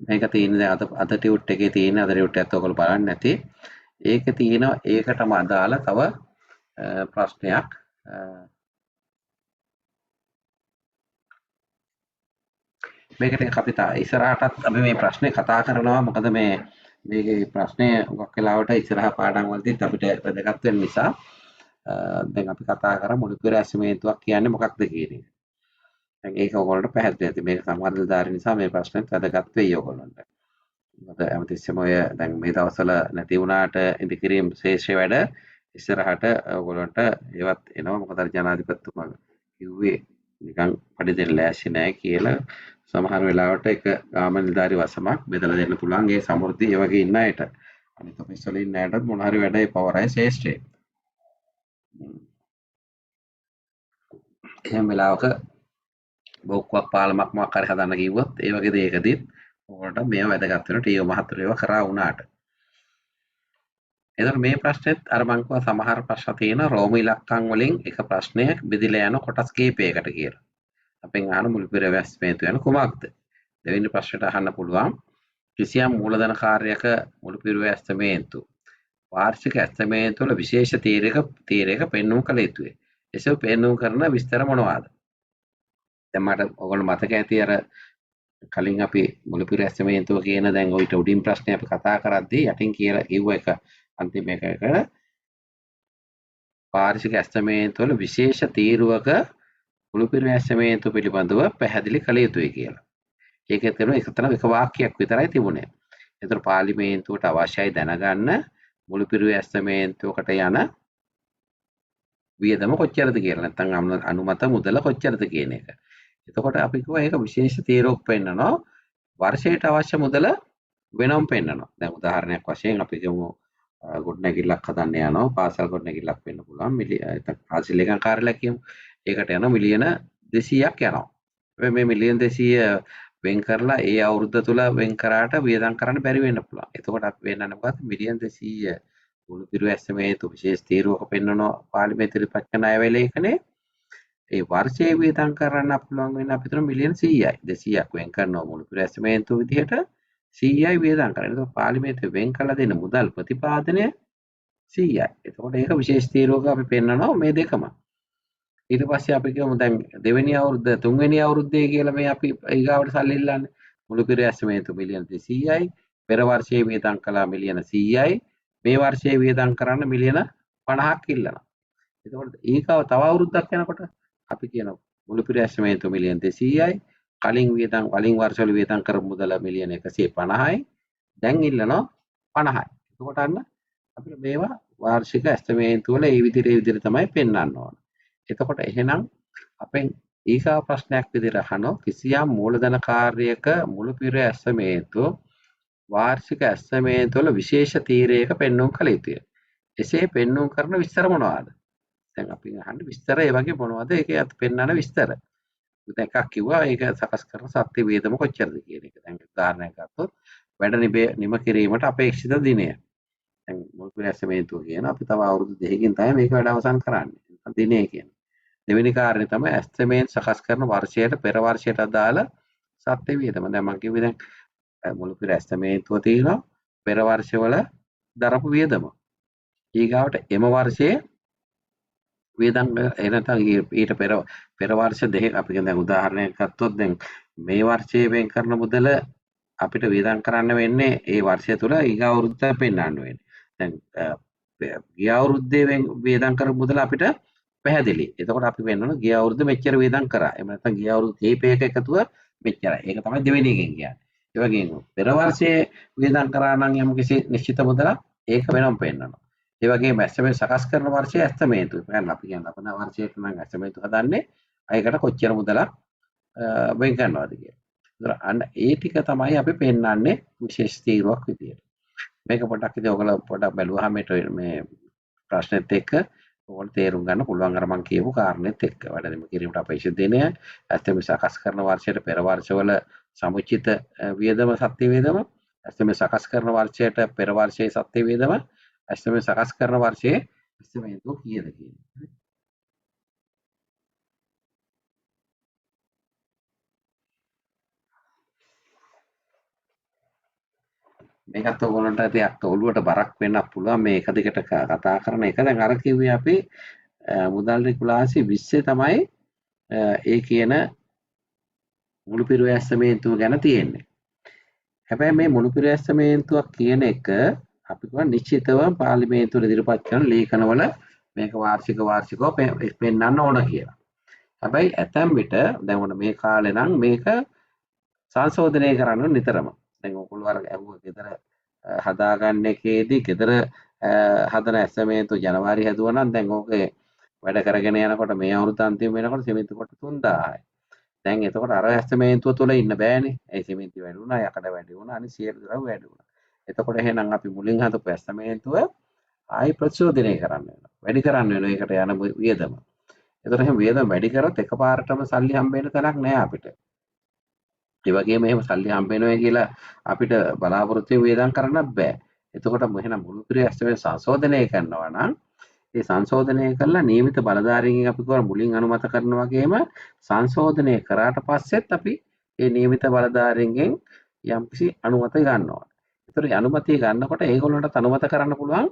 මේක තියෙන දැන් අද ටියුට් එකේ තියෙන අද ටියුට් එකත් ඔයගොල්ලෝ බලන්න නැති. ඒකේ තියෙනවා ඒකටම අදාළ තව ප්‍රශ්නයක්. මේකට අපි ඉස්සරහටත් අපි මේ ප්‍රශ්නේ කතා කරනවා. මොකද මේකේ ප්‍රශ්නේ මොකක් වෙලාවට ඉස්සරහ පාඩම් වලදීත් අපිට වැදගත් වෙන නිසා දැන් අපි කතා කරා මුළු පෙර ඇස්තමේන්තුවක් කියන්නේ මොකක්ද කියන එක. දැන් ඒක ඔයගොල්ලන්ට පැහැදිලි ඇති. මේක සම්බන්ධතාවය නිසා මේ ප්‍රශ්නෙත් වැදගත් වෙයි ඔයගොල්ලන්ට. මොකද හැමතිස්සෙම ඔය දැන් මේ දවස්වල නැති වුණාට ඉදිකිරීම ශේෂ්ඨ වැඩ ඉස්සරහට ඔයගොල්ලන්ට ඒවත් එනවා. මොකද අර ජනාධිපතිතුමා කිව්වේ නිකන් පඩි දෙන්න ලෑස්ති නැහැ කියලා. සමහර වෙලාවට එක ගාම නිලධාරි වසමක් බෙදලා දෙන්න පුළුවන්. ඒ සමෘද්ධි ඒ වගේ ඉන්න අයට. අනිත් ඔෆිස් වල ඉන්න අයටත් මොන හරි වැඩේ පවරයි ශේෂ්ඨේ. එහෙම වෙලාවක බොක්කක් පාලමක් මොකක් හරි හදන්න කිව්වොත් ඒ වගේ දෙයකදීත් ඔයාලට මේව වැදගත් වෙනවා ටීයෝ මහත්තුරු ඒවා කරා වුණාට. එතකොට මේ ප්‍රශ්නෙත් අර මං කිව්වා සමහර ප්‍රශ්න තියෙන රෝම ඉලක්කම් වලින් එක ප්‍රශ්නයක් බෙදිලා යන කොටස් කීපයකට කියලා. අපෙන් අහන මුළු පෙර ඇස්තමේන්තු යන කුමක්ද? දෙවෙනි ප්‍රශ්නට අහන්න පුළුවන් කිසියම් මූලධන කාර්යයක මුළු පෙර ඇස්තමේන්තු වාර්ෂික ඇස්තමේන්තු වල විශේෂ තීරයක පෙන්වුම් කළ යුතුයි. එසේ පෙන්වුම් කරන විස්තර මොනවාද? දැන් මට ඔයගොල්ලෝ මතක ඇති අර කලින් අපි මුළු පෙර ඇස්තමේන්තුව කියන දැන් ඔයිට උඩින් ප්‍රශ්නේ අපි කතා කරද්දී යටින් කියලා කිව්ව එක අන්තිම එකක වාර්ෂික ඇස්තමේන්තු වල විශේෂ තීරුවක මුළු පෙර ඇස්තමේන්තුව පිළිබඳව පැහැදිලි කළ යුතුයි කියලා. ඒකෙත් කරන එක වාක්‍යයක් විතරයි තිබුණේ. ඒතර පාර්ලිමේන්තුවට අවශ්‍යයි දැනගන්න මුළු පෙර ඇස්තමේන්තුවකට යන වියදම කොච්චරද කියලා. නැත්නම් අනුමත මුදල කොච්චරද කියන එක. එතකොට අපි කිව්වා ඒක විශේෂ තීරුවක් පෙන්නනවා. වර්ෂයට අවශ්‍ය මුදල වෙනම පෙන්නනවා. දැන් උදාහරණයක් වශයෙන් අපි කියමු ගොඩනැගිල්ලක් හදන්න යනවා. පාසල් ගොඩනැගිල්ලක් වෙන්න පුළුවන්. පාසල් ලේකම් කාර්යාලයක් කියමු. ඒකට යනවා මිලියන 200ක් යනවා. මේ මිලියන 200 වෙන් කරලා ඒ අවුරුද්ද තුල වෙන් කරාට වියදම් කරන්න බැරි වෙන්න පුළුවන්. එතකොට අපි වෙන්නන්නේ මොකද්ද? මිලියන 200 මුළු පිරු ඇස්තමේන්තු විශේෂ තීරුවක පෙන්වනවා පාර්ලිමේන්තුවේ ඉදිරිපත් කරන අයවැය ලේඛනයේ. ඒ වර්ෂයේ වියදම් කරන්න පුළුවන් වෙන අපිට මිලියන 100යි 200ක් වෙන් කරනවා මුළු පිරු ඇස්තමේන්තු විදිහට 100යි වියදම් කරන්න. ඒක පාර්ලිමේන්තුවේ වෙන් කළ දෙන මුදල් ප්‍රතිපාදනය 100යි. එතකොට ඒක විශේෂ තීරුවක අපි පෙන්නනවා මේ දෙකම. ඊට පස්සේ අපි කියමු දැන් දෙවෙනි අවුරුද්ද තුන්වෙනි අවුරුද්දේ කියලා මේ අපි ඊගාවට සල්ලි ඉල්ලන්නේ. මුළු පිර ඇස්තමේන්තු මිලියන 200යි. පෙර වර්ෂයේ වියදම් කළා මිලියන 100යි. මේ වර්ෂයේ වියදම් කරන්න මිලියන 50ක් ඉල්ලනවා. එතකොට ඊගාව තව අවුරුද්දක් යනකොට අපි කියනවා මුළු පිර ඇස්තමේන්තු මිලියන 200යි. කලින් වර්ෂවල වියදම් කරපු මුදල මිලියන 150යි. දැන් ඉල්ලනවා 50යි. එතකොට අන්න අපිට මේවා වාර්ෂික ඇස්තමේන්තු වල ඒ විදිහට තමයි පෙන්වන්න ඕන. එතකොට එහෙනම් අපෙන් ඊගා ප්‍රශ්නයක් විදිහට අහනවා කිසියම් මූලධන කාර්යයක මුළු පිර ඇස්තමේන්තු වාර්ෂික ඇස්තමේන්තු වල විශේෂ තීරයක පෙන්වුම් කළ යුතුය. එසේ පෙන්වුම් කරන විස්තර මොනවාද? දැන් අපි අහන්නේ විස්තර ඒ වගේ මොනවද? ඒකේ අත් පෙන්වන විස්තර. දැන් එකක් කිව්වා ඒක සකස් කරන සත්‍ය වේදම කොච්චරද කියන එක. දැන් උදාහරණයක් ගත්තොත් වැඩ නිම කිරීමට අපේක්ෂිත දිනය. දැන් මුල් පිර ඇස්තමේන්තුව කියන අපි තව අවුරුදු 2කින් තමයි මේක වැඩ අවසන් කරන්නේ. දිනය කියන්නේ. දෙවෙනි කාර්යය තමයි ඇස්තමේන්තු සකස් කරන වර්ෂයට පෙර වර්ෂයට අදාළ සත්‍ය වියදම. දැන් මම කිව්වේ දැන් මුළු පිර ඇස්තමේන්තුව තියෙනවා පෙර වර්ෂවල දරපු වියදම. ඊගාවට එම වර්ෂයේ වියදම් එනතන් ඊට පෙර වර්ෂ දෙකක් අපි දැන් උදාහරණයක් ගත්තොත් දැන් මේ වර්ෂයේ වෙන් කරන මුදල අපිට වියදම් කරන්න වෙන්නේ ඒ වර්ෂය තුල ඊගා අවුරුද්ද පෙන්වන්න වෙන්නේ. දැන් ගිය අවුරුද්දේ වියදම් කරපු මුදල අපිට පැහැදිලි. එතකොට අපි වෙන්නන ගිය අවුරුද්ද මෙච්චර වියදම් කරා. එහෙම නැත්නම් ගිය අවුරුදු කීපයක එකතුව මෙච්චරයි. ඒක තමයි දෙවෙනි එකෙන් කියන්නේ. ඒ වගේම පෙර වර්ෂයේ වියදම් කරා නම් යම් කිසි නිශ්චිත මුදලක් ඒක වෙනම පෙන්නනවා. ඒ වගේම ඇස්තමේන්තු සකස් කරන වර්ෂයේ ඇස්තමේන්තු. يعني අපි කියන්නේ අපේ වර්ෂයට නම් ඇස්තමේන්තු හදන්නේ අයකට කොච්චර මුදලක් වෙන් කරනවද කියලා. ඒතර අන්න ඒ ටික තමයි අපි පෙන්නන්නේ විශේෂ තීරුවක් විදියට. මේක පොඩ්ඩක් ඉතින් ඔයගොල්ලෝ පොඩ්ඩක් බැලුවාම මේ ප්‍රශ්නෙත් එක්ක ඕන තේරුම් ගන්න පුළුවන් අර මම කියපු කාරණෙත් එක්ක. වැඩිම කිරීමට අපේක්ෂිත දිනය ඇස්තමේන්තු සකස් කරන වර්ෂයට පෙර වර්ෂවල සමුචිත වියදම සත්‍ය වියදම ඇස්තමේන්තු සකස් කරන වර්ෂයට පෙර වර්ෂයේ සත්‍ය වියදම ඇස්තමේන්තු සකස් කරන වර්ෂයේ ඇස්තමේන්තු කීයද කියන්නේ. මේකත් ඔයගොල්ලන්ට ටිකක් ඔළුවට බරක් වෙන්න පුළුවන් මේ එක දිගට කතා කරන එක. දැන් අර කිව්වේ අපි මුදල් රෙගුලාසි 20 තමයි ඒ කියන මුළු පිරුවේ ඇස්තමේන්තුව ගැන තියෙන්නේ. හැබැයි මේ මුළු පිරුවේ ඇස්තමේන්තුවක් කියන එක අපි කියන නිශ්චිතව පාර්ලිමේන්තුවට ඉදිරිපත් කරන ලේඛනවල මේක වාර්ෂිකව පෙන්වන්න ඕන කියලා. හැබැයි ඇතැම් විට දැන් ඔන්න මේ කාලේ නම් මේක සංශෝධනය කරන්න නිතරම. දැන් ඔයගොල්ලෝ අර ඇහුවා ගෙදර හදාගන්න එකේදී ගෙදර හදන ඇස්තමේන්තු ජනවාරි හැදුවා නම් දැන් ඕකේ වැඩ කරගෙන යනකොට මේ අවුරුදු අන්තිම වෙනකොට සිමෙන්ති කොට 3000යි. දැන් එතකොට අර ඇස්තමේන්තුව තුල ඉන්න බෑනේ. ඒ සිමෙන්ති වැඩි වුණා, යකඩ වැඩි වුණා, අනිත් සියලු දරව් වැඩි වුණා. එතකොට එහෙනම් අපි මුලින් හදපු ඇස්තමේන්තුව ආයි ප්‍රතිශෝධනය කරන්න වෙනවා. වැඩි කරන්න වෙනවා ඒකට යන වියදම. එතකොට එහෙනම් වියදම වැඩි කරොත් එකපාරටම සල්ලි හම්බ වෙන තැනක් නෑ අපිට. ඒ වගේම එහෙම සල්ලි හම්බ වෙනවා කියලා අපිට බලාපොරොත්තු වියදම් කරන්නත් බෑ. එතකොට එහෙනම් මුළු පිරි ඇස්තමේන්තු සංශෝධනය කරනවා නම් ඒ සංශෝධනය කළා නියමිත බලධාරීන්ගෙන් අපි කවර මුලින් අනුමත කරන වගේම සංශෝධනය කරාට පස්සෙත් අපි ඒ නියමිත බලධාරීන්ගෙන් යම්කිසි අනුමත ගන්නවා. ඒතර අනුමැතිය ගන්නකොට ඒගොල්ලන්ට අනුමත කරන්න පුළුවන්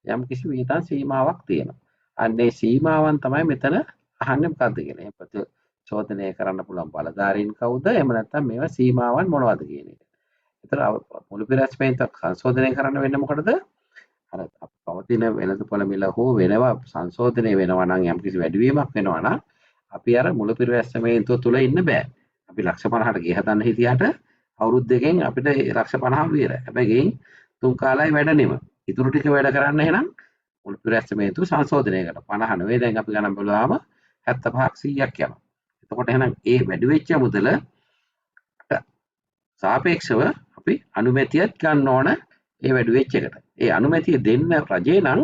යම්කිසි වියදම් සීමාවක් තියෙනවා. අන්න ඒ සීමාවන් තමයි මෙතන අහන්නේ මොකද්ද කියලා. එහෙනම් ප්‍රතිශෝධනය කරන්න පුළුවන් බලධාරීන් කවුද? එහෙම නැත්නම් මේවා සීමාවන් මොනවද කියන එක. ඒතර මුළු පිරි ඇස්තමේන්තුවක් සංශෝධනය කරන්න වෙන්නේ මොකටද? අර පවතින වෙළඳපොළ මිල හෝ වෙනවා සංශෝධනය වෙනවා නම් යම්කිසි වැඩිවීමක් වෙනවා නම් අපි අර මුළු පිරුව ඇස්තමේන්තුව තුල ඉන්න බෑ. අපි ලක්ෂ 50ට ගේ හදන්න හිටියට අවුරුදු දෙකෙන් අපිට ලක්ෂ 50ක් විතර. හැබැයි ගෙයින් 3 කාලයි වැඩ නෙම. ඉතුරු ටික වැඩ කරන්න එහෙනම් මුළු පිරුව ඇස්තමේන්තුව සංශෝධනය කරනවා. 50 නෙවෙයි දැන් අපි ගණන් බලුවාම 75ක් 100ක් යනවා. එතකොට එහෙනම් ඒ වැඩි වෙච්ච මුදල සාපේක්ෂව අපි අනුමැතියත් ගන්න ඕන ඒ වැඩි වෙච්ච එකට. ඒ අනුමැතිය දෙන්න රජේ නම්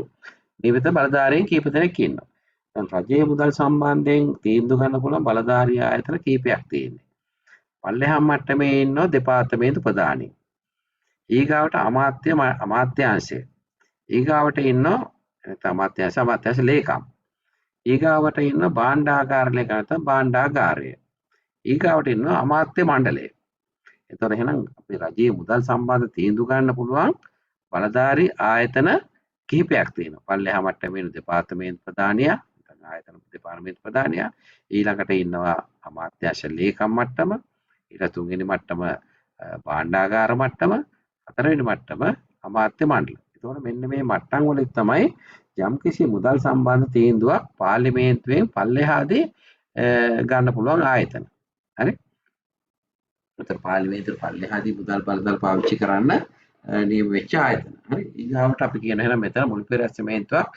නියමිත බලධාරීන් කීප දෙනෙක් ඉන්නවා. දැන් රජයේ මුදල් සම්බන්ධයෙන් තීන්දුව ගන්න පුළුවන් බලධාරී ආයතන කීපයක් තියෙනවා. පල්ලෙහාම් මට්ටමේ ඉන්නවා දෙපාර්තමේන්තු ප්‍රධානී. ඊගාවට අමාත්‍යාංශය. ඊගාවට ඉන්නවා අමාත්‍යාංශ ලේකම්. ඊගාවට ඉන්නවා භාණ්ඩාගාර ලේකම් නැත්නම් භාණ්ඩාගාරය. ඊගාවට ඉන්නවා අමාත්‍ය මණ්ඩලය. ඒතර එහෙනම් අපේ රජයේ මුදල් සම්බන්ධ තීන්දුව ගන්න පුළුවන් බලධාරී ආයතන කිහිපයක් තියෙනවා. පල්ලෙහා මට්ටමේ ඉන්න දෙපාර්තමේන්තු ප්‍රධානියා, නැත්නම් ආයතන දෙපාර්තමේන්තු ප්‍රධානියා, ඊළඟට ඉන්නවා අමාත්‍යාංශ ලේකම් මට්ටම, ඊට තුන්වෙනි මට්ටම භාණ්ඩාගාර මට්ටම, හතරවෙනි මට්ටම අමාත්‍ය මණ්ඩල. එතකොට මෙන්න මේ මට්ටම් වලින් තමයි යම්කිසි මුදල් සම්බන්ධ තීන්දුවක් පාර්ලිමේන්තුවෙන් පල්ලෙහාදී ගන්න පුළුවන් ආයතන. හරි? උතර පාර්ලිමේන්තුවේ පල්ලෙහාදී මුදල් බලතල පාවිච්චි කරන්න නියම වෙච්ච ආයතන. හරි? ඊගාවට අපි කියන එහෙනම් මෙතන මුල් පෙරැස්තමේන්තුවක්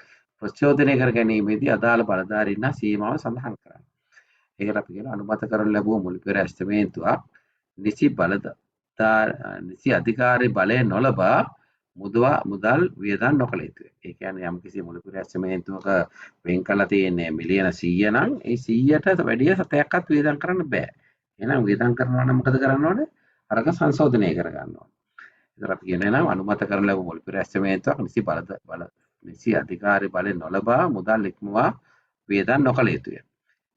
ප්‍රචෝදනය කර ගැනීමේදී අදාළ බලධාරීන් සීමාව සඳහන් කරන්න. ඒකට අපි කියන අනුමත කරනු ලැබුව මුල් පෙරැස්තමේන්තුවක් නිසි අධිකාරී බලය නොලබා මුදල් වියදම් නොකළ යුතුයි. ඒ කියන්නේ යම්කිසි මුල් පෙරැස්තමේන්තුවක වෙන් කරලා තියෙන්නේ මිලියන 100 නම් ඒ 100ට වැඩිය සතයක්වත් වියදම් කරන්න බෑ. එහෙනම් වියදම් කරනවා නම් මොකද කරන්න ඕනේ? අරක සංශෝධනය කර ගන්න ඕනේ. ඒතර අපි කියන්නේ නම් අනුමත කරන ලැබු මුල් පෙරැස්තමේන්තුවක් නිසි අධිකාරී බලය නොලබා මුදල් ඉක්මවා වියදම් නොකළ යුතුය.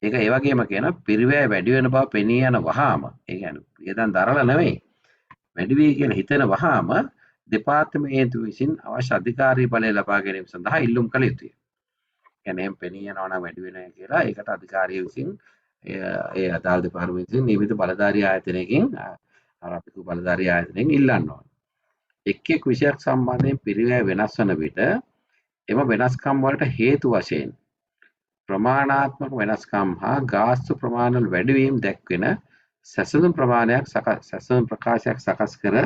ඒක ඒ වගේම කියන පිරිවැය වැඩි වෙන බව පෙනී යන වහාම, ඒ කියන්නේ වියදම් දරලා නෙවෙයි, වැඩි වෙයි කියලා හිතන වහාම දෙපාර්තමේන්තුව විසින් අවශ්‍ය අධිකාරී බලය ලබා ගැනීම සඳහා ඉල්ලුම් කළ යුතුය. කියන්නේ එහෙම පෙනී යනවා නම් වැඩි වෙනවා කියලා ඒකට අධිකාරිය විසින් ඒ අදාළ දෙපාර්තමේන්තුවේ නියමිත බලධාරී ආයතනයකින් ආරක්ෂක බලධාරී ආයතනයෙන් ඉල්ලන්න ඕනේ. එක් විෂයක් සම්බන්ධයෙන් පිරිවැය වෙනස් වන විට එම වෙනස්කම් වලට හේතු වශයෙන් ප්‍රමාණාත්මක වෙනස්කම් හා ගාස්තු ප්‍රමාණවල වැඩිවීම දැක්වෙන සැසඳුම් ප්‍රකාශයක් සකස් කර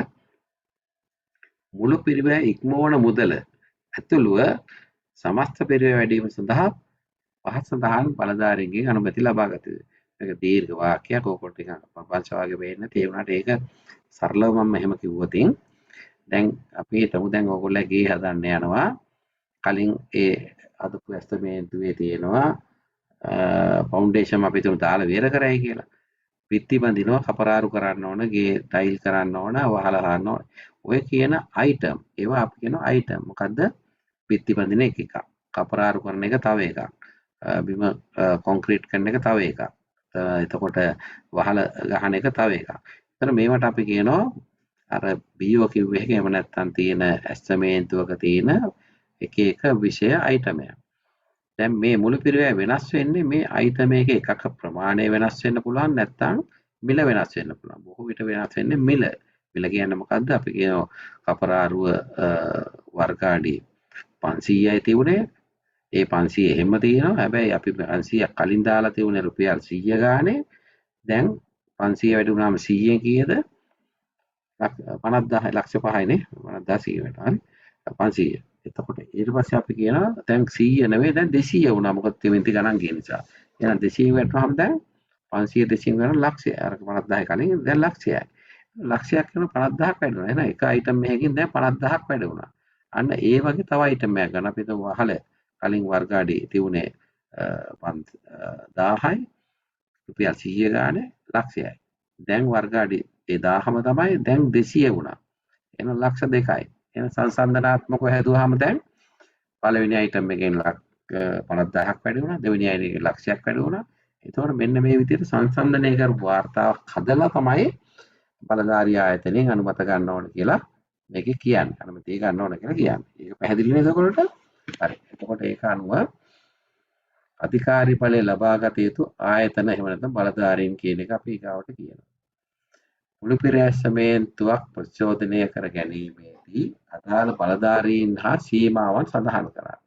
මුළු පිරිවැය ඉක්මවන මුදල ඇතුළුව සමස්ත පිරිවැය වැඩිවීම සඳහා පහත් සඳහන් බලධාරීන්ගෙන් අනුමැතිය ලබා ගත යුතුයි. මේක දීර්ඝ වාක්‍යයක්. ඕකට ටිකක් ප්‍රපංච වගේ වෙන්න තේ වුණාට ඒක සරලව මම එහෙම කිව්වොතින් දැන් අපි හිතමු දැන් ඕගොල්ලෝ ගේ හදන්න යනවා. කලින් ඒ අදපු ඇස්තමේන්තුවේ තියෙනවා ෆවුන්ඩේෂන් අපි තුන දාලා වෙර කරයි කියලා. පිටි බඳිනවා, කපරාරු කරන්න ඕන, ගේ ටයිල් කරන්න ඕන, වහලා හරන්න ඕන. ඔය කියන අයිටම් ඒවා අපි කියනවා අයිටම්. මොකද්ද? පිටි බඳින එක එකක්, කපරාරු කරන එක තව එකක්, බිම කොන්ක්‍රීට් කරන එක තව එකක්, එතකොට වහල ගහන එක තව එකක්. එතන මේවට අපි කියනවා අර බීෝ කිව්වේ එක එහෙම නැත්නම් තියෙන ඇස්තමේන්තුවක තියෙන එක එක විෂය අයිටමයක්. දැන් මේ මුළු පිරිවැය වෙනස් වෙන්නේ මේ අයිටම එකක ප්‍රමාණය වෙනස් වෙන්න පුළුවන්, නැත්නම් මිල වෙනස් වෙන්න පුළුවන්. බොහෝ විට වෙනස් වෙන්නේ මිල. මිල කියන්නේ මොකද්ද? අපි කියනවා කපරාරුව වර්ග අඩි 500යි තිබුණේ. ඒ 500 එහෙම තියෙනවා. හැබැයි අපි 500ක් කලින් දාලා තිබුණේ රුපියල් 100 ගානේ. දැන් 500 වැඩි වුණාම 100න් කීයද? 50000 ලක්ෂ 5යිනේ. 50000 හරි. 500. එතකොට ඊට පස්සේ අපි කියනවා දැන් 100 නෙවෙයි දැන් 200 වුණා. මොකද තෙමෙන්ති ගණන් කියන නිසා. එහෙනම් 200 වැටුනහම දැන් 500 200 ගණන් ලක්ෂය. අර 50000 කලින් දැන් ලක්ෂයයි. ලක්ෂයක් කරන 50000ක් වැඩි වුණා. එහෙනම් එක අයිටම් එකකින් දැන් 50000ක් වැඩි වුණා. අන්න ඒ වගේ තව අයිටම් එකක් ගන්න. අපි හිතමු වහල කලින් වර්ග අඩි තිබුණේ 1000යි. රුපියල් 100 ගානේ ලක්ෂයයි. දැන් වර්ග අඩි 1000ම තමයි දැන් 200 වුණා. එහෙනම් ලක්ෂ 2යි. එහෙනම් සංසන්දනාත්මකව හැදුවාම දැන් පළවෙනි අයිටම් එකෙන් 50000ක් වැඩි වුණා, දෙවෙනි අයිටම් එකෙන් ලක්ෂයක් වැඩි වුණා. ඒතකොට මෙන්න මේ විදිහට සංසන්දනය කරපු වාර්තාවක් හදලා තමයි බලධාරී ආයතනයෙන් අනුමත ගන්න ඕන කියලා මේකේ කියන්නේ. අනුමැතිය ගන්න ඕන කියලා කියන්නේ. ඒක පැහැදිලි නේද ඔයගොල්ලන්ට? හරි. එතකොට ඒක අනුව අධිකාරී ඵලය ලබාගත යුතු ආයතන එහෙම නැත්නම් බලධාරීන් කියන එක අපි ඊගාවට කියනවා. මුළු පෙරැස්තමේන්තුවක් ප්‍රචෝදනය කර ගැනීමේදී අදාළ බලධාරීන් හා සීමාවන් සඳහන් කරන්න.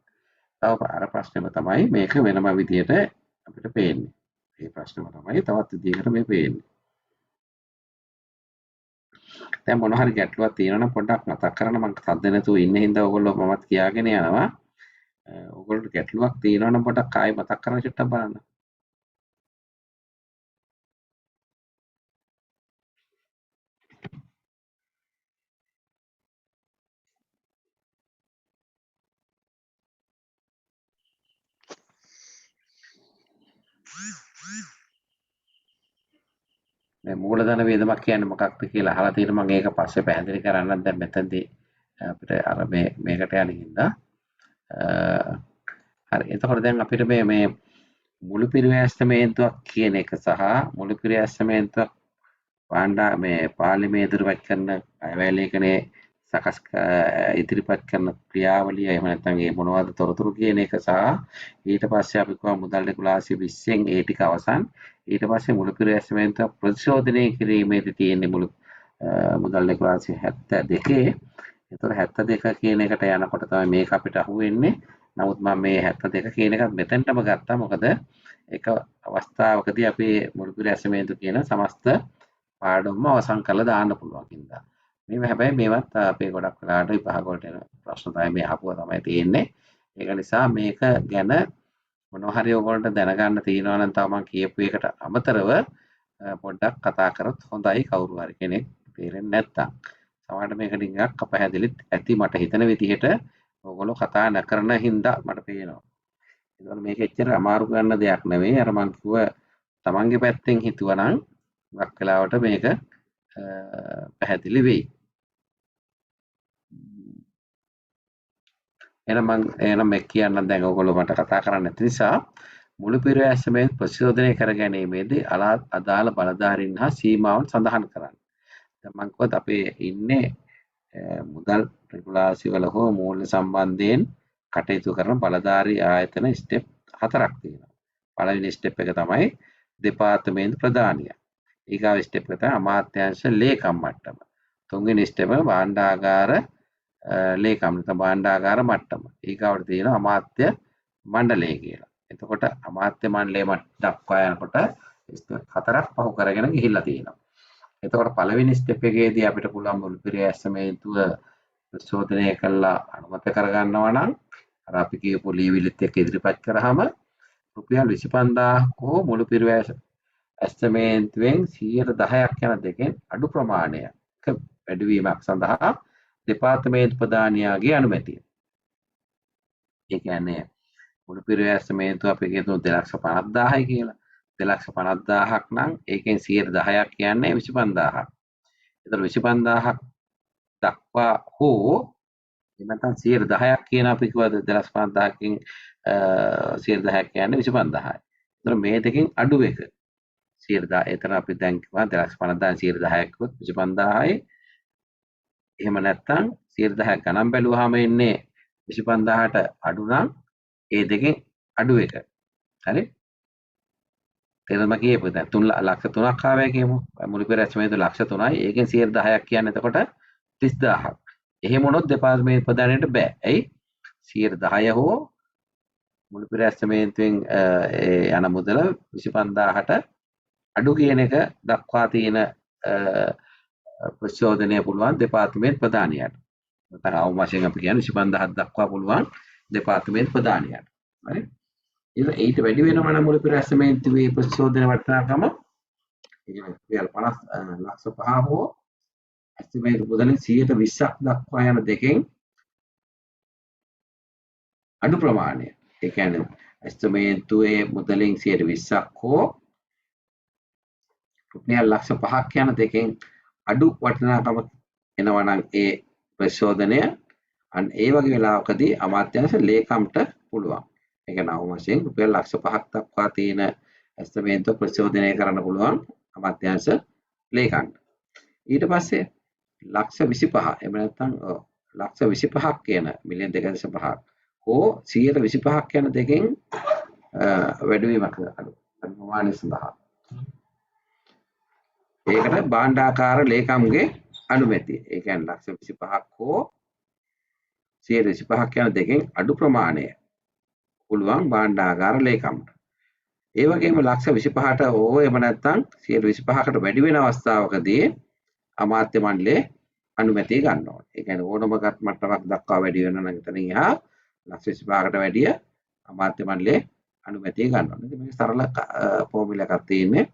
තව අර ප්‍රශ්නෙම තමයි මේක වෙනම විදියට අපිට පේන්නේ. මේ ප්‍රශ්නෙම තමයි තවත් විදියකට මේ පේන්නේ. දැන් මොන හරි ගැටලුවක් තියෙනවා නම් පොඩ්ඩක් මතක් කරන්න. මම සද්ද නැතුව ඉන්න හින්දා ඔයගොල්ලෝ මමත් කියාගෙන යනවා. ඔයගොල්ලෝ ගැටලුවක් තියෙනවා නම් පොඩ්ඩක් ආයෙ මතක් කරන්න චුට්ටක් බලන්න. මේ මූලධන වේදමක් කියන්නේ මොකක්ද කියලා අහලා තියෙන මම ඒක පස්සේ පැහැදිලි කරන්නම්. දැන් මෙතනදී අපිට අර මේකට යන හින්දා හරි. එතකොට දැන් අපිට මේ මුළු පිරිවැස්තමේන්තුවක් කියන එක සහ මුළු පිරිවැස්තමේන්තුවක් පාර්ලිමේන්තුවට වත් කරන අයවැය ලේඛනයේ ඉදිරිපත් කරන ක්‍රියාවලිය එහෙම නැත්නම් ඒ මොනවද තොරතුරු කියන එක සහ ඊට පස්සේ අපි කොහොම මුදල් රෙගුලාසි 20න් ඒ ටික අවසන් ඊට පස්සේ මුලපිරු ඇස්තමේන්තුව ප්‍රතිශෝධනය කිරීමේදී තියෙන මුදල් රෙගුලාසි 72. ඒතර 72 කියන එකට යනකොට තමයි මේක අපිට අහුවෙන්නේ. නමුත් මම මේ 72 කියන එකත් මෙතෙන්ටම ගත්තා. මොකද එක අවස්ථාවකදී අපි මුලපිරු ඇස්තමේන්තුව කියන සමස්ත පාඩමම අවසන් කරලා දාන්න පුළුවන් කින්දා. මේ හැබැයි මේවත් අපේ ගොඩක් වෙලාවට විභාග වලට එන ප්‍රශ්න තමයි මේ අහපුවා තමයි තියෙන්නේ. ඒක නිසා මේක ගැන මොනවා හරි ඔයගොල්ලන්ට දැනගන්න තියෙනවා නම් තව මම කියපු එකට අමතරව පොඩ්ඩක් කතා කරොත් හොඳයි කවුරු හරි කෙනෙක් තේරෙන්නේ නැත්තම්. සමහරවිට මේක ටිකක් අපහැදිලිත් ඇති මට හිතන විදිහට ඔයගොල්ලෝ කතා නොකරන හින්දා මට පේනවා. ඒකවල මේක එච්චර අමාරු ගන්න දෙයක් නෙවෙයි. අර මම කිව්ව තමන්ගේ පැත්තෙන් හිතුවනම් ගොඩක් වෙලාවට මේක පැහැදිලි වෙයි. එහෙනම් මේ කියන්න දැන් ඔයගොල්ලෝ මට කතා කරන්න නැති නිසා මුලපිරු ඇස්තමේන්තුව ප්‍රතිශෝධනය කර ගැනීමේදී අදාළ බලධාරීන් හා සීමාවන් සඳහන් කරන්න. දැන් මම කිව්වත් අපේ ඉන්නේ මුදල් රෙගුලාසි වල හෝ මූල්‍ය සම්බන්ධයෙන් කටයුතු කරන බලධාරී ආයතන ස්ටෙප් 4ක් තියෙනවා. පළවෙනි ස්ටෙප් එක තමයි දෙපාර්තමේන්තු ප්‍රධානියා. ඊගාව ස්ටෙප් එක තමයි අමාත්‍යාංශ ලේකම් මට්ටම. තුන්වෙනි ස්ටෙප් එක භාණ්ඩාගාර ලේකම් නැත්නම් භාණ්ඩාගාර මට්ටම. ඊගාවට තියෙනවා අමාත්‍ය මණ්ඩලය කියලා. එතකොට අමාත්‍ය මණ්ඩලය දක්වා යනකොට ස්ටෙප් 4ක් පහු කරගෙන ගිහිල්ලා තියෙනවා. එතකොට පළවෙනි ස්ටෙප් එකේදී අපිට පුළුවන් මුල්පිරිය ඇස්තමේන්තුව ප්‍රතිශෝධනය කළා අනුමත කරගන්නවා නම් අර අපි කියපු ලියවිලිත් එක්ක ඉදිරිපත් කරාම රුපියල් 25000 හෝ මුල්පිරිය ඇස්තමේන්තුවෙන් 10% යන දෙකෙන් අඩු ප්‍රමාණයක වැඩිවීමක් සඳහා දෙපාර්තමේන්තු ප්‍රධානියාගේ අනුමැතිය. ඒ කියන්නේ මුල්පිරිය ඇස්තමේන්තුව අපි කියමු 250000යි කියලා. 250000ක් නම් ඒකෙන් 10% කියන්නේ 25000ක්. ඒතර 25000ක් දක්වා හෝ එනකන් 10% කියන අපි කිව්වද 250000කින් 10% කියන්නේ 25000යි. ඒතර මේ දෙකෙන් අඩු එක 1000. එතන අපි දැන් කිව්වා 250000 10%ක් කිව්වොත් 25000යි. එහෙම නැත්නම් 10% ගණන් බැලුවාම එන්නේ 25000ට අඩු නම් ඒ දෙකෙන් අඩු එක. හරි? තේරෙනවද කියපු දැන් 3 ලක්ෂ 3ක් ආවයි කියමු. මුල්පිරිය ඇස්තමේන්තුව ලක්ෂ 3යි. ඒකෙන් 10%ක් කියන්නේ එතකොට 30000ක්. එහෙම වුණොත් දෙපාර්තමේන්තු ප්‍රධානියට බෑ. ඇයි? 10% හෝ මුල්පිරිය ඇස්තමේන්තුවෙන් යන මුදල 25000ට අඩු කියන එක දක්වා තියෙන ප්‍රතිශෝධනය පුළුවන් දෙපාර්තමේන්තු ප්‍රධානියට. නැත්නම් අවම වශයෙන් අපි කියන්නේ 25000ක් දක්වා පුළුවන් දෙපාර්තමේන්තු ප්‍රධානියට. හරි? ඊට වැඩි වෙනවා නම් මුල්පිරිය ඇස්තමේන්තුවේ ප්‍රතිශෝධන වටිනාකම ඒ කියන්නේ 50 ලක්ෂ 5 හෝ ඇස්තමේන්තු මුදලින් 120ක් දක්වා යන දෙකෙන් අඩු ප්‍රමාණය. ඒ කියන්නේ ඇස්තමේන්තුවේ මුදලින් 120ක් හෝ රුපියල් ලක්ෂ 5ක් යන දෙකෙන් අඩු වටිනාකම එනවා නම් ඒ ප්‍රතිශෝධනය අන්න ඒ වගේ වෙලාවකදී අමාත්‍යාංශ ලේකම්ට පුළුවන්. ඒ කියන්නේ අවම වශයෙන් රුපියල් ලක්ෂ 5ක් දක්වා තියෙන ඇස්තමේන්තුව ප්‍රතිශෝධනය කරන්න පුළුවන් අමාත්‍යාංශ ලේකම්ට. ඊට පස්සේ ලක්ෂ 25 එහෙම නැත්නම් ලක්ෂ 25ක් කියන මිලියන් 2.5ක් හෝ 125ක් යන දෙකෙන් වැඩිවීමක් අඩු ප්‍රමාණය සඳහා ඒකට භාණ්ඩාකාර ලේකම්ගේ අනුමැතිය. ඒ කියන්නේ ලක්ෂ 25ක් හෝ 125ක් යන දෙකෙන් අඩු ප්‍රමාණය පුළුවන් භාණ්ඩාකාර ලේකම්ට. ඒ වගේම ලක්ෂ 25ට හෝ එහෙම නැත්නම් 125කට වැඩි වෙන අවස්ථාවකදී අමාත්‍ය මණ්ඩලයේ අනුමැතිය ගන්න ඕනේ. ඒ කියන්නේ ඕනම මට්ටමක් දක්වා වැඩි වෙනවා නම් එතනින් එහා ලක්ෂ 25කට වැඩිය අමාත්‍ය මණ්ඩලයේ අනුමැතිය ගන්න ඕනේ. ඉතින් මේක සරල ෆෝමියුලා එකක් තියෙන්නේ.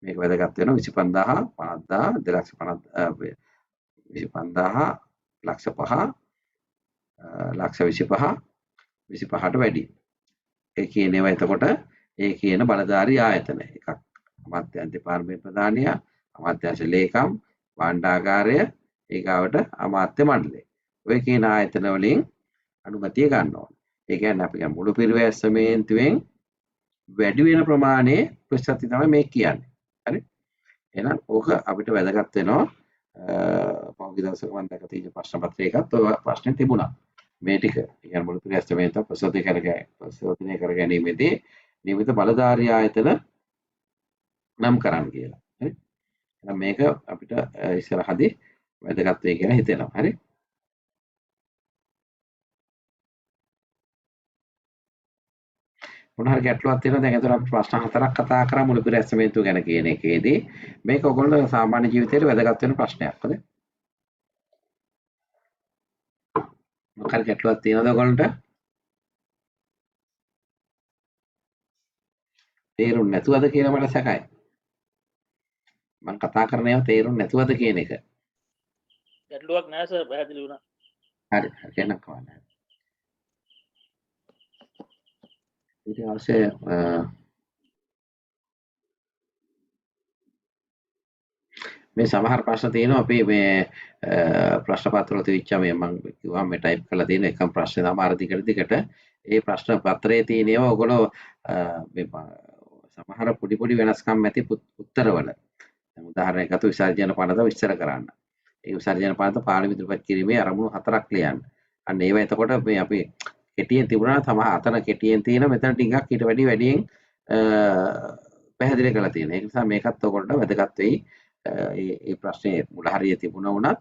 මේක වැදගත් වෙනවා 25000 50 25000 ලක්ෂ 5 ලක්ෂ 25 25ට වැඩි. ඒ කියනවා එතකොට ඒ කියන බලධාරී ආයතන එකක් අමාත්‍යාංශ දෙපාර්තමේන්තු ප්‍රධානියා අමාත්‍යාංශ ලේකම් භාණ්ඩාගාරය ඒගාවට අමාත්‍ය මණ්ඩලය. ඔය කියන ආයතන වලින් අනුමැතිය ගන්න ඕනේ. ඒ කියන්නේ අපි කියන මුලපිරිය ඇස්තමේන්තුවෙන් වැඩි වෙන ප්‍රමාණයේ ප්‍රතිශතය තමයි මේ කියන්නේ. හරි? එහෙනම් ඕක අපිට වැදගත් වෙනවා පහුගිය දවසක මම දැක තියෙන ප්‍රශ්න පත්‍රයකත් ඔය ප්‍රශ්නේ තිබුණා. මේ ටික කියන්නේ මුළු ප්‍රශ්නයෙන් ප්‍රසෝදනය කර ගැනීමේදී නියමිත බලධාරී ආයතන නම් කරන්න කියලා. හරි. එහෙනම් මේක අපිට ඉස්සරහදී වැදගත් වෙයි කියලා හිතෙනවා. හරි. මොන හරි ගැටලුවක් තියෙනවා දැන් ඒතර අපි ප්‍රශ්න හතරක් කතා කරා මුළු ප්‍රශ්නමේතු ගැන කියන එකේදී මේක ඔයගොල්ලෝ සාමාන්‍ය ජීවිතේට වැදගත් වෙන ප්‍රශ්නයක්. හරිද? මොකක් හරි ගැටලුවක් තියෙනවද ඔයගොල්ලන්ට? තේරුම් නැතුවද කියලා මට සැකයි. මම කතා කරන ඒවා තේරුම් නැතුවද කියන එක. ගැටලුවක් නෑ සර් පැහැදිලි වුණා. හරි. කියන්න කවන්න. ඊට පස්සේ මේ සමහර ප්‍රශ්න තියෙනවා අපි මේ ප්‍රශ්න පත්‍ර වල තියච්ච මේ මම කිව්වා මේ ටයිප් කරලා තියෙන එකම ප්‍රශ්නේ සමහර දිගට ඒ ප්‍රශ්න පත්‍රයේ තියෙන ඒවා ඔයගොල්ලෝ මේ සමහර පොඩි වෙනස්කම් ඇති උත්තරවල දැන් උදාහරණයක් ගත්තොත් විසර්ජන පනත විස්තර කරන්න. ඒ විසර්ජන පනත පාර්ලිමේන්තු ඉදිරිපත් කිරීමේ අරමුණු 4ක් ලියන්න. අන්න ඒවා එතකොට මේ අපි කෙටියෙන් තිබුණා සමහර අතන කෙටියෙන් තියෙන මෙතන ටිකක් ඊට වැඩියෙන් පැහැදිලි කරලා තියෙනවා. ඒ නිසා මේකත් ඔයගොල්ලන්ට වැදගත් වෙයි. ඒ ප්‍රශ්නේ මුල හරිය තිබුණා වුණත්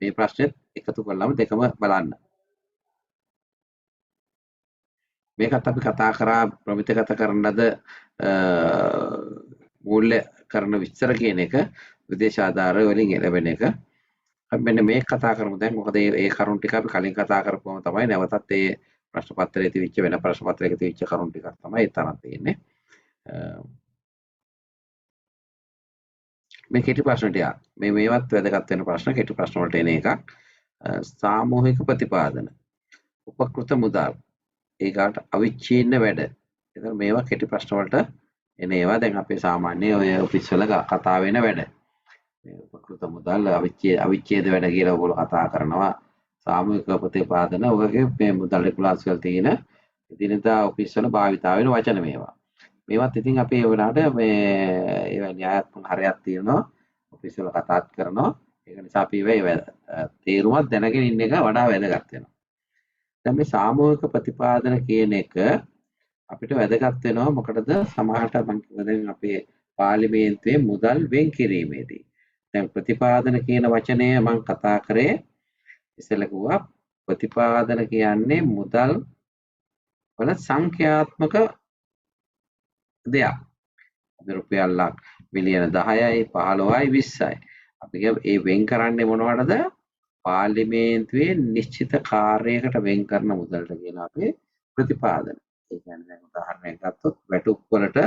මේ ප්‍රශ්නෙත් එකතු කරලම දෙකම බලන්න. මේකත් අපි කතා කරා ප්‍රමිතගත කරන ලද මූල්‍ය කරන විස්තර කියන එක විදේශ ආධාර වලින් ලැබෙන එක. අපි මෙන්න මේක කතා කරමු දැන්. මොකද මේ කරුණු ටික අපි කලින් කතා කරපුවම තමයි නැවතත් මේ ප්‍රශ්න පත්‍රයේ තිබිච්ච වෙන ප්‍රශ්න පත්‍රයක තිබිච්ච කරුණු ටිකක් තමයි ඒ තරම් තියෙන්නේ. මේ කෙටි ප්‍රශ්න ටික මේවත් වැදගත් වෙන ප්‍රශ්න කෙටි ප්‍රශ්න වලට එන එකක්. සාමූහික ප්‍රතිපාදන උපකෘත මුදල් ඒකට අවිච්ඡින්න වැඩ. එතන මේවා කෙටි ප්‍රශ්න වලට එන ඒවා දැන් අපේ සාමාන්‍ය ඔය ඔෆිස් වල කතා වෙන වැඩ. මේ උපකෘත මුදල් අවිච්ඡේද වැඩ කියලා ඔයගොල්ලෝ කතා කරනවා. සාමූහික ප්‍රතිපාදන ඔයගේ මේ මුදල් රෙගුලාසි වල තියෙන එදිනෙදා ඔෆිස් වල භාවිතා වෙන වචන මේවා. මේවත් ඉතින් අපි ඒ වුණාට මේ ඒවා න්‍යායාත්මක හරයක් තියෙනවා ඔෆිස් වල කතාත් කරනවා. ඒක නිසා අපි ඒවා තේරුමක් දැනගෙන ඉන්න එක වඩා වැදගත් වෙනවා. දැන් මේ සාමූහික ප්‍රතිපාදන කියන එක අපිට වැදගත් වෙනවා මොකටද? සමහරට මම දැන් අපේ පාර්ලිමේන්තුවේ මුදල් වෙන් කිරීමේදී දැන් ප්‍රතිපාදන කියන වචනය මම කතා කරේ ඉස්සෙල්ලා කිව්වා ප්‍රතිපාදන කියන්නේ මුදල් වල සංඛ්‍යාත්මක දෙයක්. රුපියල් මිලියන 10යි 15යි 20යි. අපි ඒ වෙන් කරන්නේ මොනවටද? පාර්ලිමේන්තුවේ නිශ්චිත කාර්යයකට වෙන් කරන මුදලට කියන අපේ ප්‍රතිපාදන. ඒ කියන්නේ දැන් උදාහරණයක් ගත්තොත් වැටුප් වලට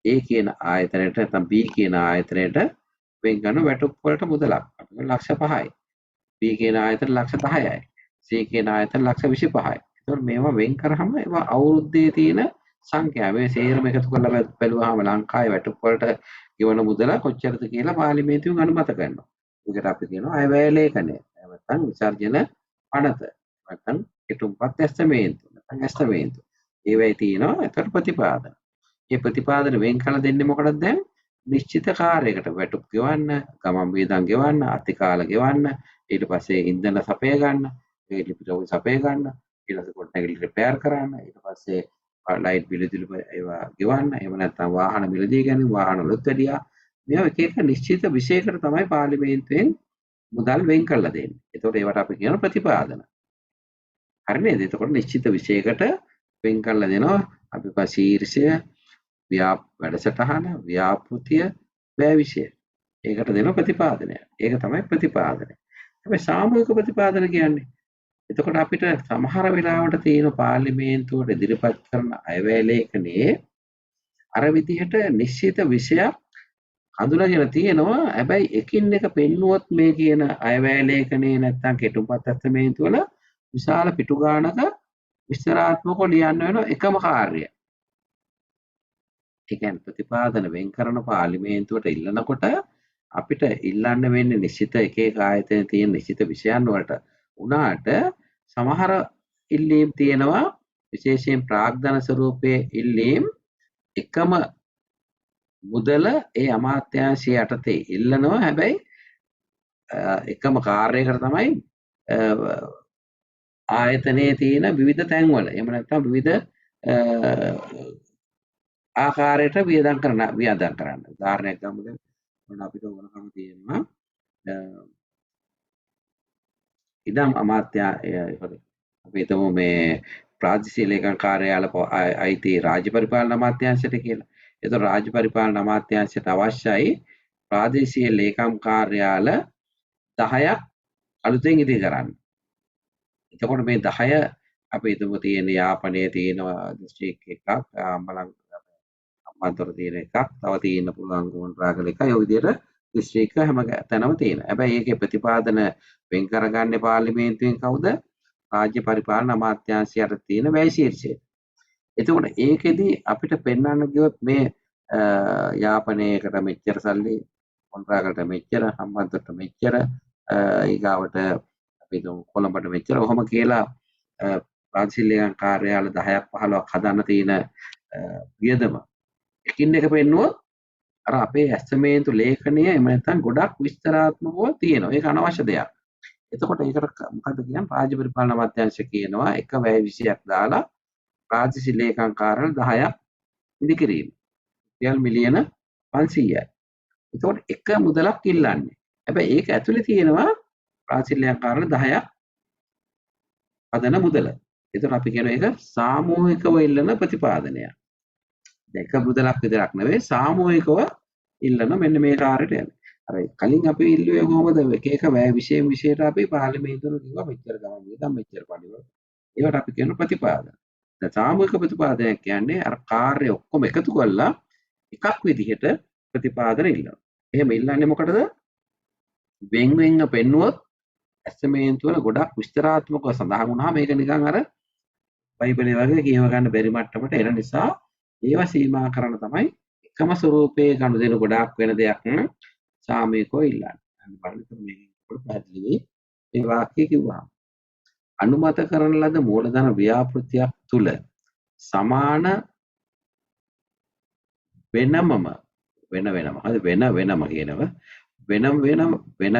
A කියන ආයතනයට නැත්නම් B කියන ආයතනයට වෙන් කරන වැටුප් වලට මුදලක්. අපි ලක්ෂ 5යි. B කියන ආයතන ලක්ෂ 10යි. C කියන ආයතන ලක්ෂ 25යි. ඒතකොට මේවා වෙන් කරාම ඒවා අවුරුද්දේ තියෙන සංඛ්‍යාව මේ සේරම එකතු කරලා බැලුවාම ලංකාවේ වැටුප් වලට ගෙවන මුදල කොච්චරද කියලා පාර්ලිමේන්තුවෙන් අනුමත කරනවා. ඒකට අපි කියනවා අයවැය ලේඛනය. නැත්නම් විසර්ජන පනත. නැත්නම් කෙටුම්පත් ඇස්තමේන්තු. නැත්නම් ඇස්තමේන්තු. ඒවයි තියෙනවා ඒතර ප්‍රතිපාදන. මේ ප්‍රතිපාදන වෙන් කරලා දෙන්නේ මොකටද දැන්? නිශ්චිත කාර්යයකට වැටුප් ගෙවන්න, ගමන් වේදන් ගෙවන්න, අතිකාල ගෙවන්න, ඊට පස්සේ ඉන්ධන සපය ගන්න, ඊළඟට සපය ගන්න, ඊළඟට කොටනගිලි රිපෙයාර් කරන්න, ඊට පස්සේ ලයිට් බිල ඒවා ගෙවන්න. එහෙම නැත්නම් වාහන මිලදී ගැනීම, වාහන වලත් වැඩියා. මේවා එක එක නිශ්චිත විෂයකට තමයි පාර්ලිමේන්තුවෙන් මුදල් වෙන් කරලා දෙන්නේ. ඒතකොට ඒවට අපි කියන ප්‍රතිපාදන. හරි නේද? ඒතකොට නිශ්චිත විෂයකට වෙන් කරලා දෙනවා. අපි ශීර්ෂය, වැඩසටහන, ව්‍යාපෘතිය, වැය විෂය. ඒකට දෙන ප්‍රතිපාදනය. ඒක තමයි ප්‍රතිපාදනය. හැබැයි සාමූහික ප්‍රතිපාදන කියන්නේ එතකොට අපිට සමහර වෙලාවට තියෙන පාර්ලිමේන්තුවට ඉදිරිපත් කරන අයවැය ලේඛනයේ අර විදිහට නිශ්චිත විෂයක් හඳුනාගෙන තියෙනවා. හැබැයි එකින් එක පෙන්නුවොත් මේ කියන අයවැය ලේඛනයේ නැත්තම් කෙටුම්පත් ඇස්තමේන්තු වල විශාල පිටු ගානක විස්තරාත්මකව ලියන්න වෙන එකම කාර්යය. ඒ කියන්නේ ප්‍රතිපාදන වෙන් කරන පාර්ලිමේන්තුවට ඉල්ලනකොට අපිට ඉල්ලන්න වෙන්නේ නිශ්චිත එක එක ආයතනයේ තියෙන නිශ්චිත විෂයන් වලට උනාට සමහර ඉල්ලීම් තියෙනවා විශේෂයෙන් ප්‍රාග්ධන ස්වරූපයේ ඉල්ලීම් එකම මුදල ඒ අමාත්‍යාංශය යටතේ ඉල්ලනවා. හැබැයි එකම කාර්යයකට තමයි ආයතනයේ තියෙන විවිධ තැන්වල එහෙම නැත්නම් විවිධ ආකාරයට වියදම් කරන්න. උදාහරණයක් ගමුද? මොන අපිට ඕනකම තියෙනවා ඉදම් අමාත්‍ය අපි හිතමු මේ ප්‍රාදේශීය ලේකම් කාර්යාල අයිති රාජ්‍ය පරිපාලන අමාත්‍යාංශයට කියලා. ඒතකොට රාජ්‍ය පරිපාලන අමාත්‍යාංශයට අවශ්‍යයි ප්‍රාදේශීය ලේකම් කාර්යාල 10ක් අලුතෙන් ඉදිරි කරන්න. එතකොට මේ 10 අපි හිතමු තියෙන යාපනයේ තියෙනවා දිස්ත්‍රික් එකක්, අම්බන්තොට තියෙන එකක්, තව තියෙන්න පුළුවන් ගෝන්රාගල එකක්. ඒ විදිහට දිස්ත්‍රික් හැම තැනම තියෙනවා. හැබැයි ඒකේ ප්‍රතිපාදන වෙන් කරගන්නේ පාර්ලිමේන්තුවෙන් කවුද? රාජ්‍ය පරිපාලන අමාත්‍යාංශයට තියෙන වැය ශීර්ෂය. එතකොට ඒකෙදි අපිට පෙන්වන්න ගියොත් මේ යාපනයේකට මෙච්චර සල්ලි, කොන්ත්‍රාගලට මෙච්චර, හම්බන්තොට මෙච්චර, ඊගාවට අපි කොළඹට මෙච්චර ඔහොම කියලා ප්‍රාදේශීය කාර්යාල 10ක් 15ක් හදන්න තියෙන වියදම එකින් එක පෙන්නුවොත් අර අපේ ඇස්තමේන්තු ලේඛනය එහෙම නැත්නම් ගොඩක් විස්තරාත්මකව තියෙනවා. ඒක අනවශ්‍ය දෙයක්. එතකොට ඒකට මොකද කියන්නේ? රාජ්‍ය පරිපාලන අමාත්‍යාංශය කියනවා එක වැය විෂයක් දාලා ප්‍රාදේශීය ලේකම් කාර්යාල 10ක් ඉදි කිරීම. රුපියල් මිලියන 500යි. එතකොට එක මුදලක් ඉල්ලන්නේ. හැබැයි ඒක ඇතුලේ තියෙනවා ප්‍රාදේශීය ලේකම් කාර්යාල 10ක් හදන මුදල. එතකොට අපි කියන එක සාමූහිකව ඉල්ලන ප්‍රතිපාදනයක්. එක මුදලක් විතරක් නෙවෙයි සාමූහිකව ඉල්ලන මෙන්න මේ කාර්යයට යන්නේ. අර කලින් අපි ඉල්ලුවේ කොහොමද? එක එක වැය විෂයට අපි පාර්ලිමේන්තුවල කිව්වා මෙච්චර ගමන් වියදම් මෙච්චර පඩිවල. ඒවට අපි කියන ප්‍රතිපාදන. දැන් සාමූහික ප්‍රතිපාදනයක් කියන්නේ අර කාර්ය ඔක්කොම එකතු කරලා එකක් විදිහට ප්‍රතිපාදන ඉල්ලනවා. එහෙම ඉල්ලන්නේ මොකටද? වෙන් වෙන්ව පෙන්නුවොත් ඇස්තමේන්තුවල ගොඩක් විස්තරාත්මකව සඳහන් වුණාම මේක නිකන් අර බයිබලයේ වගේ කියව ගන්න බැරි මට්ටමට එන නිසා ඒවා සීමා කරන තමයි එකම ස්වරූපයේ ගනුදෙනු ගොඩාක් වෙන දෙයක් සාමූහිකව ඉල්ලන්නේ. අන්න බලන්න මේක පැහැදිලි මේ වාක්‍යය කිව්වහම අනුමත කරන ලද මූලධන ව්‍යාපෘතියක් තුල සමාන වෙනම කියනවා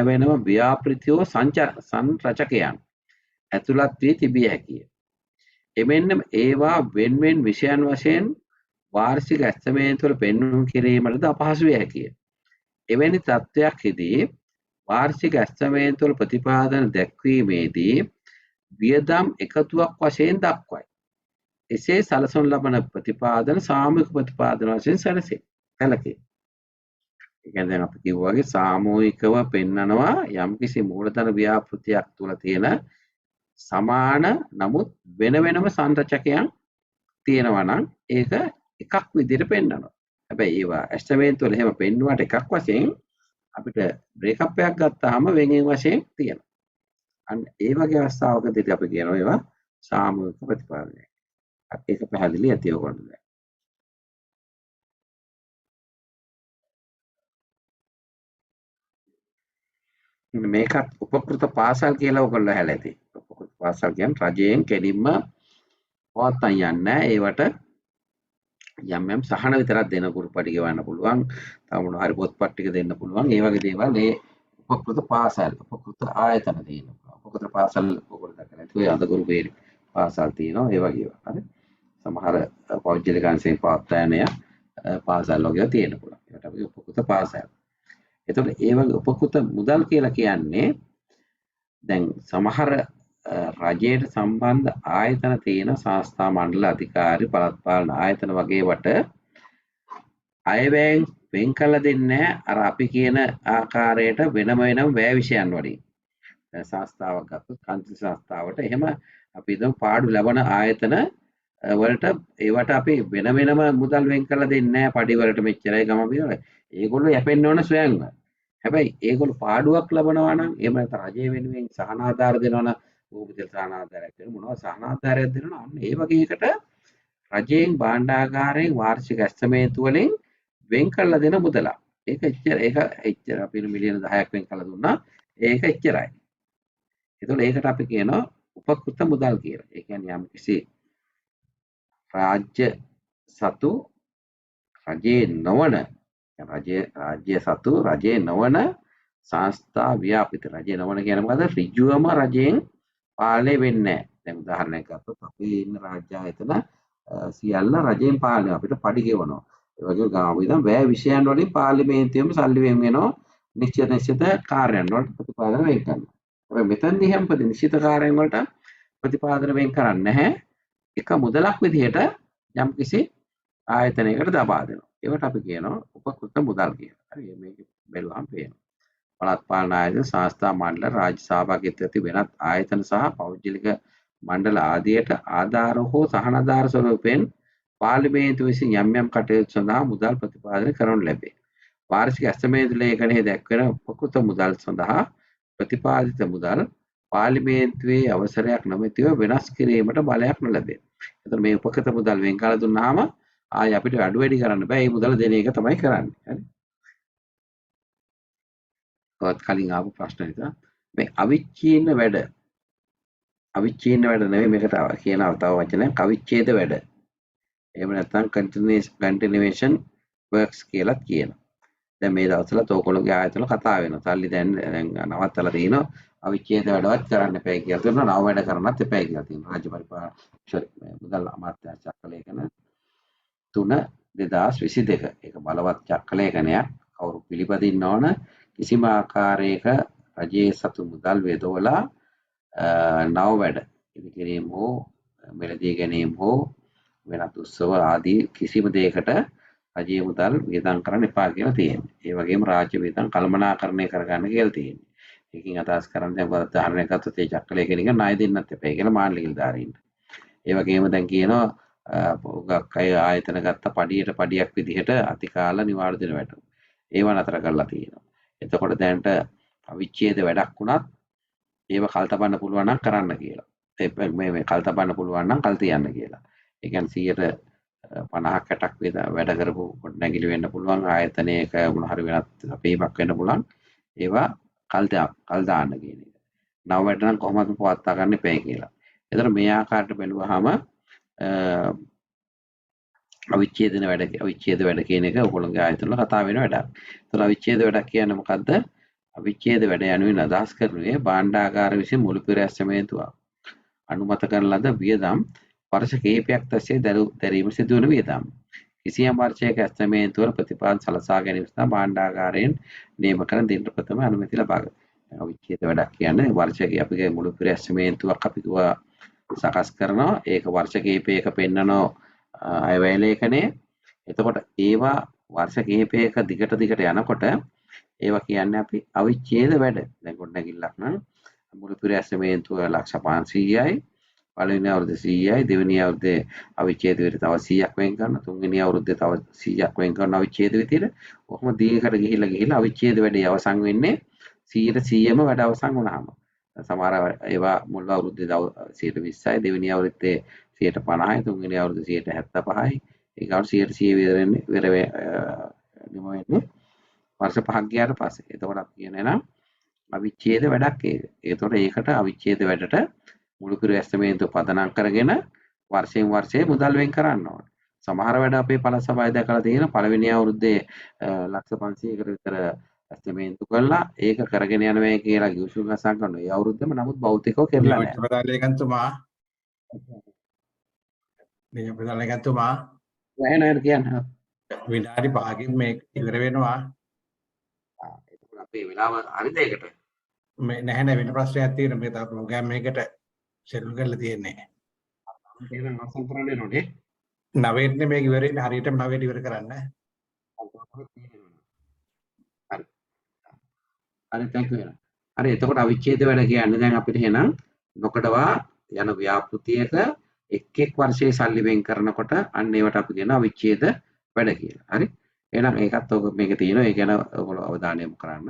වෙනම ව්‍යාපෘතියෝ සංරචකයන් ඇතුළත් වී තිබිය හැකිය. එමෙන්න ඒවා වෙන්වෙන් විෂයන් වශයෙන් වාර්ෂික ඇස්තමේන්තුවල පෙන්වීම කිරීමටද අපහසු විය හැකිය. එවැනි තත්ත්වයක්දී වාර්ෂික ඇස්තමේන්තුවල ප්‍රතිපාදන දැක්වීමේදී වියදම් එකතුවක් වශයෙන් දක්වයි. එසේ සලසනු ලබන ප්‍රතිපාදන සාමූහික ප්‍රතිපාදන වශයෙන් සැලකේ. ඒ කියන්නේ දැන් අපි කිව්වා වගේ සාමූහිකව පෙන්නනවා යම්කිසි මූලධන ව්‍යාපෘතියක් තුල තියෙන සමාන නමුත් වෙනම සංරචකයන් තියෙනවා නම් ඒක එකක් විදිහට පෙන්නනවා. හැබැයි ඒවා ඇස්තමේන්තු වල එහෙම පෙන්නුවාට එකක් වශයෙන් අපිට බ්‍රේක්අප් එකක් ගත්තාම වෙනින් වශයෙන් තියෙනවා. අන්න ඒ වගේ අවස්ථාවකදී අපි කියනවා ඒවා සාමූහික ප්‍රතිපාදනය. ඒක පැහැදිලි ඇති ඔයගොල්ලන්ට දැන්. මේකත් උපකෘත පාසල් කියලා ඔයගොල්ලෝ ඇහලා ඇති. උපකෘත පාසල් කියන්නේ රජයෙන් කෙලින්ම පවත්වන්න යන්නේ. ඒවට යම් සහන විතරක් දෙන කුරුපටි ගෙවන්න පුළුවන්. තව මොනවා හරි පොත්පත් ටික දෙන්න පුළුවන්. ඒ වගේ දේවල් මේ උපකෘත පාසල් උපකෘත ආයතන තියෙනවා. උපකෘත පාසල් ඔයගොල්ලෝ දැකලා ඇති. ඔය අද ගුරු පාසල් තියෙනවා. ඒ වගේ ඒවා. හරි. සමහර පෞද්ගලික අංශයෙන් පවත්වාගෙන යන පාසල් වගේ තියෙන පුළුවන්. ඒකට අපි උපකෘත පාසල්. එතකොට ඒ වගේ උපකෘත මුදල් කියලා කියන්නේ දැන් සමහර රජයට සම්බන්ධ ආයතන තියෙන සංස්ථා මණ්ඩල අධිකාරි පළාත් පාලන ආයතන වගේවට අයවැයෙන් වෙන් කළ දෙන්නේ අර අපි කියන ආකාරයට වෙනම වැය විෂයන් වලින්. දැන් සංස්ථාවක් ගත්තොත් කන්ත්‍රි සංස්ථාවට එහෙම අපි හිතමු පාඩු ලබන ආයතන වලට ඒවට අපි වෙනම මුදල් වෙන් කරලා දෙන්නේ නැහැ. පඩි වලට මෙච්චරයි ගම බිවල. ඒගොල්ලෝ යැපෙන්න ඕන ස්වයංව. හැබැයි ඒගොල්ලෝ පාඩුවක් ලබනවා නම් එහෙම නැත්නම් රජය වෙනුවෙන් සහන ආධාර දෙනවා නම් භූමිතල සහන ආධාරයක් දෙනවා මොනවා සහන ආධාරයක් දෙනවා අන්න ඒ වගේ එකට රජයෙන් භාණ්ඩාගාරයෙන් වාර්ෂික ඇස්තමේන්තු වලින් වෙන් කරලා දෙන මුදලක්. ඒක එච්චර අපි මිලියන 10ක් වෙන් කරලා දුන්නා. ඒක එච්චරයි. ඒතකොට ඒකට අපි කියනවා උපකෘත මුදල් කියලා. ඒ කියන්නේ යම් කිසි රාජ්‍ය සතු රජයේ නොවන රාජ්‍ය සතු රජයේ නොවන සංස්ථා ව්‍යාපිත රජය නොවන කියන මොකද ඍජුවම රජයෙන් පාලනය වෙන්නේ නැහැ. දැන් උදාහරණයක් ගත්තොත් අපේ ඉන්න රාජ්‍ය ආයතන සියල්ල රජයෙන් පාලනය අපිට පඩි ගෙවනවා. ඒ වගේ ගාම විතර වැය විෂයන් වලින් පාර්ලිමේන්තුවෙම සල්ලි වෙනවා නිශ්චිත කාර්යයන් වලට ප්‍රතිපාදන වෙන් කරනවා. හැබැයි මෙතනදී හැමපෙද නිශ්චිත කාර්යයන් වලට ප්‍රතිපාදන වෙන් කරන්නේ නැහැ. එක මුදලක් විදිහට යම්කිසි ආයතනයකට දබා දෙනවා. ඒවට අපි කියනවා උපකෘත මුදල් කියලා. හරි මේක බැලුවම පේනවා. පළාත් පාලන ආයතන සංස්ථා මණ්ඩල රාජ්‍ය සහභාගීත්වය ඇති වෙනත් ආයතන සහ පෞද්ගලික මණ්ඩල ආදියට ආධාර හෝ සහනාධාර ස්වරූපයෙන් පාර්ලිමේන්තුව විසින් යම් කටයුතු සඳහා මුදල් ප්‍රතිපාදනය කරනු ලැබේ. වාර්ෂික ඇස්තමේන්තු ලේඛනයේ දැක්වෙන උපකෘත මුදල් සඳහා ප්‍රතිපාදිත මුදල් පාර්ලිමේන්තුවේ අවසරයක් නොමැතිව වෙනස් කිරීමට බලයක් නොලැබේ. එතකොට මේ උපකෘත මුදල් වෙන් කරලා දුන්නාම ආයි අපිට අඩු වැඩි කරන්න බෑ. මේ මුදල දෙන එක තමයි කරන්නේ. හරි. ඔයත් කලින් ආපු ප්‍රශ්න නිසා මේ අවිච්ඡින්න වැඩ නෙවෙයි මේකට කියනවා තව වචනයක් අවිච්ඡේද වැඩ. එහෙම නැත්නම් continuation works කියලා කියනවා. දැන් මේ දවස්වල තෝකොළගේ ආයතන කතා වෙනවා. සල්ලි දැන් නවත්තලා තිනවා. අවිච්ඡේද වැඩවත් කරන්න එපා කියලා තියෙනවා. නව වැඩ කරන්නත් එපා කියලා තියෙනවා. රාජ්‍ය පරිපාලන මුදල් අමාත්‍යාංශ චක්‍රලේඛන 3/2022. ඒක බලවත් චක්‍රලේඛනයක්. කවුරු පිළිපදින්න ඕන කිසිම ආකාරයක රජයේ සතු මුදල් වේදවලා නව වැඩ ඉදිකිරීම හෝ මෙලදී ගැනීම හෝ වෙනත් උත්සව ආදී කිසිම දෙයකට රජයේ මුදල් වියදම් කරන්න එපා කියලා තියෙනවා. ඒ වගේම රාජ්‍ය වියදම් කළමනාකරණය කරගන්න කියලා තියෙනවා. ඒකෙන් අදහස් කරන්නේ දැන් උදාහරණයක් ගත්තොත් ඒ චක්‍රලේඛනික ණය දෙන්නත් එපා කියලා මානලික නිලධාරීන්ට. ඒ වගේම දැන් කියනවා ගොඩක් අය ආයතන ගත්ත පඩියක් විදිහට අතිකාල නිවාඩු දෙන වැටුම්. ඒව නතර කරලා තියෙනවා. එතකොට දැනට අවිච්ඡේද වැඩක් වුණත් ඒව කල් තබන්න පුළුවන් නම් කරන්න කියලා. මේ කල් තබන්න පුළුවන් නම් කල් තියන්න කියලා. ඒ කියන්නේ 50ක් 60ක් වැඩ කරපු නැගිලි වෙන්න පුළුවන් ආයතනයක මොන හරි වෙනත් අපේමක් වෙන්න පුළුවන්. ඒවා කල් දාන්න කියන එක. නව වැඩ නම් කොහොමද පවත්වා ගන්න එපා කියලා. ඒතර මේ ආකාරයට බැලුවාම අවිච්ඡේද වැඩ කියන එක ඔයගොල්ලෝගේ ආයතනවල කතා වෙන වැඩක්. ඒතර අවිච්ඡේද වැඩක් කියන්නේ මොකද්ද? අවිච්ඡේද වැඩ යනුවෙන් අදහස් කරන්නේ භාණ්ඩාගාර විසින් මුළු පෙර ඇස්තමේන්තුව අනුමත කරන ලද වියදම් වර්ෂ කිහිපයක් තිස්සේ දැරීම සිදුවන වියදම්. කිසියම් වර්ෂයක ඇස්තමේන්තුවල ප්‍රතිපාදන සලසා ගැනීම සඳහා භාණ්ඩාගාරයෙන් නියම කරන දින ප්‍රථම අනුමැතිය ලබා ගන්න. අවිච්ඡේද වැඩක් කියන්නේ වර්ෂයක අපගේ මුළු පෙර ඇස්තමේන්තුවක් අපි සකස් කරනවා. ඒක වර්ෂ කිහිපයක පෙන්නනෝ අයවැය ලේඛනයේ. එතකොට ඒවා වර්ෂ කිහිපයක දිගට යනකොට ඒවා කියන්නේ අපි අවිච්ඡේද වැඩ. දැන් ගොඩනැගිල්ලක් නම් මුළු පෙර ඇස්තමේන්තුව ලක්ෂ 500යි. පළවෙනි අවුරුද්දේ 100යි, දෙවෙනි අවුරුද්දේ අවිච්ඡේද විදිහට තව 100ක් වෙන් කරනවා, තුන්වෙනි අවුරුද්දේ තව 100ක් වෙන් කරනවා අවිච්ඡේද විදිහට. කොහොම දීර්ඝකට ගිහිල්ලා අවිච්ඡේද වැඩේ අවසන් වෙන්නේ 100%ම වැඩ අවසන් වුණාම. සමහර ඒවා මුල් අවුරුද්දේ 120යි, දෙවෙනි අවුරුද්දේ 150යි, තුන්වෙනි අවුරුද්දේ 175යි. ඒකට 100% නිම වෙන්නේ වර්ෂ 5ක් ගියාට පස්සේ. එතකොට අපි කියන්නේ නම් අවිච්ඡේද වැඩක් ඒක. ඒතකොට ඒකට අවිච්ඡේද වැඩට මුළු පෙර ඇස්තමේන්තුව පදනම් කරගෙන වර්ෂයෙන් වර්ෂයේ මුදල් වෙන් කරන්න ඕනේ. සමහර වැඩ අපේ පළාත් සභාවේ දැකලා තියෙන පළවෙනි අවුරුද්දේ ලක්ෂ 500කට විතර ඇස්තමේන්තු කළා. ඒක කරගෙන යනවා කියලා ගිවිසුම් අසන් කරනවා. ඒ අවුරුද්දෙම නමුත් භෞතිකව කෙරලා නැහැ. ප්‍රධානලේකම්තුමා එහෙනම් කියන්නේ විනාඩි 5කින් මේක ඉවර වෙනවා. ඒක අපේ වෙලාව හරිද ඒකට? මේ නැහැ වෙන ප්‍රශ්නයක් තියෙනවා. මේ තව ප්‍රෝග්‍රෑම් එකකට ෂෙඩියුල් කරලා තියෙන්නේ. එහෙනම් අවසන් කරන්න ඕනේ. 9ට මේක ඉවර වෙන්නේ හරියටම 9ට ඉවර කරන්න. හරි thank you. හරි එතකොට අවිච්ඡේද වැඩ කියන්නේ දැන් අපිට එහෙනම් නොකඩවා යන ව්‍යාපෘතියක එක් වර්ෂයේ සල්ලි වෙන් කරනකොට අන්න ඒවට අපි කියන අවිච්ඡේද වැඩ කියලා. හරි. එහෙනම් ඒකත් ඔක මේක තියෙනවා. ඒ ගැන ඔයගොල්ලෝ අවධානය යොමු කරන්න.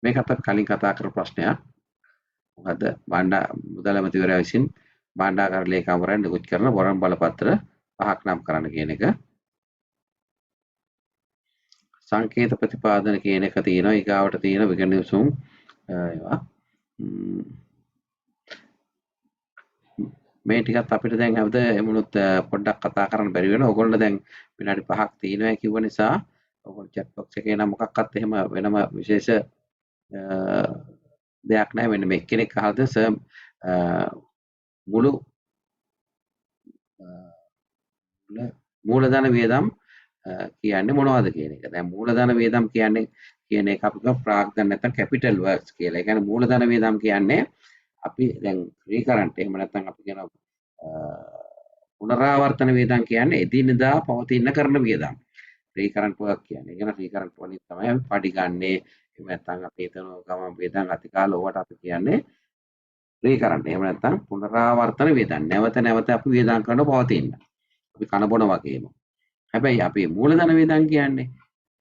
මේකත් අපි කලින් කතා කරපු ප්‍රශ්නයක්. මොකද මුදල් ඇමතිවරයා විසින් භාණ්ඩාගාර ලේකම්වරයන් නිකුත් කරන වරම් බලපත්‍ර 5ක් නම් කරන්න කියන එක. සංකේත ප්‍රතිපාදන කියන එක තියෙනවා. ඊගාවට තියෙන විගණිසුම් ඒවා. මේ ටිකත් අපිට දැන් හවද එමුණුත් පොඩ්ඩක් කතා කරන්න බැරි වෙනවා. ඕගොල්ලෝ දැන් විනාඩි 5ක් තියෙනවා කිව්ව නිසා ඔයගොල්ලෝ chat box එකේ නම් මොකක්වත් එහෙම වෙනම විශේෂ දෙයක් නැහැ. මෙන්න මේ කෙනෙක් අහද සර් මුළු මූලධන වියදම් කියන්නේ මොනවද කියන එක. දැන් මූලධන වියදම් කියන්නේ කියන එක අපි කියමු ප්‍රාග්ධන නැත්නම් කැපිටල් වර්ක්ස් කියලා. ඒ කියන්නේ මූලධන වියදම් කියන්නේ අපි දැන් රීකරන්ට් එහෙම නැත්නම් අපි කියන පුනරාවර්තන වියදම් කියන්නේ එදිනෙදා පවතින කරන වියදම්. රීකරන්ට් වර්ක් කියන්නේ. ඒ කියන්නේ රීකරන්ට් වලින් තමයි අපි පඩි ගන්නෙ. එහෙම නැත්නම් අපි හිතන ගමන් වියදම් අතිකාල ඕවට අපි කියන්නේ රීකරන්ට්. එහෙම නැත්නම් පුනරාවර්තන වියදම්. නැවත නැවත අපි වියදම් කරන පවතින. අපි කන බොන වගේම. හැබැයි අපි මූලධන වියදම් කියන්නේ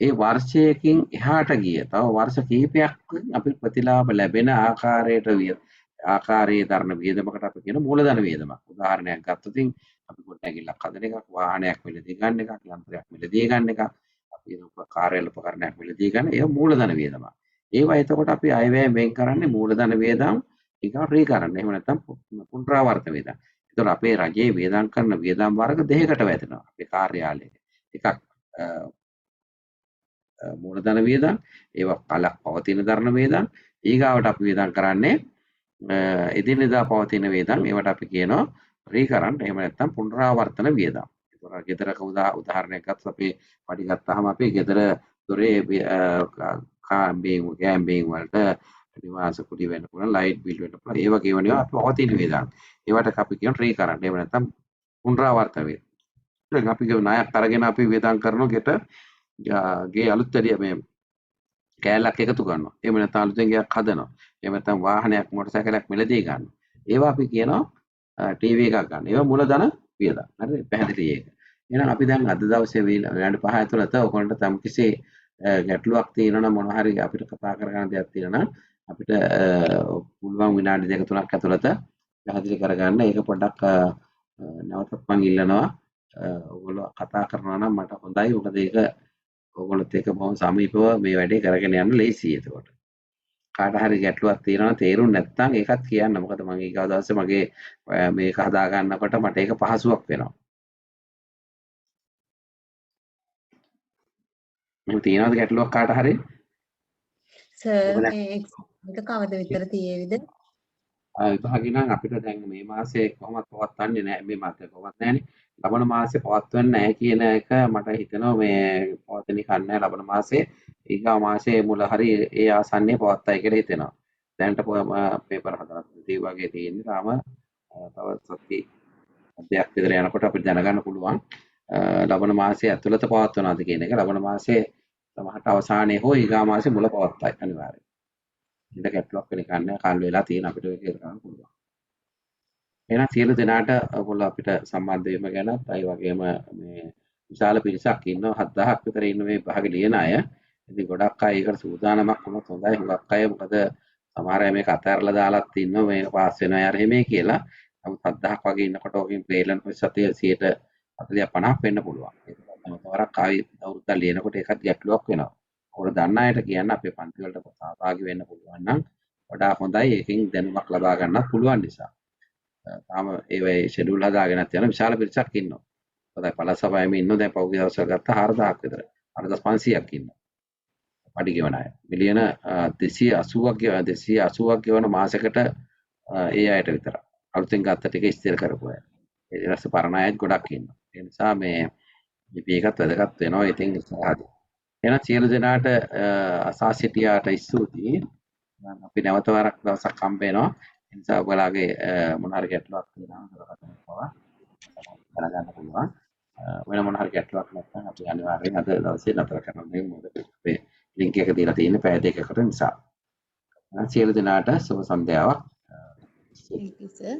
ඒ වර්ෂයකින් එහාට ගිය තව වර්ෂ කිහිපයක් අපි ප්‍රතිලාභ ලැබෙන ආකාරයේ දරන වියදමකට අපි කියන මූලධන වියදමක්. උදාහරණයක් ගත්තොත් අපි ගොඩනැගිල්ලක් හදන එකක්, වාහනයක් මිලදී ගන්න එකක්, යන්ත්‍රයක් මිලදී ගන්න එකක්, අපි කාර්යාල උපකරණයක් මිලදී ගන්න ඒ මූලධන වියදමක්. ඒවා එතකොට අපි අයවැය වෙන් කරන්නේ මූලධන වියදම් ඊගා රීකරන්න. එහෙම නැත්නම් පුනරාවර්තන වියදම්. එතකොට අපේ රජයේ වියදම් කරන වියදම් වර්ග දෙකකට වැටෙනවා. අපේ කාර්යාලයේ. එකක් මූලධන වියදම්, ඒවා කලක් පවතින දරන වියදම්. ඊගාවට අපි වියදම් කරන්නේ එදිනෙදා පවතින වියදම්. ඒවට අපි කියනවා රීකරන්ට්. එහෙම නැත්නම් පුනරාවර්තන වියදම්. ඒතකොට ගෙදරක උදාහරණයක් ගත්තොත් අපි පඩි ගත්තාම අපි ගෙදර දොරේ ගෑම්බීම් වලට නිවාස කුඩි වෙන්න පුළුවන්, ලයිට් බිල් වෙන්න පුළුවන්. ඒ වගේ ඒවා අපි පවතින වියදම්. ඒවට අපි කියන රීකරන්ට්. එහෙම නැත්නම් පුනරාවර්තන වියදම්. දැන් අපි ණයක් අරගෙන අපි වියදම් කරන ගෙට ගේ අලුත් වැඩිය මේ කෑල්ලක් එකතු කරනවා. එහෙම නැත්නම් අලුතෙන් ගයක් හදනවා. එහෙම නැත්නම් වාහනයක් මොටරසයිකලයක් මිලදී ගන්නවා. ඒවා අපි කියනවා ටීවී එකක් ගන්න. ඒවා මූලධන වියදම්. හරිද? පැහැදිලි ඒක. එහෙනම් අපි දැන් අද දවසේ විනාඩි 5 ඇතුළත ඔයගොල්ලන්ට තම කිසි ගැටලුවක් තියෙනවා නම් මොනවා හරි අපිට කතා කරගන්න දෙයක් තියෙනවා නම් අපිට පුළුවන් විනාඩි 2-3ක් ඇතුළත පැහැදිලි කරගන්න. ඒක පොඩ්ඩක් නැවතත් මම ඉල්ලනවා ඔයගොල්ලෝ කතා කරනවා නම් මට හොඳයි. මොකද ඒක ඔයගොල්ලොත් එක්ක බොහොම සමීපව මේ වැඩේ කරගෙන යන්න ලේසියි එතකොට. කාට හරි ගැටලුවක් තියෙනවා තේරුම් නැත්නම් ඒකත් කියන්න. මොකද මම ඊගා දවසේ මගේ මේක හදා ගන්නකොට මට ඒක පහසුවක් වෙනවා. මම තියනවාද ගැටලුවක් කාට හරි? සර් මේ එක්සෑම් එක කවද විතර තියේවිද? විභාගේ නම් අපිට දැන් මේ මාසේ කොහොමද පවත්වන්නේ නැහැ. මේ මාසේ කොහොමද නැහැනේ. ලබන මාසේ පවත්වන්නේ නැහැ කියන එක මට හිතෙනවා මේ පවත්වන එක නැහැ ලබන මාසේ. ඊගා මාසේ මුල හරි ඒ ආසන්නයේ පවත්වයි කියලා හිතෙනවා. දැනට පේපර් හදලා වගේ තියෙන්නේ. තාම තව සති දෙකක් විතර යනකොට අපිට දැනගන්න පුළුවන් ලබන මාසයේ ඇතුළත පවත්වනවාද කියන එක. ලබන මාසයේ සමහරට අවසානයේ හෝ ඊගා මාසේ මුල පවත්වයි අනිවාර්යයෙන්. ඉඳ ගැටලුවක් වෙන කන්නේ කාල වෙලා තියෙන අපිට ඒක කරන්න පුළුවන්. එහෙනම් සියලු දෙනාට ඔයගොල්ලෝ අපිට සම්බන්ධ වීම ගැනත් අය වගේම මේ විශාල පිරිසක් ඉන්නවා 7000ක් විතර ඉන්න මේ භාග ලියන අය. ඉතින් ගොඩක් අය ඒකට සූදානමක් වුණොත් හොඳයි. හුඟක් අය මොකද සමහර අය මේක අතහැරලා දාලාත් ඉන්නවා මේ පාස් වෙනවා යාර එහෙමයි කියලා. නමුත් 7000ක් වගේ ඉන්නකොට ඔකින් පේලන ප්‍රතිශතය 40-50ක් වෙන්න පුළුවන්. ඒක තමයි තවරක් ආයි අවුරුද්දක් ලියනකොට ඒකත් ගැටලුවක් වෙනවා. ඔයාලා දන්න අයට කියන්න අපේ පන්ති වලට සහභාගී වෙන්න පුළුවන් නම් වඩා හොඳයි. ඒකෙන් දැනුමක් ලබා ගන්නත් පුළුවන් නිසා. තාම ඒ ෂෙඩියුල් හදාගෙනත් යන විශාල පිරිසක් ඉන්නවා. හොඳයි පළසභාවෙම ඉන්නවා. දැන් පෞද්ගලික දවසක් ගත්ත 4000ක් විතර. 4500ක් ඉන්නවා. පඩි ගෙවන අය. මිලියන 280ක් ගෙවන මාසෙකට ඒ අයට විතර. අලුතෙන් ගත්ත ටික ස්ථිර කරපු අය. ඒ ඊට පරණ අයත් ගොඩක් ඉන්නවා. ඒ නිසා මේ මේකත් වැදගත් වෙනවා. ඉතින් ඉස්සරහදී එහෙනම් සියලු දෙනාට අසා සිටියාට ස්තුතියි. අපි නැවත වරක් දවසක් හම්බ වෙනවා. ඒ නිසා ඔයාලගේ මොන හරි ගැටලුවක් තියෙනවා දැනගන්න පුළුවන්. වෙන මොන හරි ගැටලුවක් නැත්නම් අපි අනිවාර්යෙන් අද දවසේ නතර කරන්න මොකද මේ ලින්ක් එක දීලා තියෙන්නේ පැය දෙකකට නිසා. සියලු දෙනාට සුබ සන්ධ්‍යාවක්. Thank you sir.